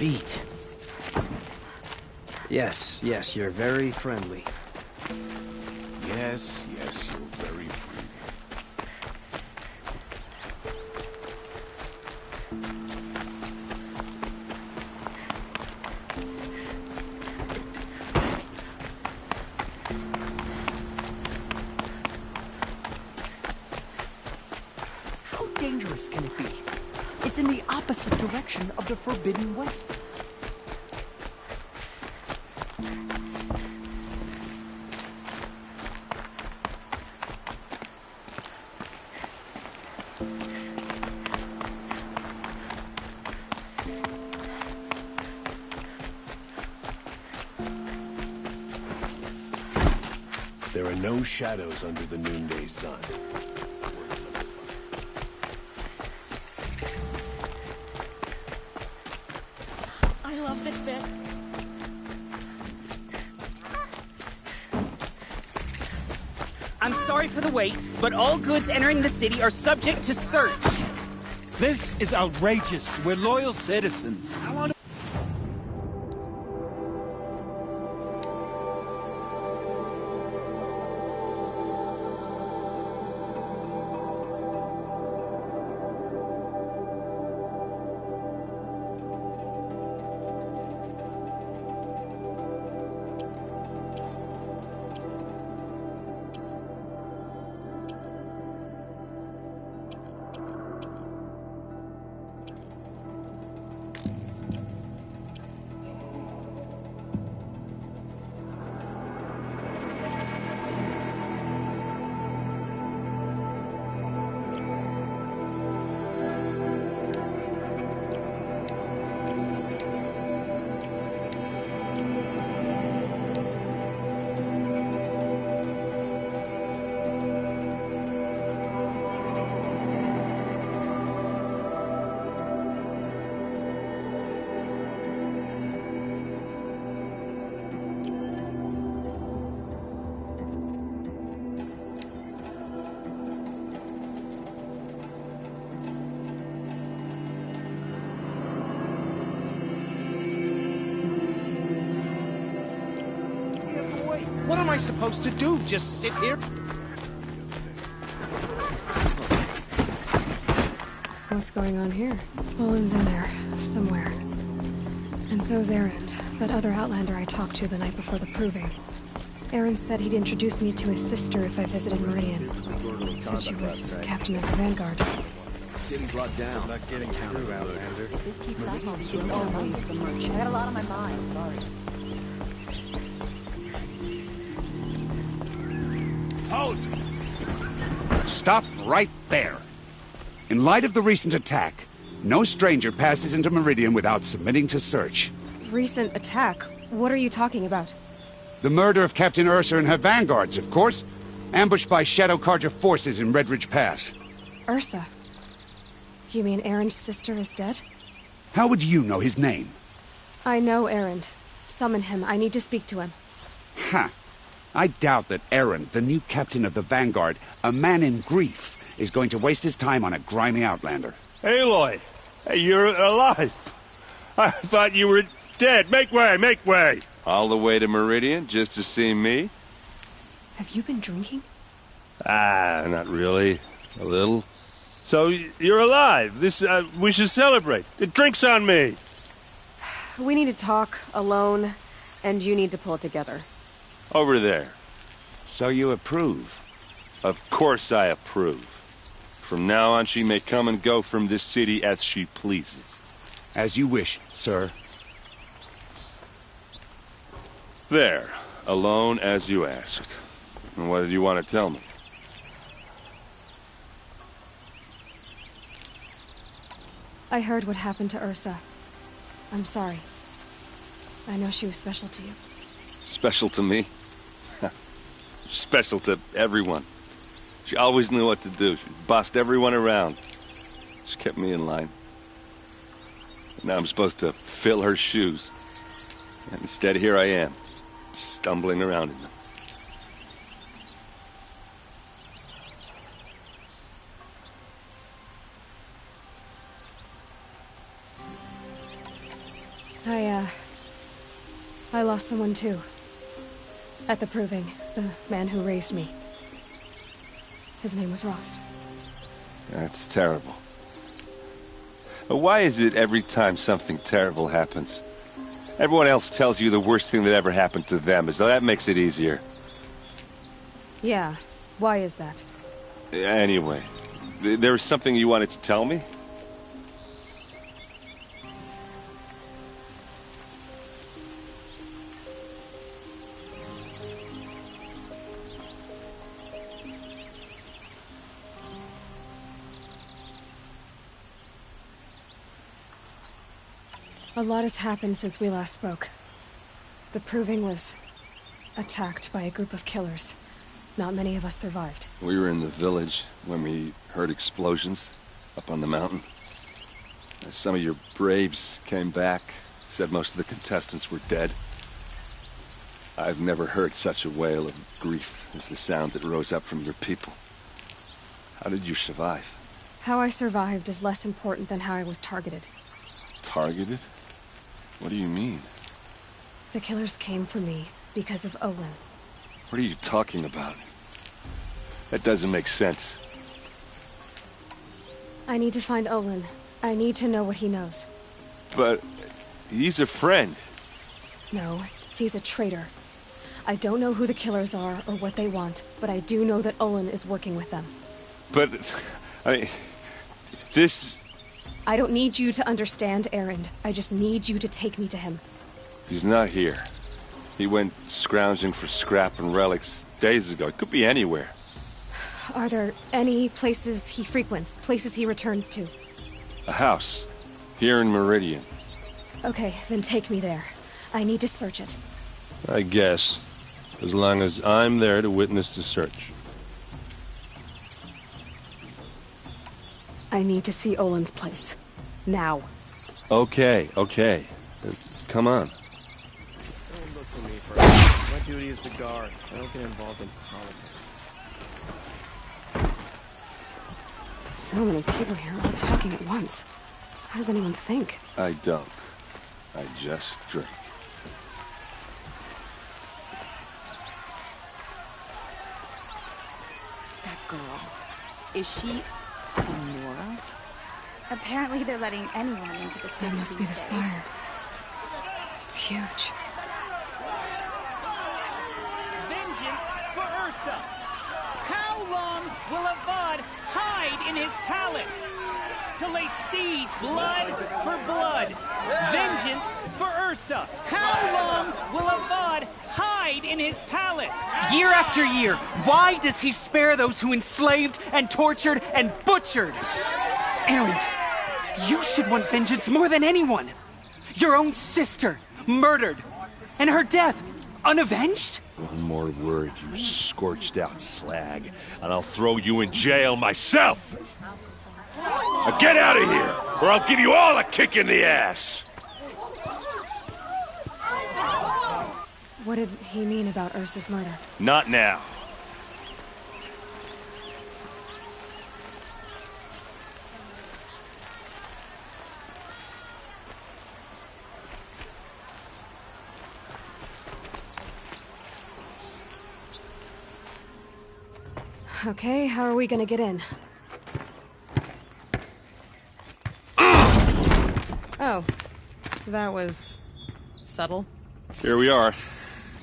feet. Yes, yes, you're very friendly. Yes, yes, you're very friendly. How dangerous can it be? It's in the opposite direction of the Forbidden West. There are no shadows under the noonday sun. I love this bit. I'm sorry for the wait, but all goods entering the city are subject to search. This is outrageous. We're loyal citizens. I want to... What am I supposed to do? Just sit here? What's going on here? Olin's in there, somewhere. And so's Erend, that other Outlander I talked to the night before the proving. Erend said he'd introduce me to his sister if I visited Meridian. Said she was captain of the Vanguard. City's locked down. Not getting through, Outlander. If this keeps up, it's always the merchant. I got a lot on my mind, sorry. Halt! Stop right there. In light of the recent attack, no stranger passes into Meridian without submitting to search. Recent attack? What are you talking about? The murder of Captain Ursa and her vanguards, of course. Ambushed by Shadow Carja forces in Redridge Pass. Ursa? You mean Erend's sister is dead? How would you know his name? I know Erend. Summon him. I need to speak to him. Ha! I doubt that Erend, the new captain of the Vanguard, a man in grief, is going to waste his time on a grimy outlander. Aloy! Hey, you're alive! I thought you were dead. Make way, make way! All the way to Meridian just to see me? Have you been drinking? Ah, not really. A little. So, you're alive. This, we should celebrate. The drink's on me. We need to talk, alone, and you need to pull it together. Over there. So you approve? Of course I approve. From now on, she may come and go from this city as she pleases. As you wish, sir. There. Alone as you asked. And what did you want to tell me? I heard what happened to Ursa. I'm sorry. I know she was special to you. Special to me? Special to everyone. She always knew what to do. She bossed everyone around. She kept me in line. Now I'm supposed to fill her shoes. And instead, here I am, stumbling around in them. I lost someone too. At the Proving, the man who raised me. His name was Rost. That's terrible. But why is it every time something terrible happens, everyone else tells you the worst thing that ever happened to them, as though that makes it easier? Yeah, why is that? Anyway, there was something you wanted to tell me? A lot has happened since we last spoke. The Proving was attacked by a group of killers. Not many of us survived. We were in the village when we heard explosions up on the mountain. Some of your braves came back, said most of the contestants were dead. I've never heard such a wail of grief as the sound that rose up from your people. How did you survive? How I survived is less important than how I was targeted. Targeted? What do you mean? The killers came for me because of Olin. What are you talking about? That doesn't make sense. I need to find Olin. I need to know what he knows. But he's a friend. No, he's a traitor. I don't know who the killers are or what they want, but I do know that Olin is working with them. But, this... I don't need you to understand, Erend. I just need you to take me to him. He's not here. He went scrounging for scrap and relics days ago. It could be anywhere. Are there any places he frequents, places he returns to? A house. Here in Meridian. Okay, then take me there. I need to search it. I guess. As long as I'm there to witness the search. I need to see Olin's place. Now. Okay. Come on. Don't look for me first. My duty is to guard. I don't get involved in politics. So many people here all talking at once. How does anyone think? I don't. I just drink. That girl. Is she Nora? Apparently they're letting anyone into the city. That must be the spire. It's huge. Vengeance for Ursa! How long will Avad hide in his palace? To lay siege, blood for blood. Vengeance for Ursa! How long will Avad hide in his palace? Year after year, why does he spare those who enslaved and tortured and butchered? Erend, you should want vengeance more than anyone. Your own sister, murdered, and her death, unavenged? One more word, you scorched out slag, and I'll throw you in jail myself! Now get out of here, or I'll give you all a kick in the ass! What did he mean about Ursa's murder? Not now. Okay, how are we gonna get in? Oh, that was subtle. Here we are.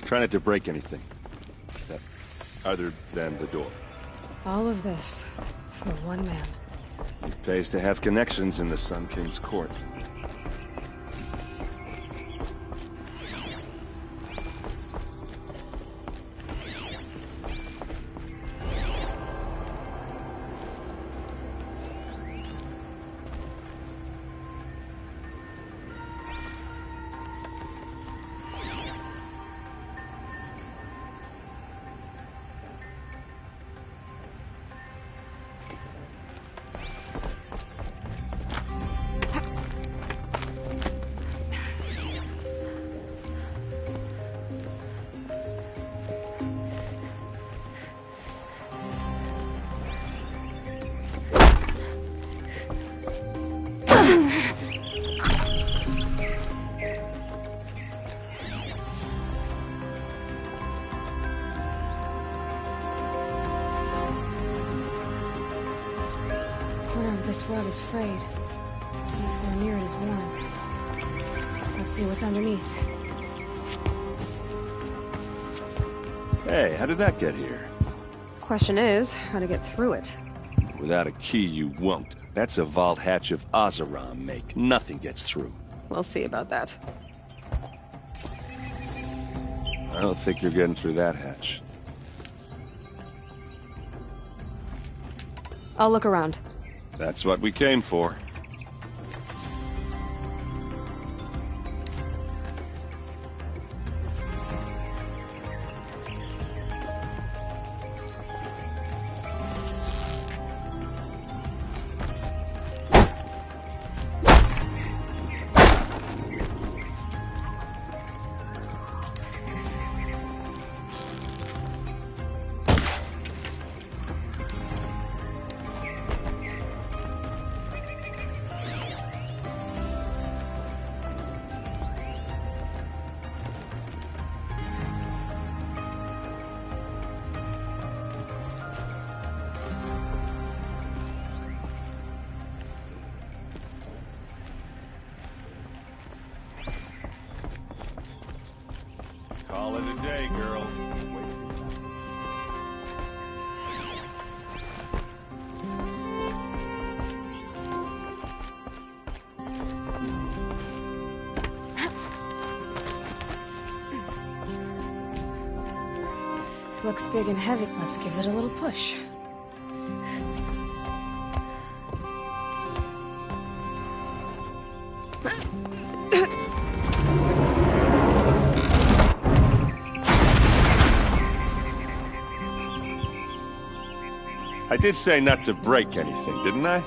Try not to break anything. Other than the door. All of this for one man. It pays to have connections in the Sun King's court. This rug is frayed. The floor near it is worn. Let's see what's underneath. Hey, how did that get here? Question is, how to get through it. Without a key, you won't. That's a vault hatch of Azeram make. Nothing gets through. We'll see about that. I don't think you're getting through that hatch. I'll look around. That's what we came for. Call it a day, girl. Looks big and heavy. Let's give it a little push. I did say not to break anything, didn't I?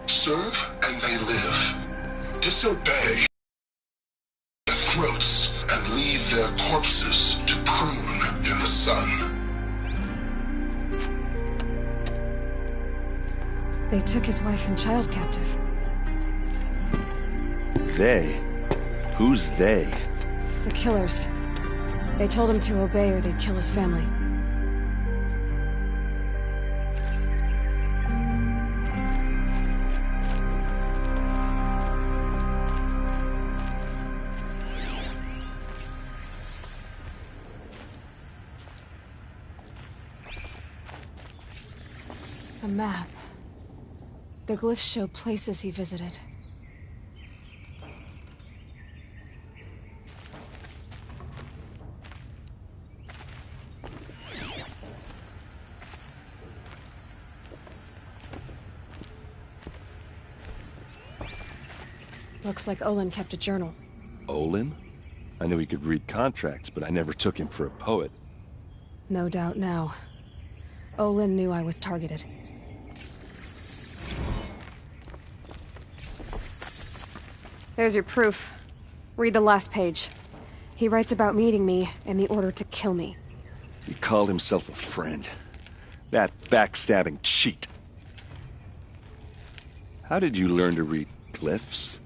Serve and they live. Disobey their throats and leave their corpses to prune in the sun. They took his wife and child captive. They? Who's they? The killers. They told him to obey or they'd kill his family. A map. The glyphs show places he visited. Looks like Olin kept a journal. Olin? I knew he could read contracts, but I never took him for a poet. No doubt now. Olin knew I was targeted. There's your proof. Read the last page. He writes about meeting me and the order to kill me. He called himself a friend. That backstabbing cheat. How did you learn to read glyphs?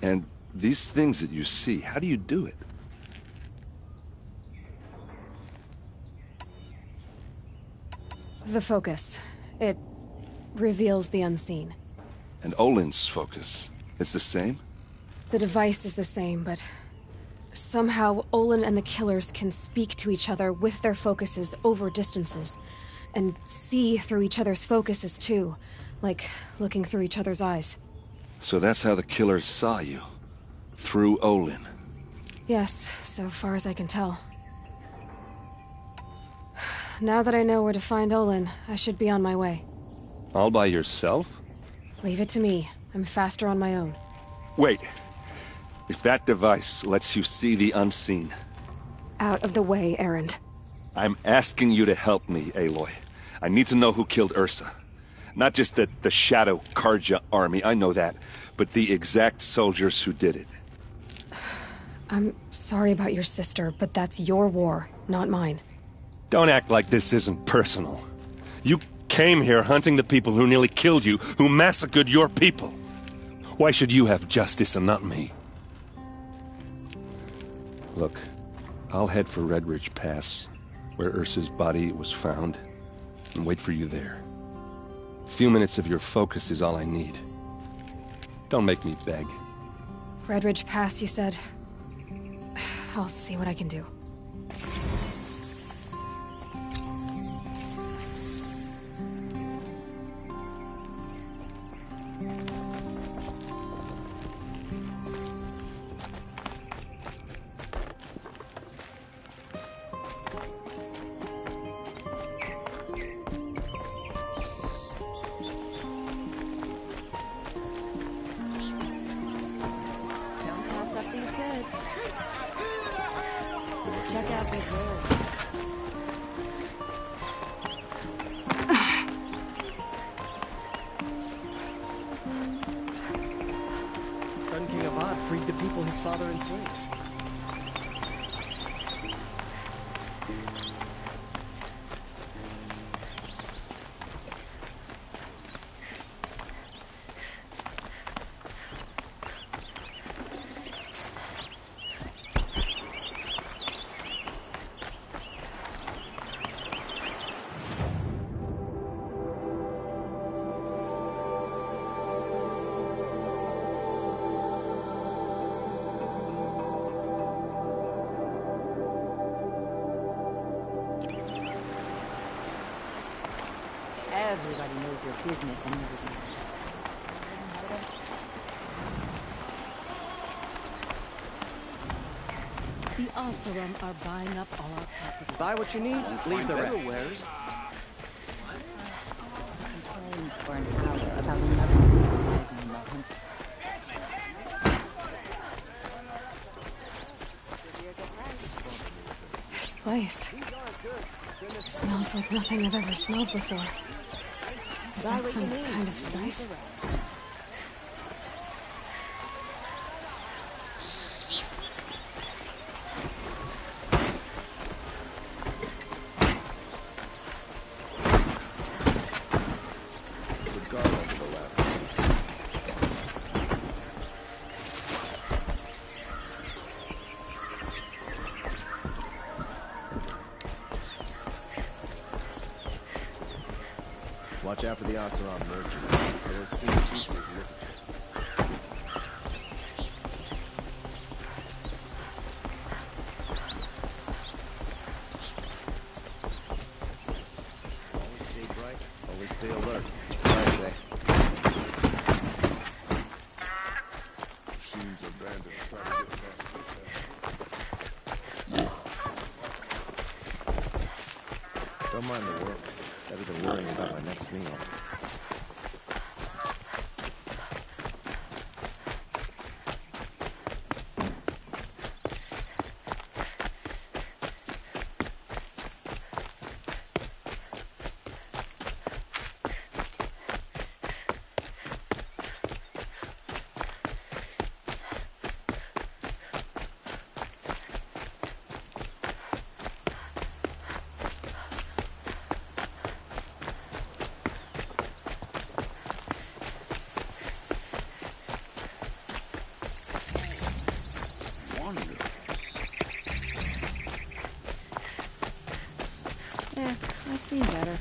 And these things that you see, how do you do it? The focus. It reveals the unseen. And Olin's focus, it's the same? The device is the same, but somehow Olin and the killers can speak to each other with their focuses over distances, and see through each other's focuses too, like looking through each other's eyes. So that's how the killers saw you? Through Olin? Yes, so far as I can tell. now that I know where to find Olin, I should be on my way. All by yourself? Leave it to me. I'm faster on my own. Wait. If that device lets you see the unseen... Out of the way, Erend. I'm asking you to help me, Aloy. I need to know who killed Ursa. Not just the Shadow Karja army, I know that, but the exact soldiers who did it. I'm sorry about your sister, but that's your war, not mine. Don't act like this isn't personal. You came here hunting the people who nearly killed you, who massacred your people. Why should you have justice and not me? Look, I'll head for Red Ridge Pass, where Ursa's body was found, and wait for you there. A few minutes of your focus is all I need. Don't make me beg. Red Ridge Pass, you said? I'll see what I can do. Sun King Avad freed the people his father enslaved. Everybody knows your business and everything. The Oseram are buying up all our property. Buy what you need, leave the rest. Complained for an hour about another poison in the hunt. This place smells like nothing I've ever smelled before. Is that some kind of spice? Watch out for the Oseram merchants. They'll assume sheep is looking. Always stay bright, always stay alert. That's what I say. Machines are bandits trying to get past this. Don't mind the work. Better than worrying about my next meal. Yeah, I've seen better.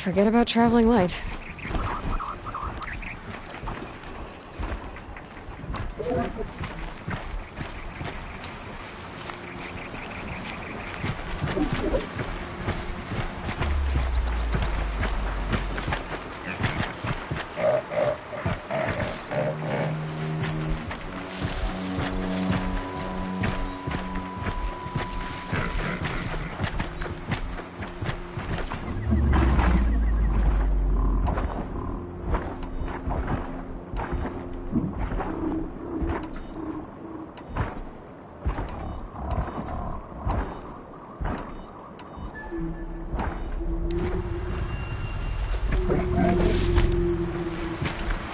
Forget about traveling light.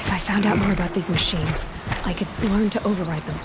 If I found out more about these machines, I could learn to override them.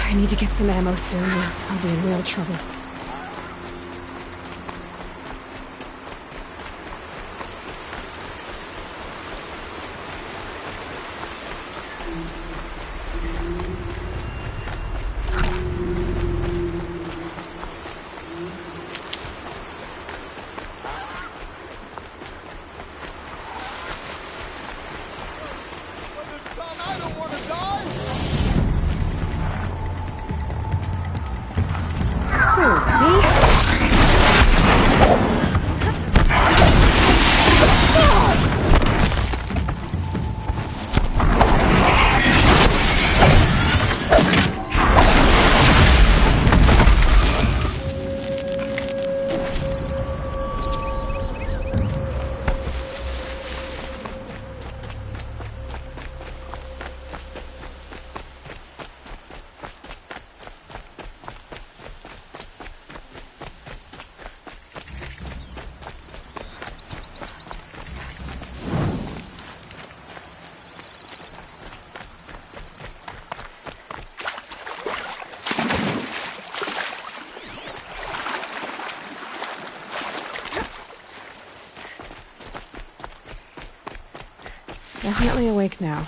I need to get some ammo soon, or I'll be in real trouble. Definitely awake now.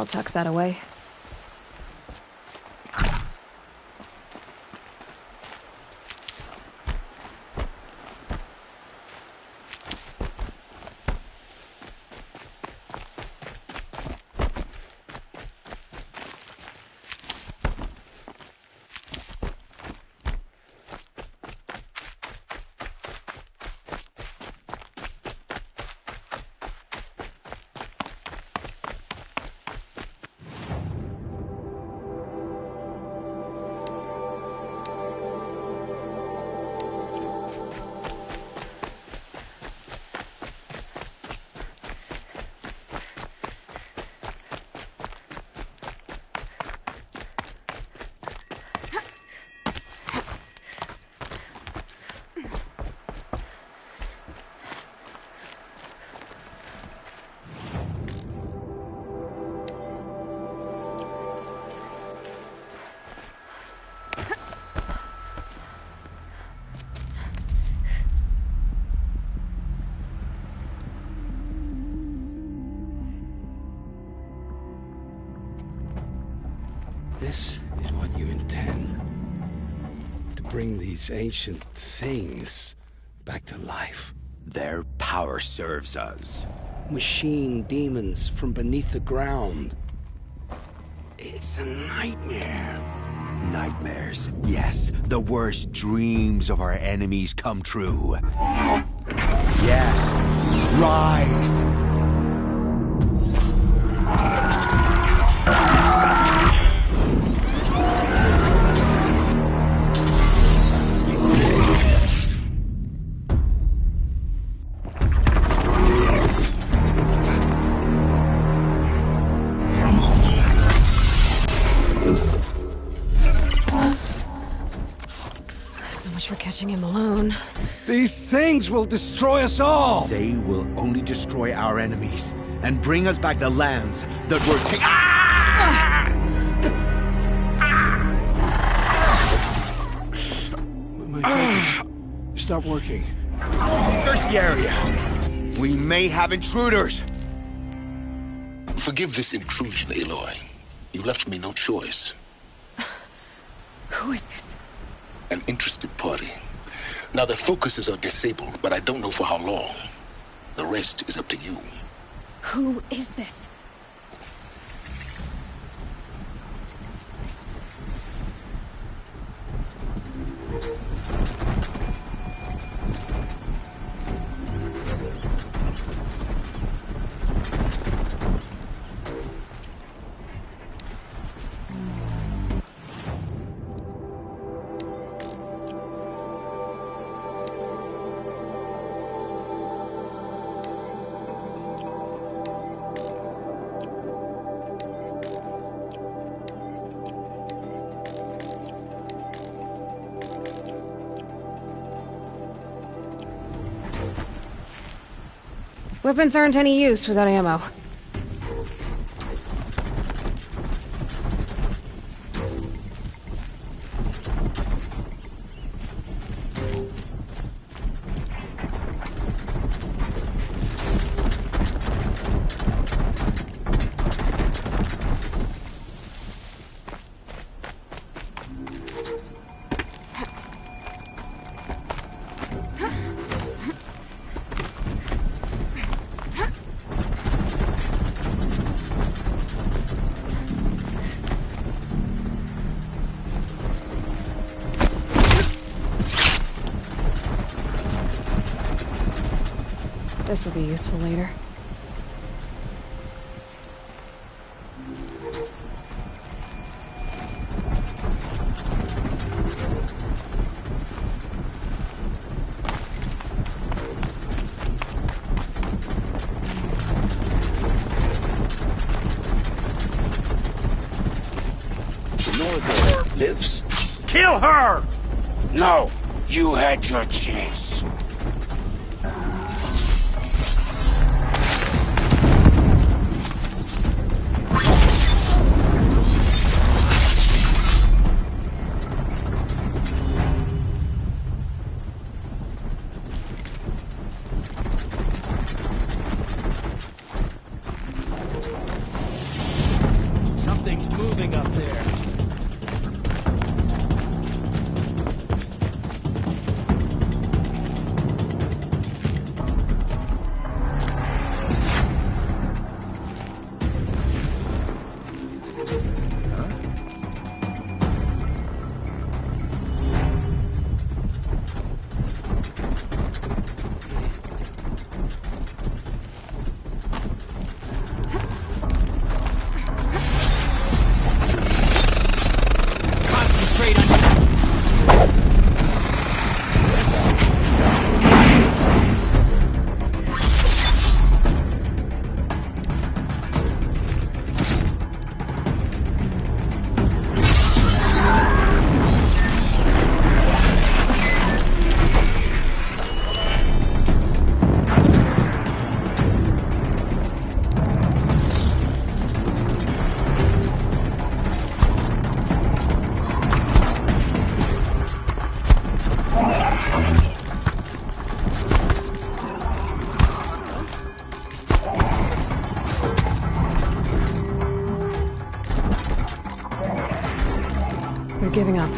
I'll tuck that away. This is what you intend. To bring these ancient things back to life. Their power serves us. Machine demons from beneath the ground. It's a nightmare. Nightmares, yes. The worst dreams of our enemies come true. Yes. Rise! For catching him alone. These things will destroy us all! They will only destroy our enemies and bring us back the lands that were taken. My focus stopped working. Search the area. We may have intruders. Forgive this intrusion, Aloy. You left me no choice. Who is this? An interested party. Now their focuses are disabled, but I don't know for how long. The rest is up to you. Who is this? Weapons aren't any use without ammo. This will be useful later. Norgor lives. Kill her! No, you had your chance. You're giving up.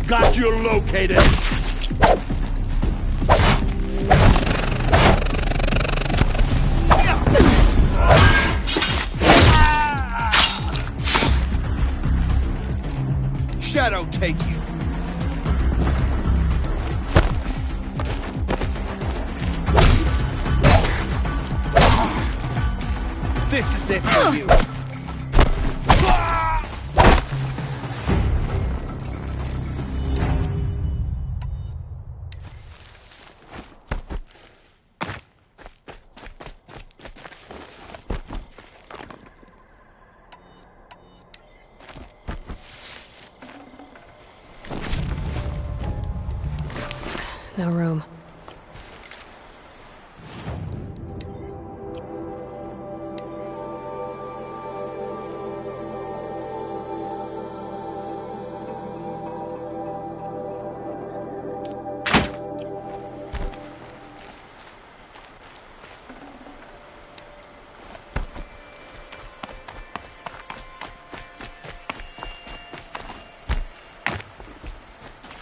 Got you located! Shadow take you. This is it for you. No room.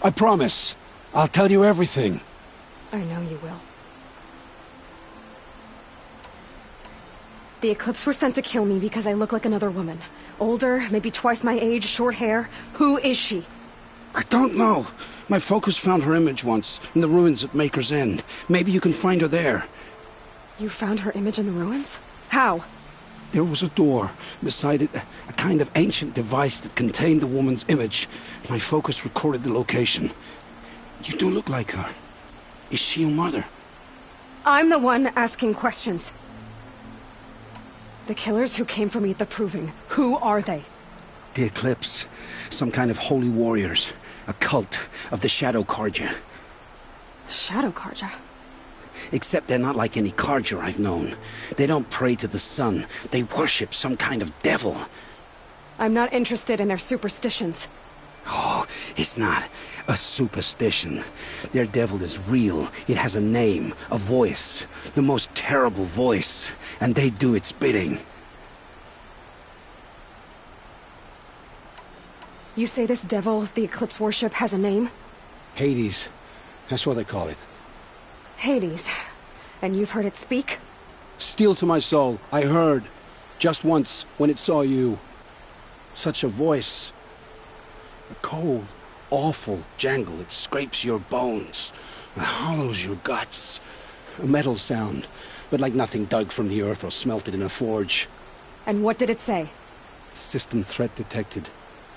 I promise. I'll tell you everything. I know you will. The Eclipse were sent to kill me because I look like another woman. Older, maybe twice my age, short hair. Who is she? I don't know. My focus found her image once, in the ruins at Maker's End. Maybe you can find her there. You found her image in the ruins? How? There was a door. Beside it, a kind of ancient device that contained the woman's image. My focus recorded the location. You do look like her. Is she your mother? I'm the one asking questions. The killers who came for me at the Proving, who are they? The Eclipse. Some kind of holy warriors. A cult of the Shadow Carja. Shadow Carja? Except they're not like any Carja I've known. They don't pray to the sun. They worship some kind of devil. I'm not interested in their superstitions. Oh, it's not a superstition. Their devil is real. It has a name, a voice. The most terrible voice. And they do its bidding. You say this devil the Eclipse worship has a name? Hades. That's what they call it. Hades. And you've heard it speak? Steel to my soul. I heard. Just once, when it saw you. Such a voice. A cold, awful jangle. It scrapes your bones. It hollows your guts. A metal sound, but like nothing dug from the earth or smelted in a forge. And what did it say? System threat detected.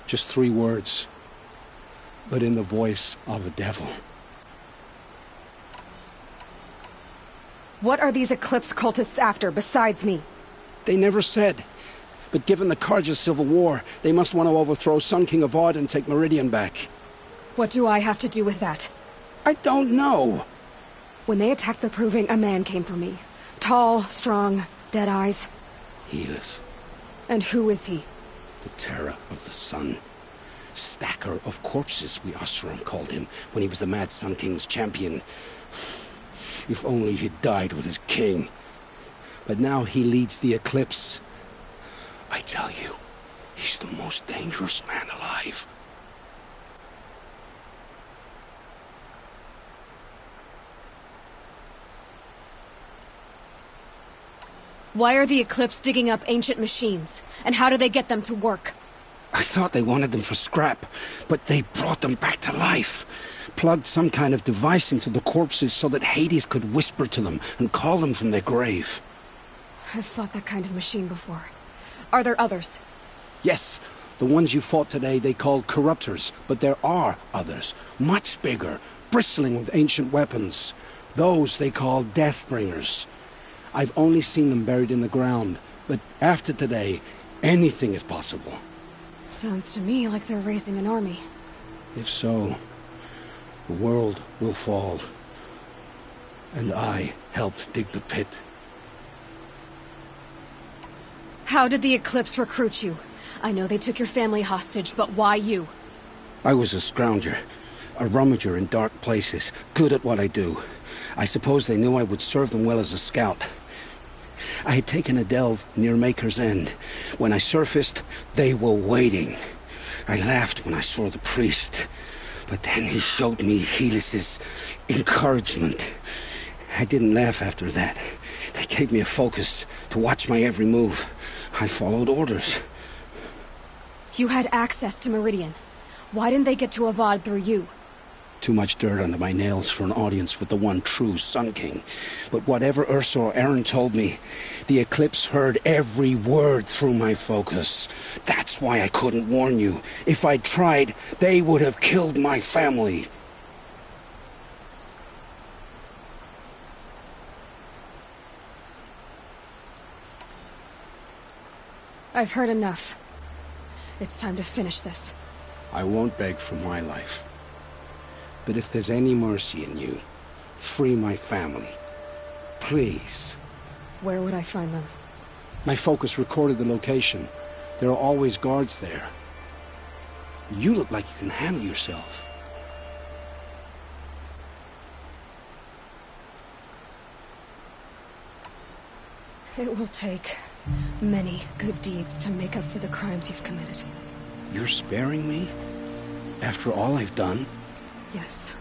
Just 3 words. But in the voice of a devil. What are these Eclipse cultists after, besides me? They never said. But given the Carja civil war, they must want to overthrow Sun King Avad and take Meridian back. What do I have to do with that? I don't know. When they attacked the Proving, a man came for me. Tall, strong, dead eyes. Helis. And who is he? The terror of the sun. Stacker of corpses, we Oseram called him, when he was the Mad Sun King's champion. If only he'd died with his king. But now he leads the Eclipse. I tell you, he's the most dangerous man alive. Why are the Eclipse digging up ancient machines? And how do they get them to work? I thought they wanted them for scrap, but they brought them back to life. Plugged some kind of device into the corpses so that Hades could whisper to them and call them from their grave. I've fought that kind of machine before. Are there others? Yes, the ones you fought today they called corruptors, but there are others, much bigger, bristling with ancient weapons. Those they call Deathbringers. I've only seen them buried in the ground, but after today, anything is possible. Sounds to me like they're raising an army. If so, the world will fall. And I helped dig the pit. How did the Eclipse recruit you? I know they took your family hostage, but why you? I was a scrounger, a rummager in dark places, good at what I do. I suppose they knew I would serve them well as a scout. I had taken a delve near Maker's End. When I surfaced, they were waiting. I laughed when I saw the priest, but then he showed me Helis's encouragement. I didn't laugh after that. They gave me a focus to watch my every move. I followed orders. You had access to Meridian. Why didn't they get to Avad through you? Too much dirt under my nails for an audience with the one true Sun King. But whatever Ursa or Aaron told me, the Eclipse heard every word through my focus. That's why I couldn't warn you. If I'd tried, they would have killed my family. I've heard enough. It's time to finish this. I won't beg for my life. But if there's any mercy in you, free my family. Please. Where would I find them? My focus recorded the location. There are always guards there. You look like you can handle yourself. It will take many good deeds to make up for the crimes you've committed. You're sparing me? After all I've done? Yes.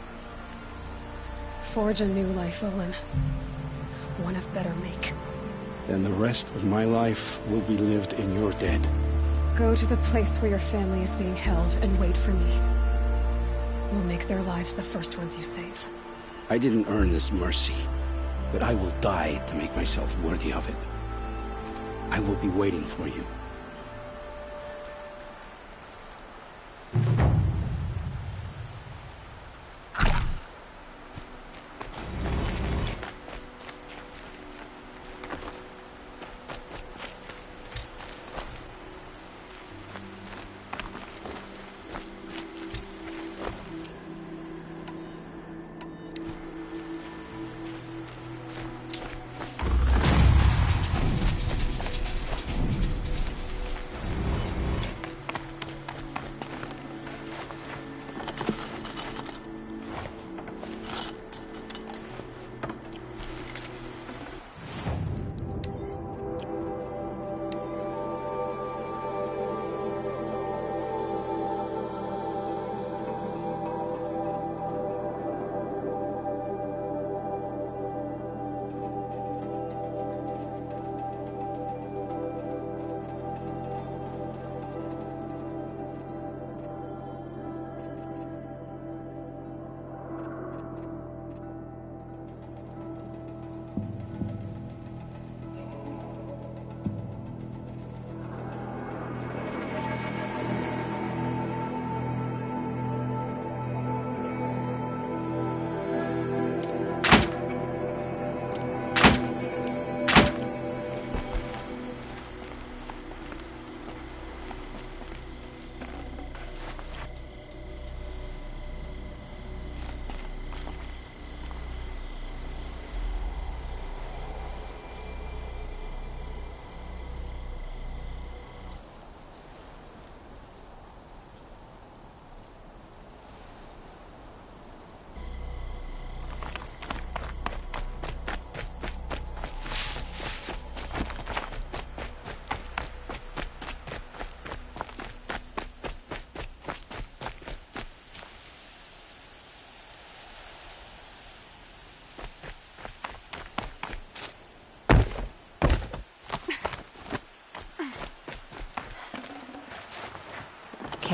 Forge a new life, Olin. One of better make. Then the rest of my life will be lived in your debt. Go to the place where your family is being held and wait for me. We'll make their lives the first ones you save. I didn't earn this mercy, but I will die to make myself worthy of it. I will be waiting for you.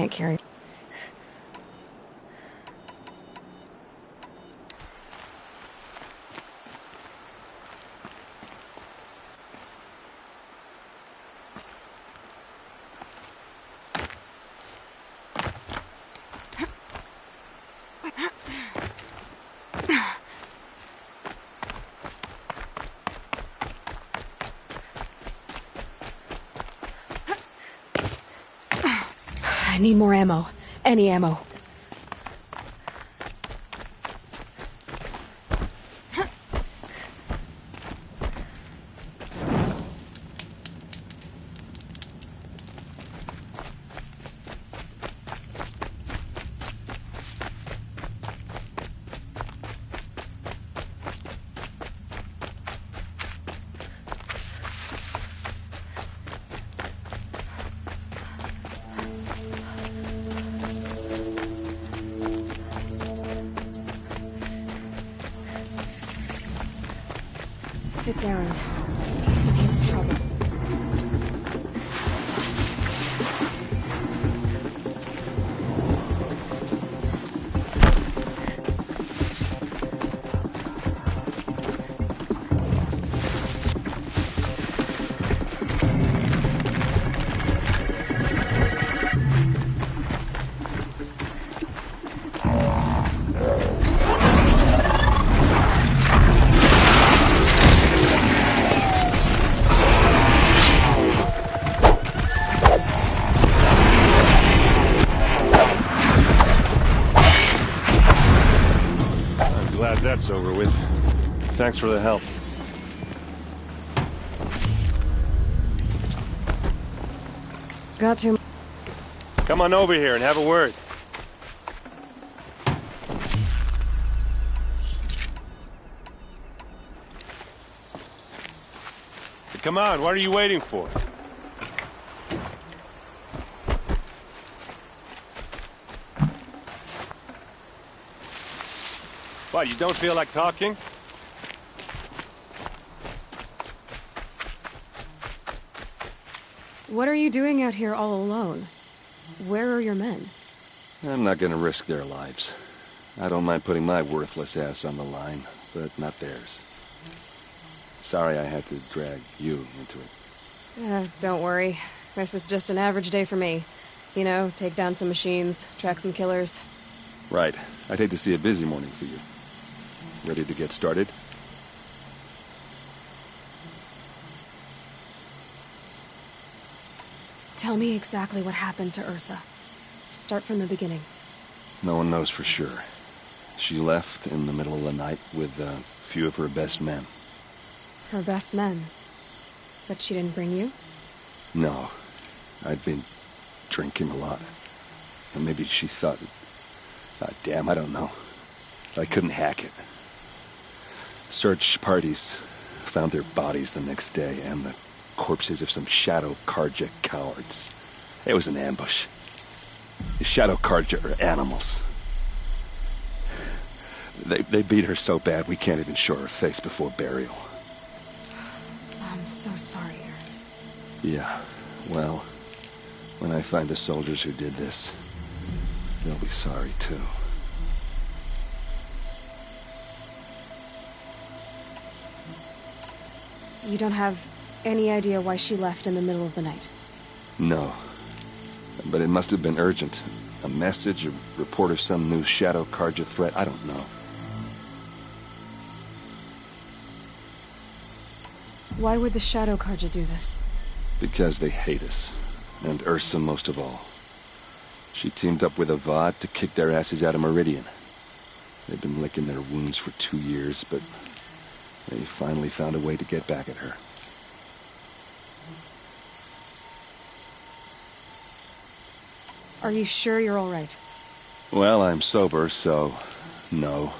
can't carry. I need more ammo. Any ammo. It's Errand. And he's in trouble. That's over with. Thanks for the help. Got to. Come on over here and have a word. Come on, what are you waiting for? What, you don't feel like talking? What are you doing out here all alone? Where are your men? I'm not gonna risk their lives. I don't mind putting my worthless ass on the line, but not theirs. Sorry I had to drag you into it. Don't worry. This is just an average day for me. You know, take down some machines, track some killers. Right. I'd hate to see a busy morning for you. Ready to get started? Tell me exactly what happened to Ursa. Start from the beginning. No one knows for sure. She left in the middle of the night with a few of her best men. Her best men? But she didn't bring you? No. I'd been drinking a lot. And maybe she thought... damn, I don't know. I couldn't hack it. Search parties found their bodies the next day and the corpses of some Shadow Karja cowards. It was an ambush. The Shadow Karja are animals. They beat her so bad we can't even show her face before burial. I'm so sorry, Errand. Yeah, well, when I find the soldiers who did this, they'll be sorry too. You don't have any idea why she left in the middle of the night? No. But it must have been urgent. A message, a report of some new Shadow Karja threat, I don't know. Why would the Shadow Karja do this? Because they hate us. And Ursa most of all. She teamed up with Avad to kick their asses out of Meridian. They've been licking their wounds for 2 years, but they finally found a way to get back at her. Are you sure you're all right? Well, I'm sober, so... no.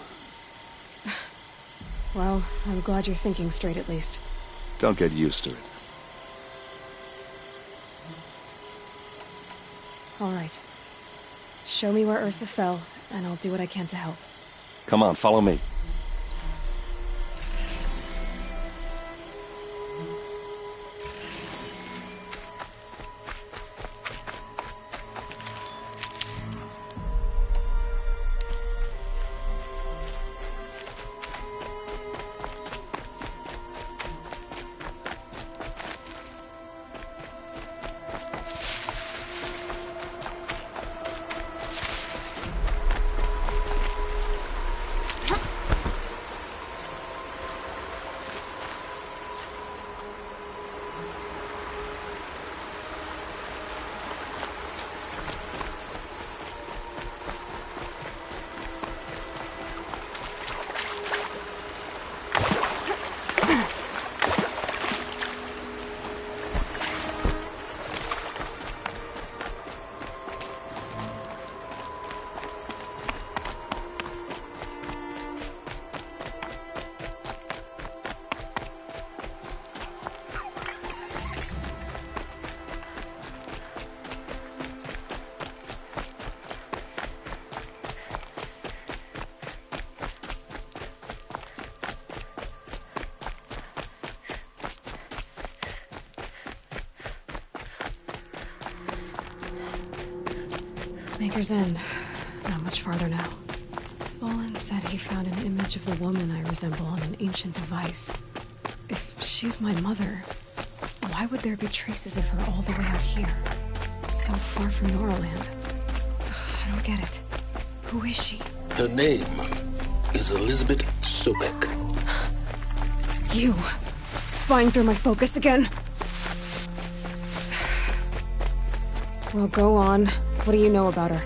Well, I'm glad you're thinking straight at least. Don't get used to it. All right. Show me where Ursa fell, and I'll do what I can to help. Come on, follow me. Maker's End. Not much farther now. Bolin said he found an image of the woman I resemble on an ancient device. If she's my mother, why would there be traces of her all the way out here? So far from Noraland. I don't get it. Who is she? Her name is Elizabeth Sobek. You! Spying through my focus again? Well, go on. What do you know about her?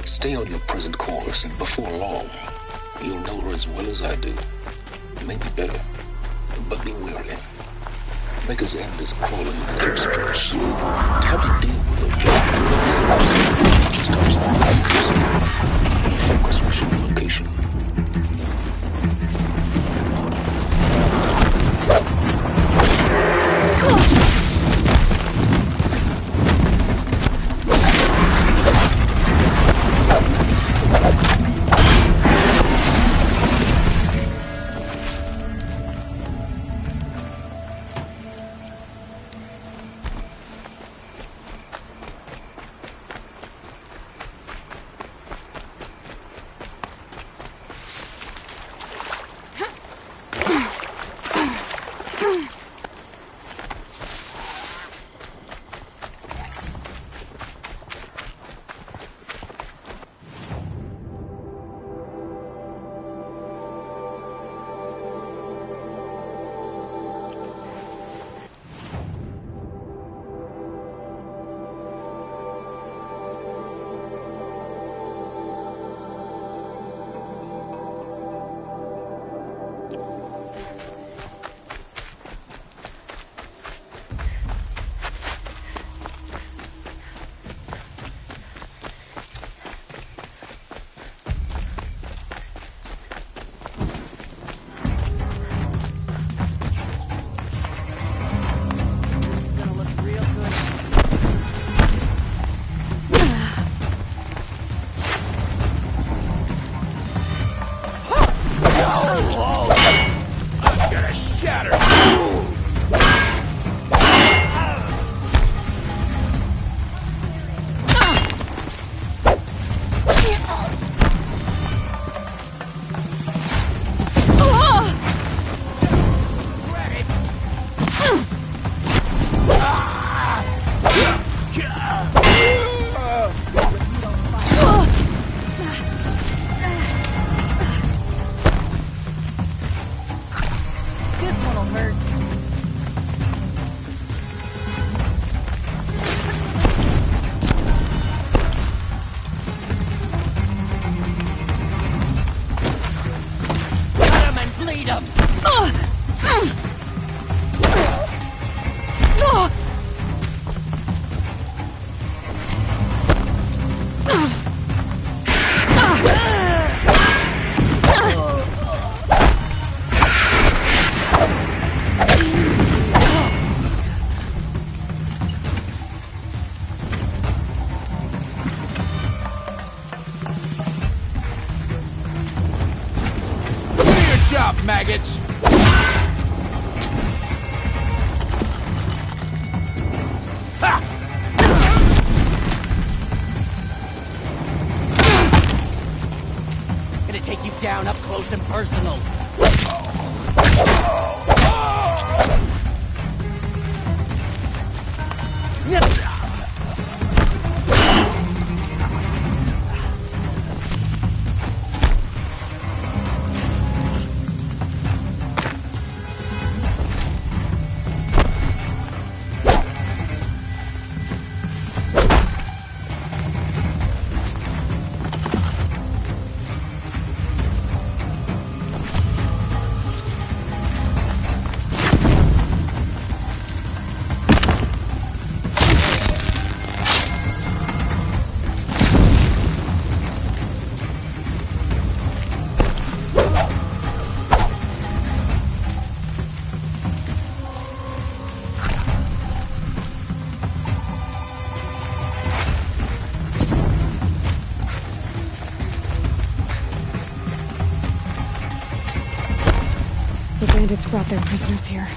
Stay on your present course, and before long, you'll know her as well as I do. Maybe better, but be wary. Maker's End is crawling with kid strips. To have to deal with them just outside the focus. Focus will show the location. Maggots! Gonna take you down up close and personal. The bandits brought their prisoners here.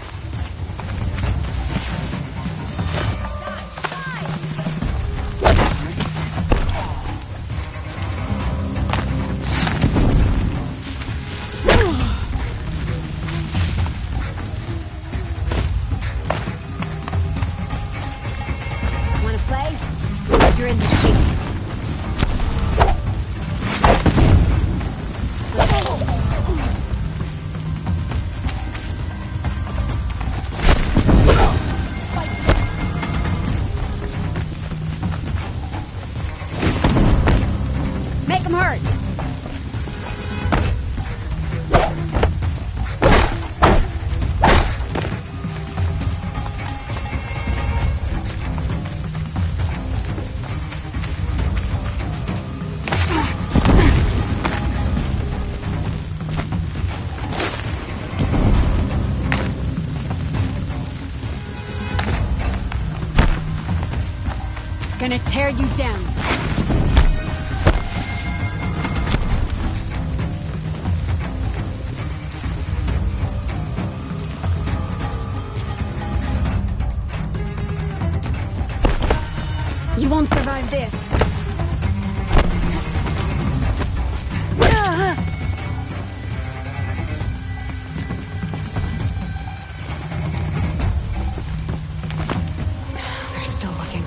Gonna tear you down. You won't survive this. They're still looking.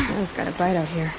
Snow's got a bite out here.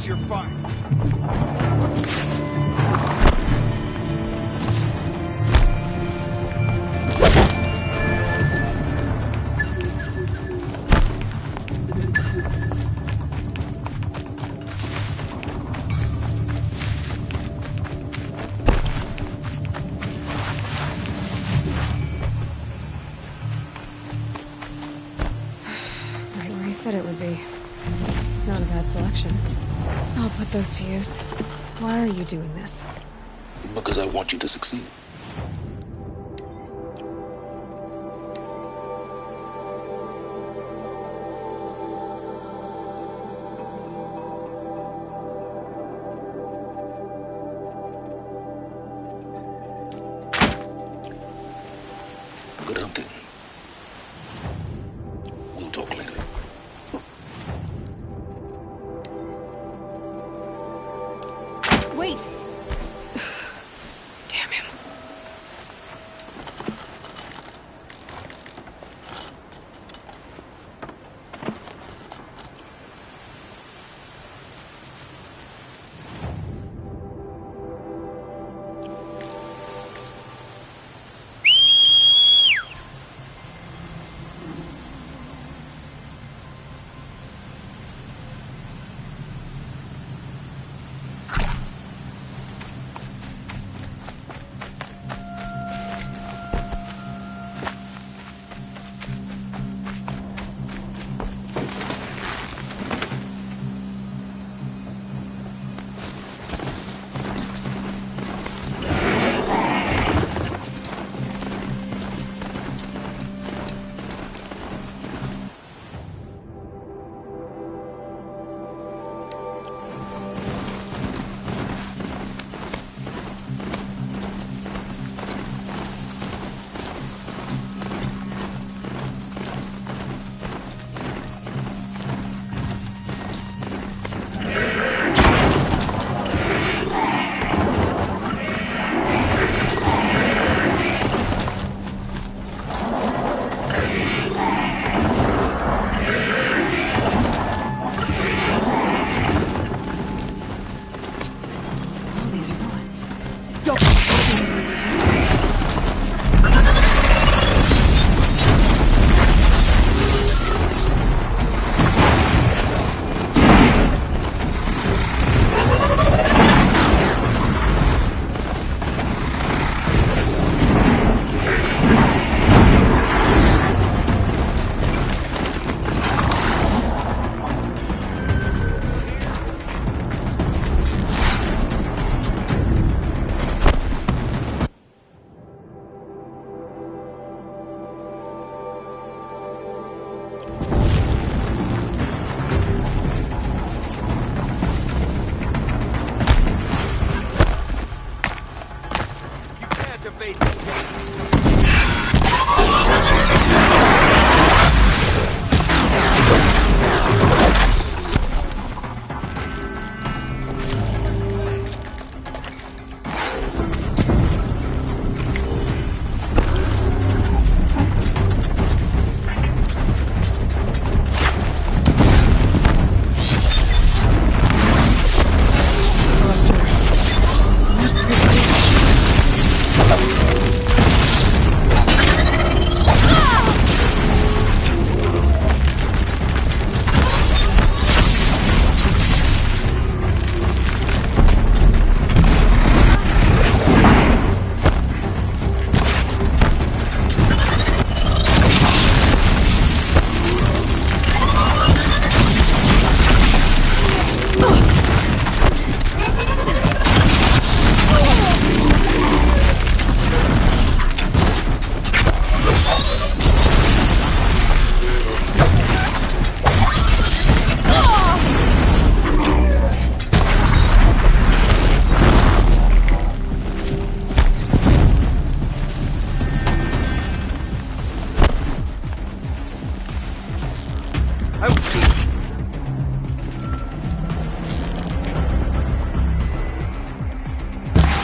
You're fine. said it would be. It's not a bad selection. I'll put those to use. Why are you doing this? Because I want you to succeed. Good hunting. We'll talk later. Wait! Damn him.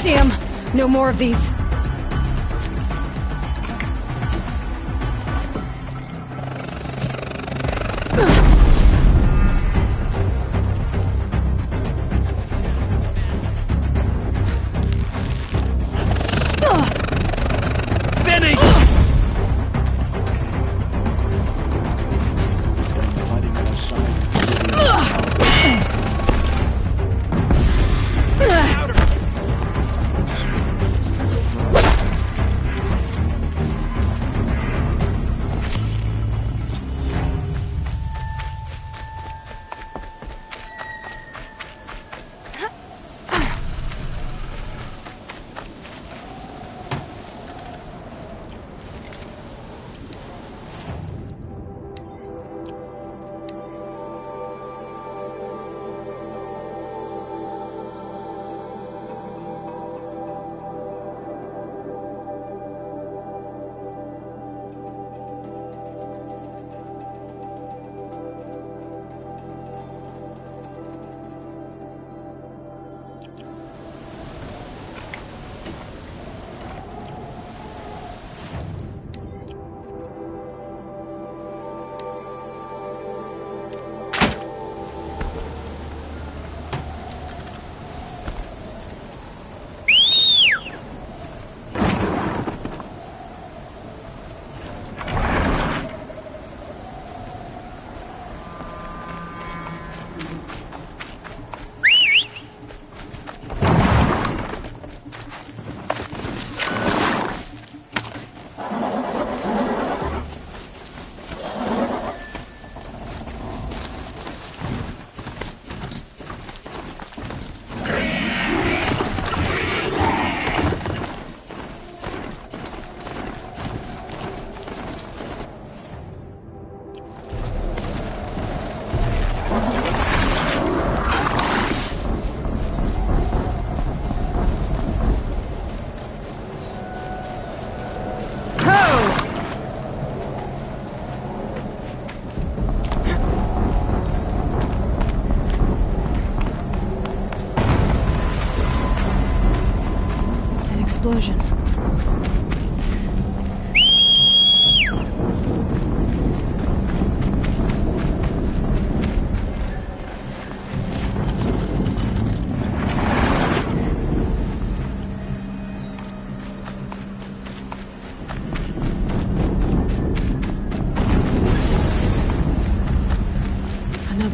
Damn! No more of these.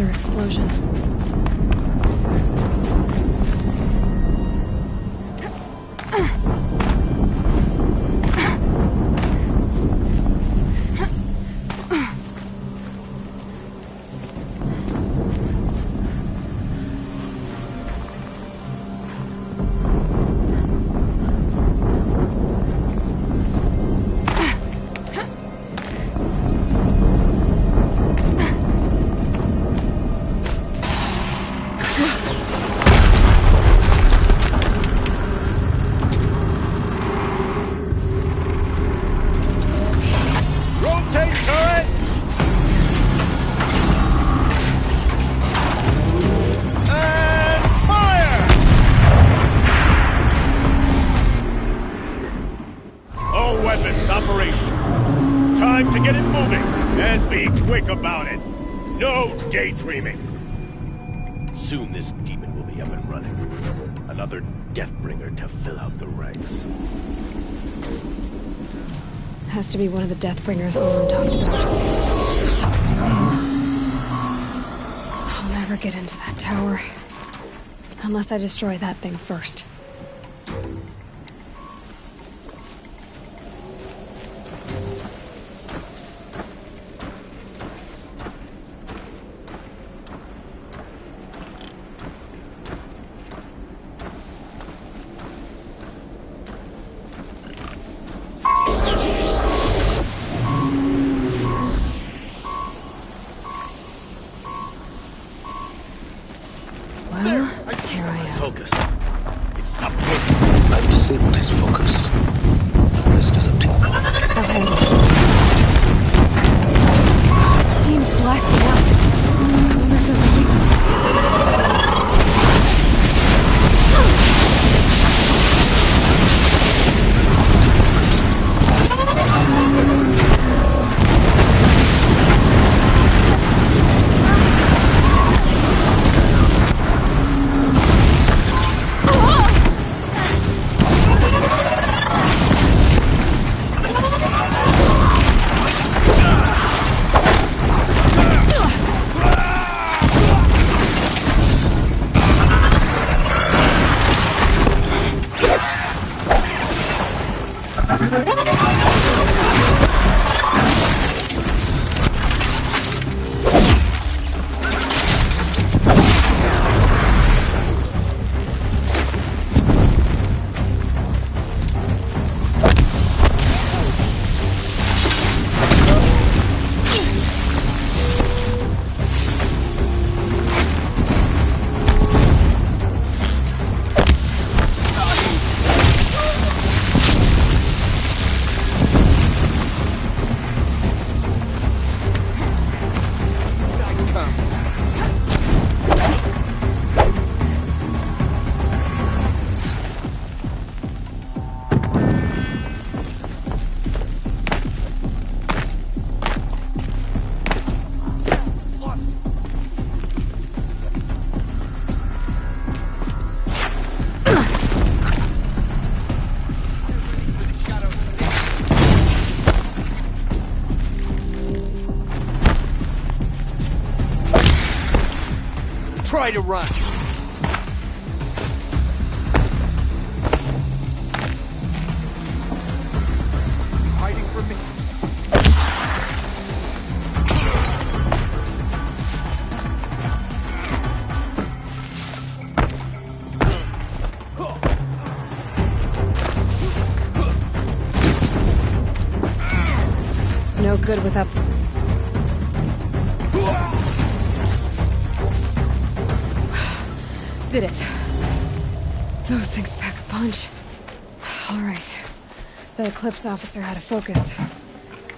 Another explosion. Soon this demon will be up and running. Another Deathbringer to fill out the ranks. Has to be one of the Deathbringers Olin talked about. I'll never get into that tower. Unless I destroy that thing first. I've disabled his focus. The rest is up to you. I'll handle it. Steam's blasting out. I wonder if there's a weakness. Try to run. Hiding from me. No good without... Did it. Those things pack a punch. All right. The Eclipse officer had a focus.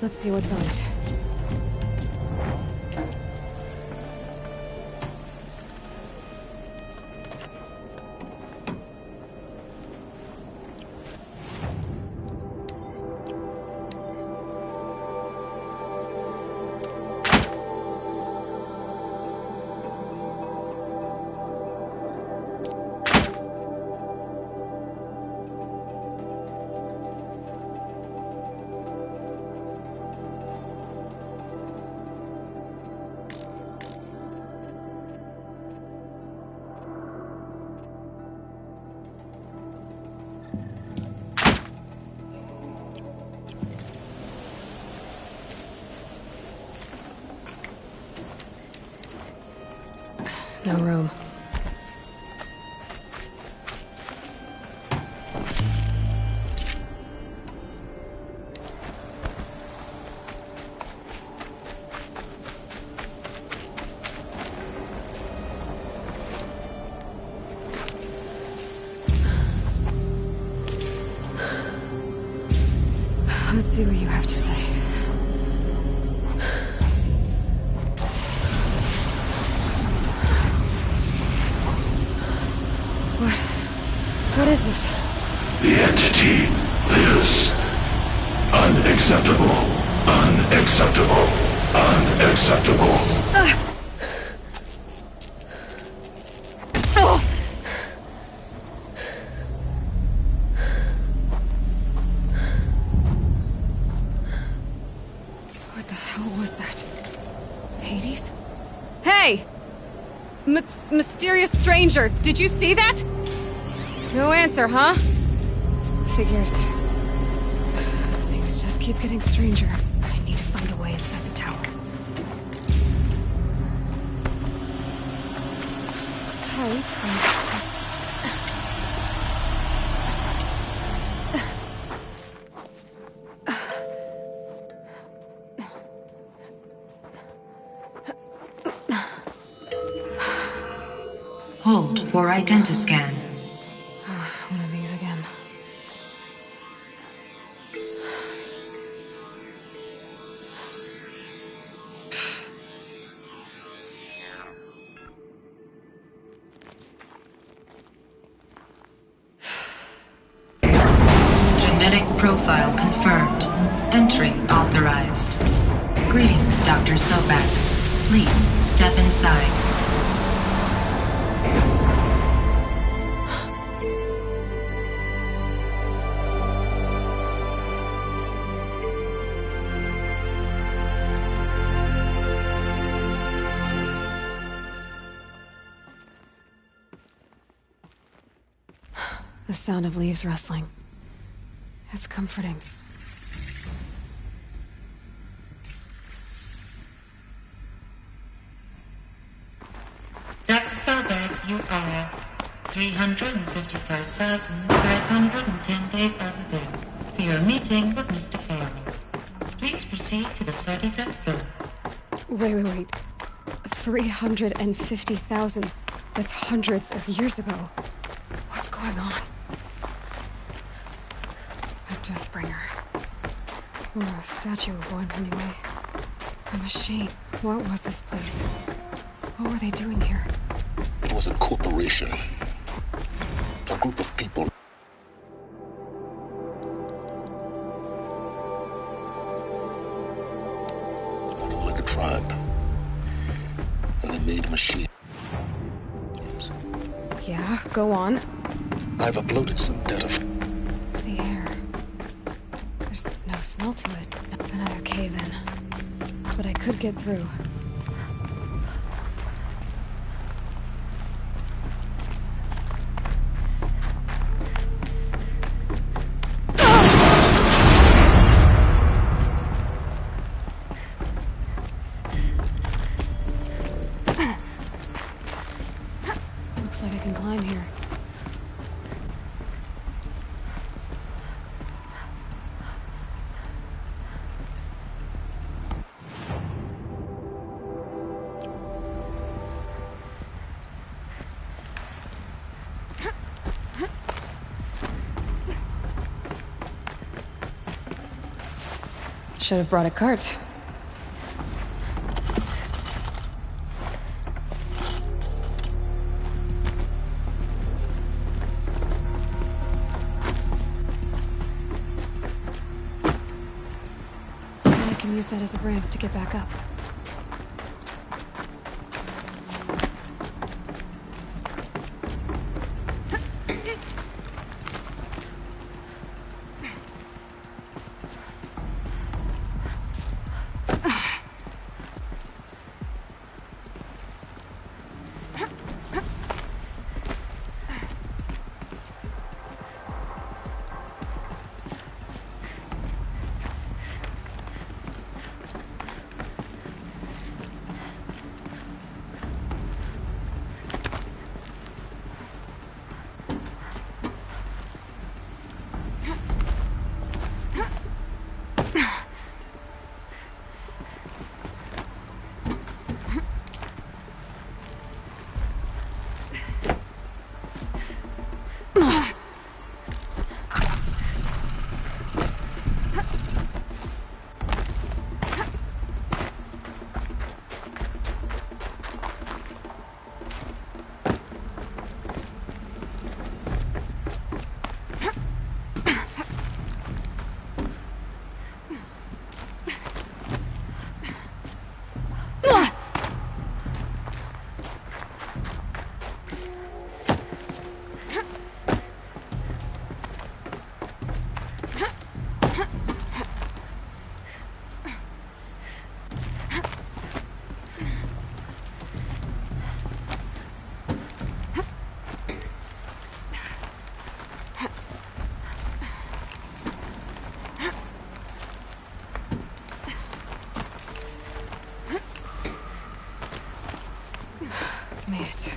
Let's see what's on it. No room. Let's see what you have to say. What is this? The entity lives. Unacceptable. Unacceptable. Unacceptable. What the hell was that? Hades? Hey! Mysterious stranger, did you see that? No answer, huh? Figures. Things just keep getting stranger. I need to find a way inside the tower. Looks tight, but... Hold for identiscan. One of these again. Genetic profile confirmed. Entry authorized. Greetings, Dr. Sobak. Please step inside. The sound of leaves rustling. It's comforting. Dr. Sobak, you are 355,510 days overdue for your meeting with Mr. Farrell. Please proceed to the 35th floor. Wait. 350,000. That's hundreds of years ago. What's going on? A Deathbringer. Or a statue of one, anyway. A machine. What was this place? What were they doing here? It was a corporation. A group of people. Like a tribe. And they made machines. Yeah, go on. I've uploaded some data. The air. There's no smell to it. Another cave-in. But I could get through. Looks like I can climb here. Should have brought a cart. I can use that as a ramp to get back up. Made it.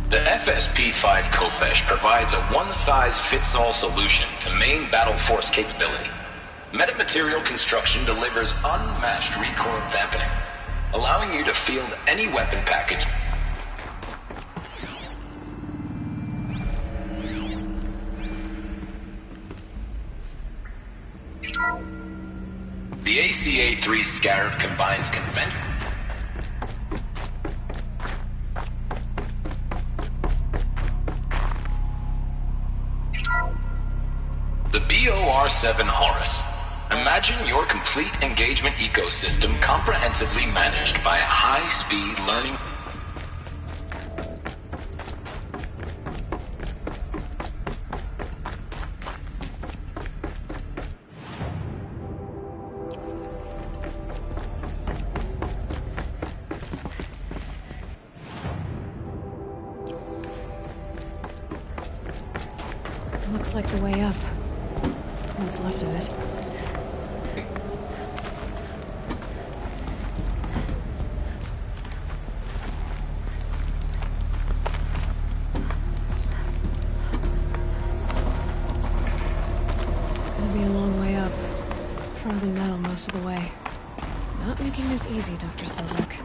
The FSP-5 Kopesh provides a one-size-fits-all solution to main battle force capability. Metamaterial construction delivers unmatched recoil dampening, allowing you to field any weapon package. The ACA-3 Scarab combines conventional. The BOR-7 Horus. Imagine your complete engagement ecosystem comprehensively managed by a high-speed learning. Looks like the way up. What's left of it. Gonna be a long way up. Frozen metal most of the way. Not making this easy, Dr. Silvik.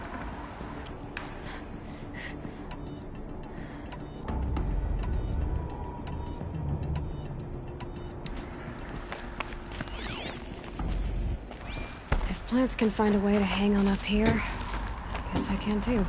Plants can find a way to hang on up here. Guess I can too.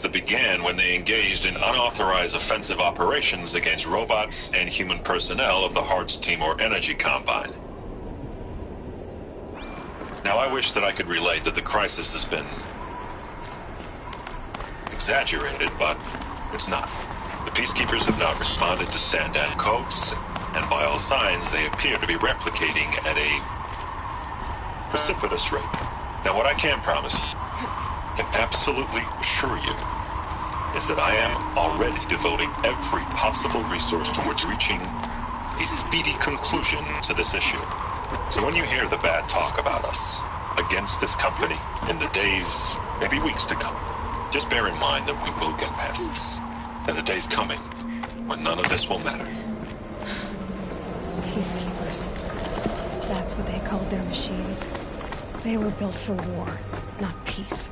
That began when they engaged in unauthorized offensive operations against robots and human personnel of the Hearts Timor Energy Combine. Now, I wish that I could relate that the crisis has been exaggerated, but it's not. The Peacekeepers have not responded to stand-down codes, and by all signs, they appear to be replicating at a precipitous rate. Now, what I can promise, can absolutely assure you, is that I am already devoting every possible resource towards reaching a speedy conclusion to this issue. So when you hear the bad talk about us against this company in the days, maybe weeks to come, just bear in mind that we will get past this. And the day's coming when none of this will matter. Peacekeepers. That's what they called their machines. They were built for war, not peace.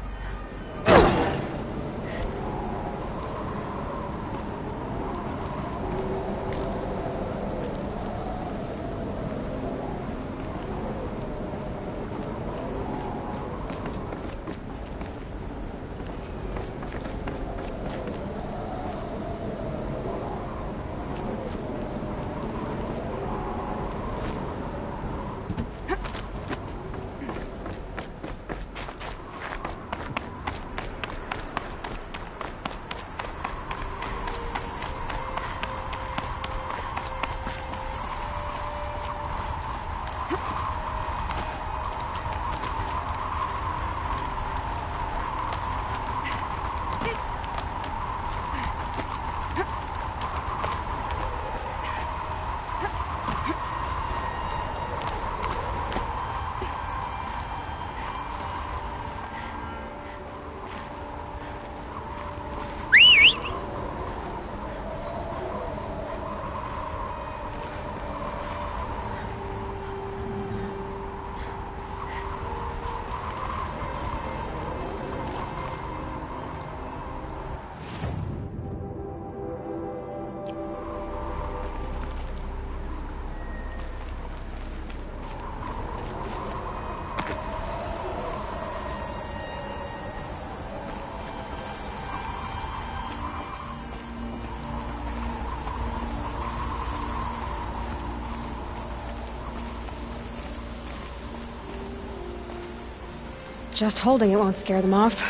Just holding it won't scare them off.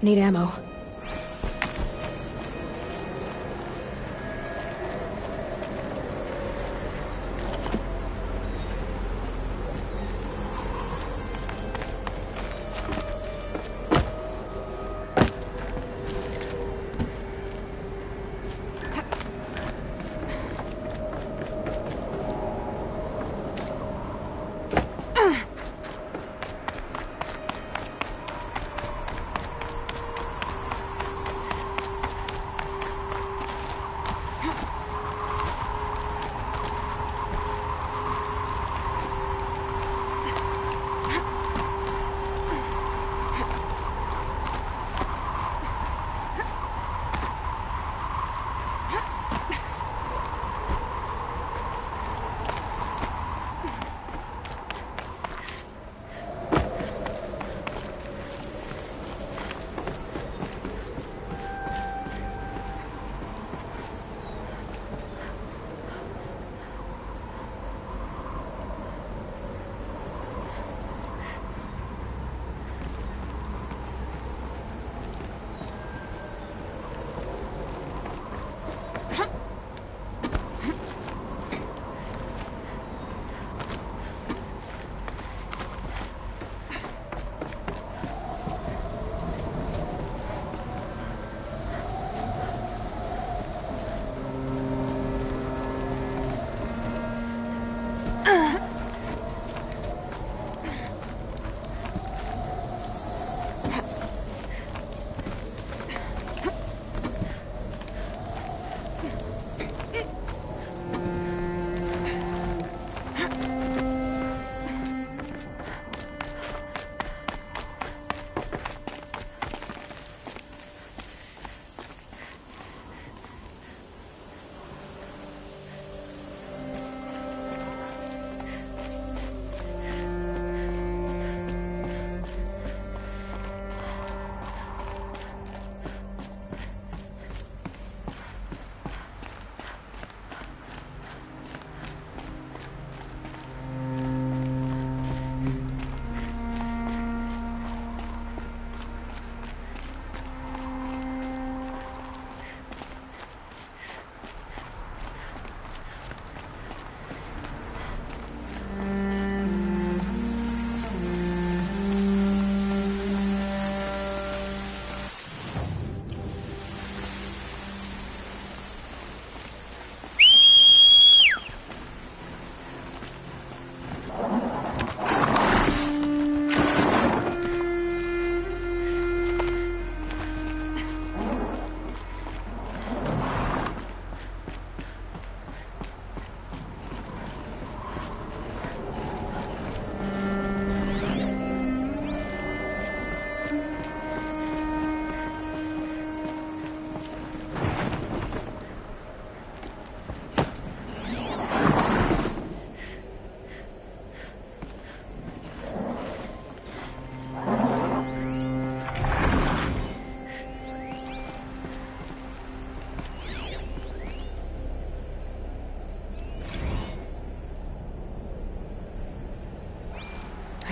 Need ammo.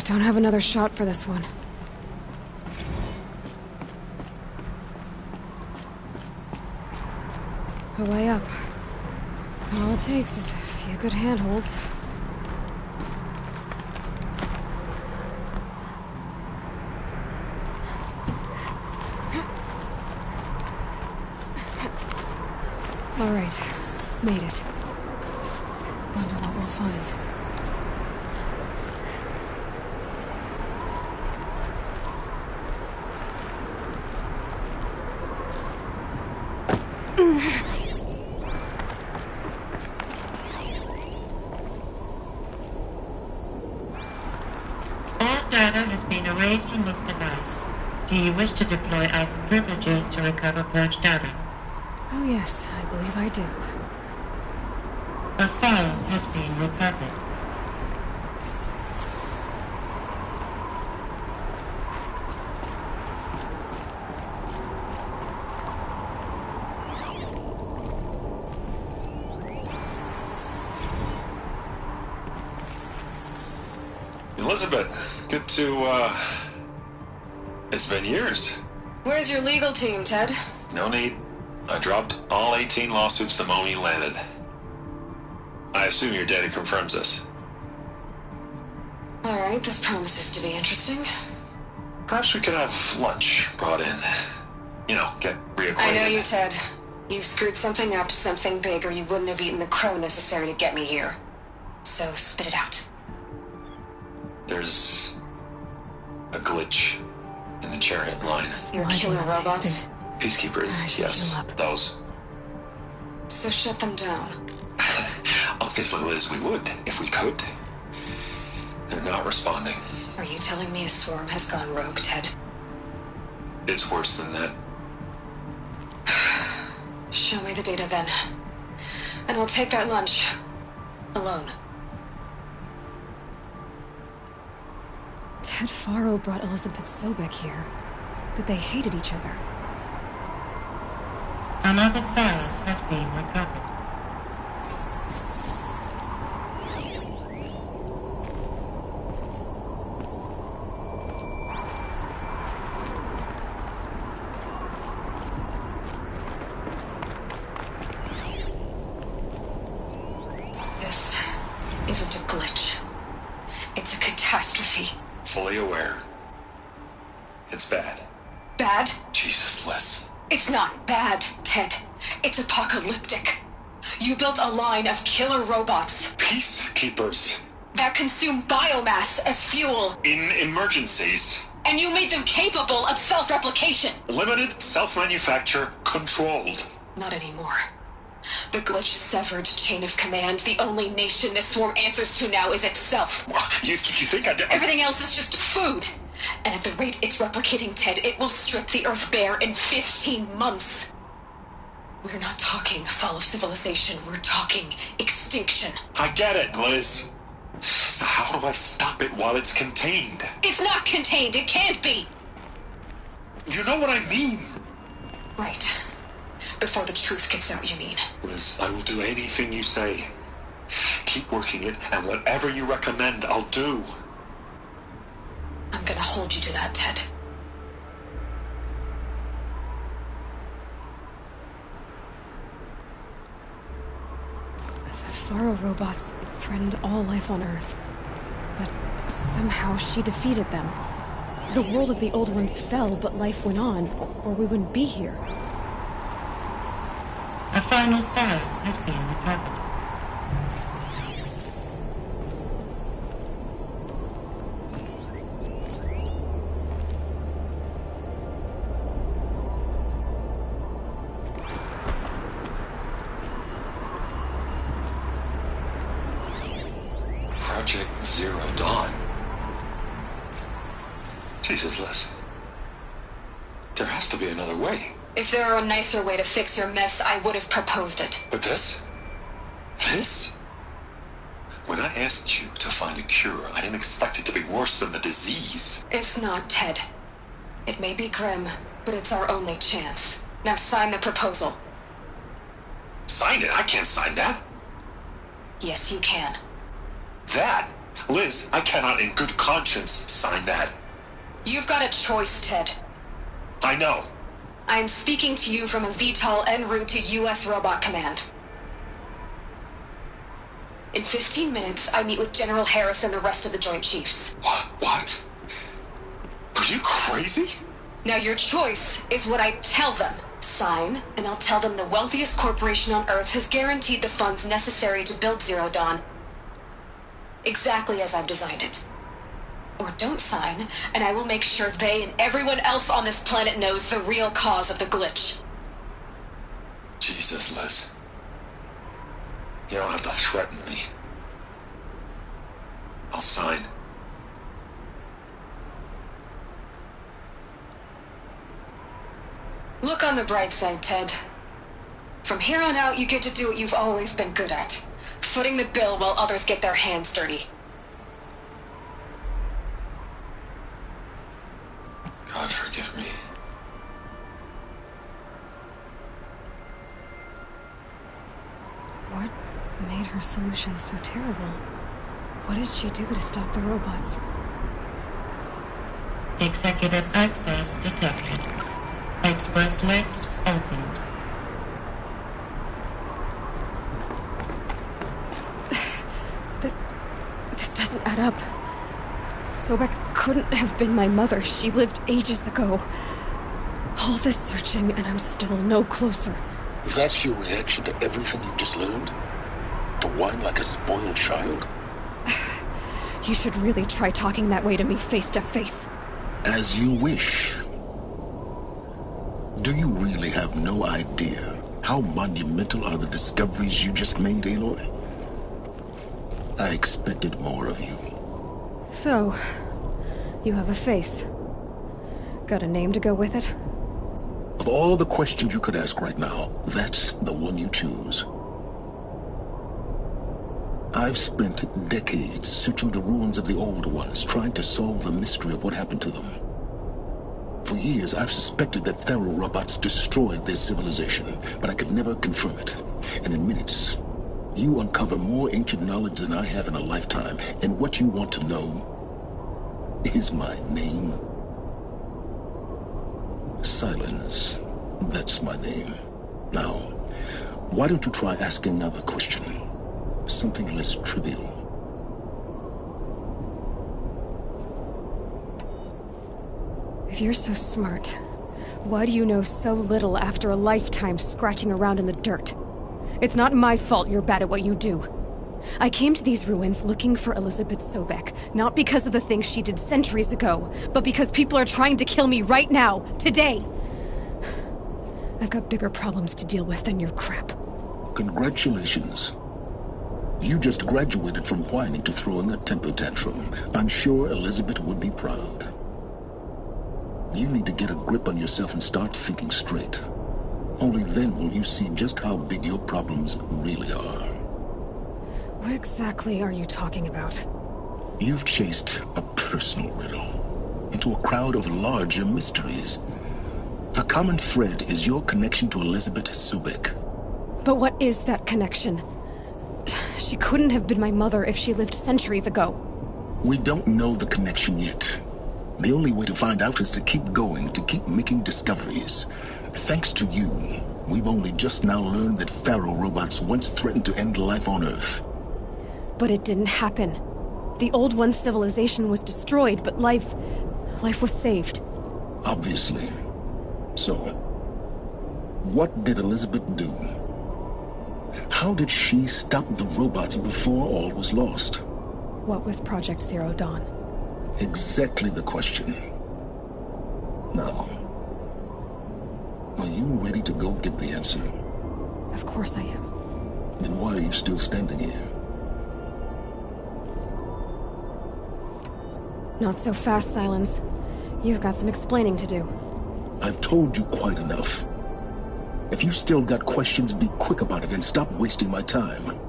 Don't have another shot for this one. A way up. All it takes is a few good handholds. All right, made it. Wonder what we'll find. All data has been erased from this device. Do you wish to deploy Alpha privileges to recover purged data? Oh yes, I believe I do. A file has been recovered. Elizabeth, good to It's been years. Where's your legal team, Ted? No need. I dropped all 18 lawsuits the moment you landed. I assume your data confirms this. Alright, this promises to be interesting. Perhaps we could have lunch brought in. You know, get reacquainted. I know you, Ted. You screwed something up, something big, or you wouldn't have eaten the crow necessary to get me here. So, spit it out. There's a glitch in the chariot line. You're killer robots? Peacekeepers, yes, those. So shut them down. Obviously, Liz, we would, if we could. They're not responding. Are you telling me a swarm has gone rogue, Ted? It's worse than that. Show me the data then. And I'll take that lunch. Alone. Ted Faro brought Elizabeth Sobek here, but they hated each other. Another file has been recovered. This isn't a glitch. It's a catastrophe. Fully aware. It's bad. Bad? Jesus, Liz. It's not bad, Ted. It's apocalyptic. You built a line of killer robots. Peacekeepers. That consume biomass as fuel. In emergencies. And you made them capable of self-replication. Limited, self-manufacture, controlled. Not anymore. The glitch severed chain of command. The only nation this swarm answers to now is itself. You think Everything else is just food. And at the rate it's replicating, Ted, it will strip the Earth bare in 15 months. We're not talking fall of civilization. We're talking extinction. I get it, Liz. So how do I stop it while it's contained? It's not contained. It can't be. You know what I mean. Right. Before the truth gets out, you mean? Liz, I will do anything you say. Keep working it, and whatever you recommend, I'll do. I'm gonna hold you to that, Ted. The Faro robots threatened all life on Earth, but somehow she defeated them. The world of the old ones fell, but life went on, or we wouldn't be here. A final file has been recovered. Project Zero Dawn. Jesus, Liz. There has to be another way. If there were a nicer way to fix your mess, I would have proposed it. But this? When I asked you to find a cure, I didn't expect it to be worse than the disease. It's not, Ted. It may be grim, but it's our only chance. Now sign the proposal. Sign it? I can't sign that. Yes, you can. That? Liz, I cannot in good conscience sign that. You've got a choice, Ted. I know. I'm speaking to you from a VTOL en route to U.S. Robot Command. In 15 minutes, I meet with General Harris and the rest of the Joint Chiefs. What? Are you crazy? Now your choice is what I tell them. Sign, and I'll tell them the wealthiest corporation on Earth has guaranteed the funds necessary to build Zero Dawn. Exactly as I've designed it. Or don't sign, and I will make sure they and everyone else on this planet knows the real cause of the glitch. Jesus, Liz. You don't have to threaten me. I'll sign. Look on the bright side, Ted. From here on out, you get to do what you've always been good at. Footing the bill while others get their hands dirty. God forgive me. What made her solution so terrible? What did she do to stop the robots? Executive access detected. Express lift opened. This doesn't add up. Sobek couldn't have been my mother. She lived ages ago. All this searching, and I'm still no closer. That's your reaction to everything you just learned? To whine like a spoiled child? You should really try talking that way to me face to face. As you wish. Do you really have no idea how monumental are the discoveries you just made, Aloy? I expected more of you. So, you have a face. Got a name to go with it? Of all the questions you could ask right now, that's the one you choose. I've spent decades searching the ruins of the old ones, trying to solve the mystery of what happened to them. For years, I've suspected that Thero robots destroyed their civilization, but I could never confirm it. And in minutes, you uncover more ancient knowledge than I have in a lifetime, and what you want to know is my name. Silence. That's my name. Now, why don't you try asking another question? Something less trivial. If you're so smart, why do you know so little after a lifetime scratching around in the dirt? It's not my fault you're bad at what you do. I came to these ruins looking for Elizabeth Sobek, not because of the things she did centuries ago, but because people are trying to kill me right now, today. I've got bigger problems to deal with than your crap. Congratulations. You just graduated from whining to throwing a temper tantrum. I'm sure Elizabeth would be proud. You need to get a grip on yourself and start thinking straight. Only then will you see just how big your problems really are. What exactly are you talking about? You've chased a personal riddle into a crowd of larger mysteries. The common thread is your connection to Elizabeth Sobek. But what is that connection? She couldn't have been my mother if she lived centuries ago. We don't know the connection yet. The only way to find out is to keep going, to keep making discoveries. Thanks to you, we've only just now learned that Thero robots once threatened to end life on Earth. But it didn't happen. The Old One's civilization was destroyed, but life was saved. Obviously. So, what did Elizabeth do? How did she stop the robots before all was lost? What was Project Zero Dawn? Exactly the question. Now, are you ready to go get the answer? Of course I am. Then why are you still standing here? Not so fast, Silence. You've got some explaining to do. I've told you quite enough. If you've still got questions, be quick about it and stop wasting my time.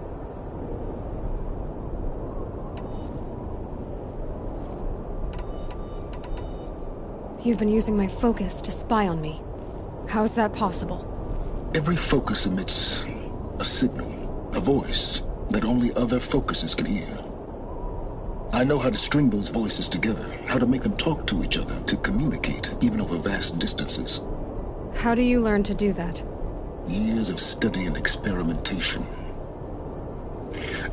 You've been using my focus to spy on me. How's that possible? Every focus emits a signal, a voice, that only other focuses can hear. I know how to string those voices together, how to make them talk to each other, to communicate, even over vast distances. How do you learn to do that? Years of study and experimentation.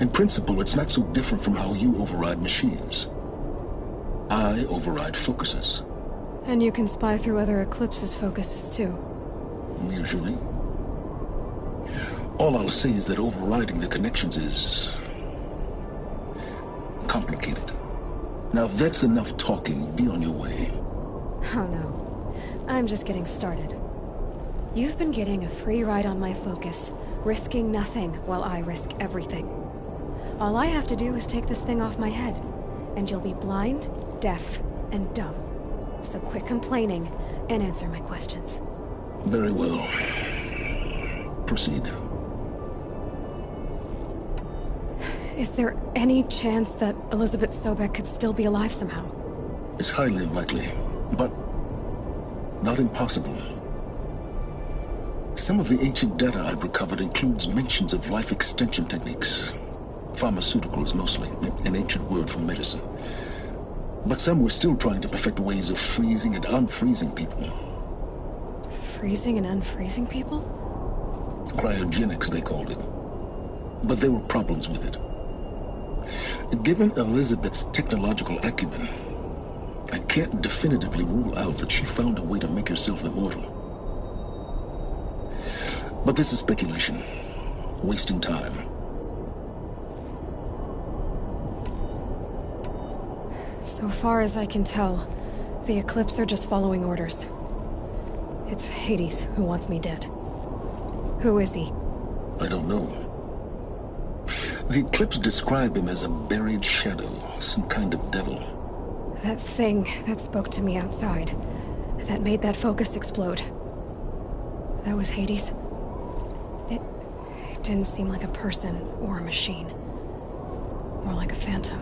In principle, it's not so different from how you override machines. I override focuses. And you can spy through other Eclipse's focuses, too. Usually. All I'll say is that overriding the connections is complicated. Now, if that's enough talking, be on your way. Oh no. I'm just getting started. You've been getting a free ride on my focus, risking nothing while I risk everything. All I have to do is take this thing off my head, and you'll be blind, deaf, and dumb. So quit complaining and answer my questions. Very well. Proceed. Is there any chance that Elizabeth Sobek could still be alive somehow? It's highly unlikely, but not impossible. Some of the ancient data I've recovered includes mentions of life extension techniques. Pharmaceuticals, mostly, an ancient word for medicine. But some were still trying to perfect ways of freezing and unfreezing people. Freezing and unfreezing people? Cryogenics, they called it. But there were problems with it. Given Elizabeth's technological acumen, I can't definitively rule out that she found a way to make herself immortal. But this is speculation, wasting time. So far as I can tell, the Eclipse are just following orders. It's Hades who wants me dead. Who is he? I don't know. The Eclipse describe him as a buried shadow, some kind of devil. That thing that spoke to me outside, that made that focus explode. That was Hades? It didn't seem like a person or a machine. More like a phantom.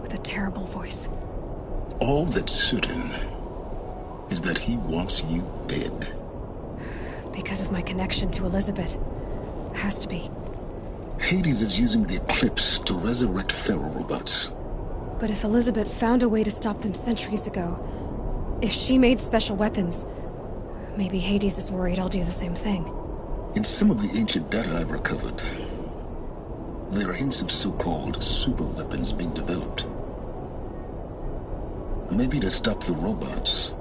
With a terrible voice. All that's certain is that he wants you dead. Because of my connection to Elizabeth. Has to be. Hades is using the Eclipse to resurrect ferrorobots. But if Elizabeth found a way to stop them centuries ago, if she made special weapons, maybe Hades is worried I'll do the same thing. In some of the ancient data I've recovered, there are hints of so-called super weapons being developed. Maybe to stop the robots,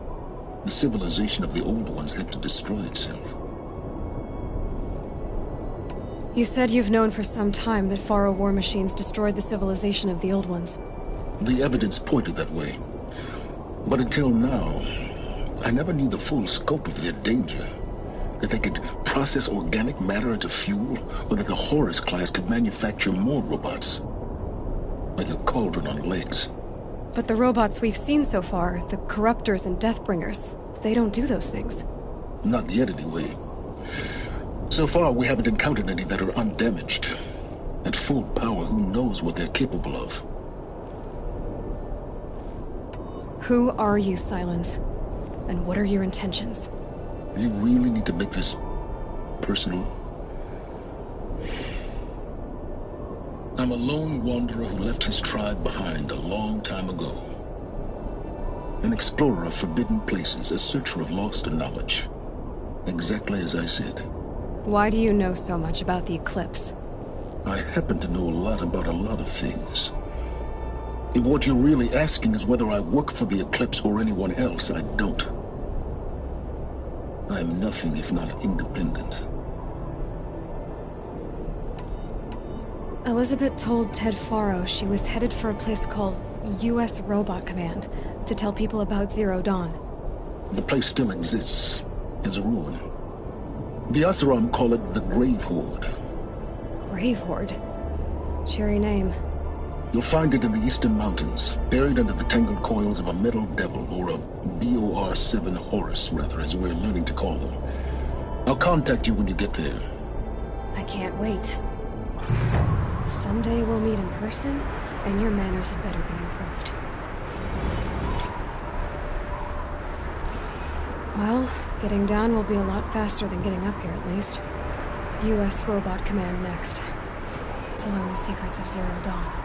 the civilization of the old ones had to destroy itself. You said you've known for some time that Faro war machines destroyed the civilization of the old ones. The evidence pointed that way. But until now, I never knew the full scope of their danger. That they could process organic matter into fuel, or that the Horus class could manufacture more robots. Like a cauldron on legs. But the robots we've seen so far, the Corruptors and Deathbringers, they don't do those things. Not yet, anyway. So far, we haven't encountered any that are undamaged. At full power, who knows what they're capable of? Who are you, Silence? And what are your intentions? You really need to make this personal? I'm a lone wanderer who left his tribe behind a long time ago. An explorer of forbidden places, a searcher of lost knowledge. Exactly as I said. Why do you know so much about the Eclipse? I happen to know a lot about a lot of things. If what you're really asking is whether I work for the Eclipse or anyone else, I don't. I am nothing if not independent. Elizabeth told Ted Faro she was headed for a place called U.S. Robot Command to tell people about Zero Dawn. The place still exists, as a ruin. The Asaram call it the Grave Horde. Grave Horde? Cheery name. You'll find it in the Eastern Mountains, buried under the tangled coils of a metal devil, or a BOR-7 Horus, rather, as we're learning to call them. I'll contact you when you get there. I can't wait. Someday we'll meet in person, and your manners had better be improved. Well, getting down will be a lot faster than getting up here, at least. U.S. Robot Command next. To learn the secrets of Zero Dawn.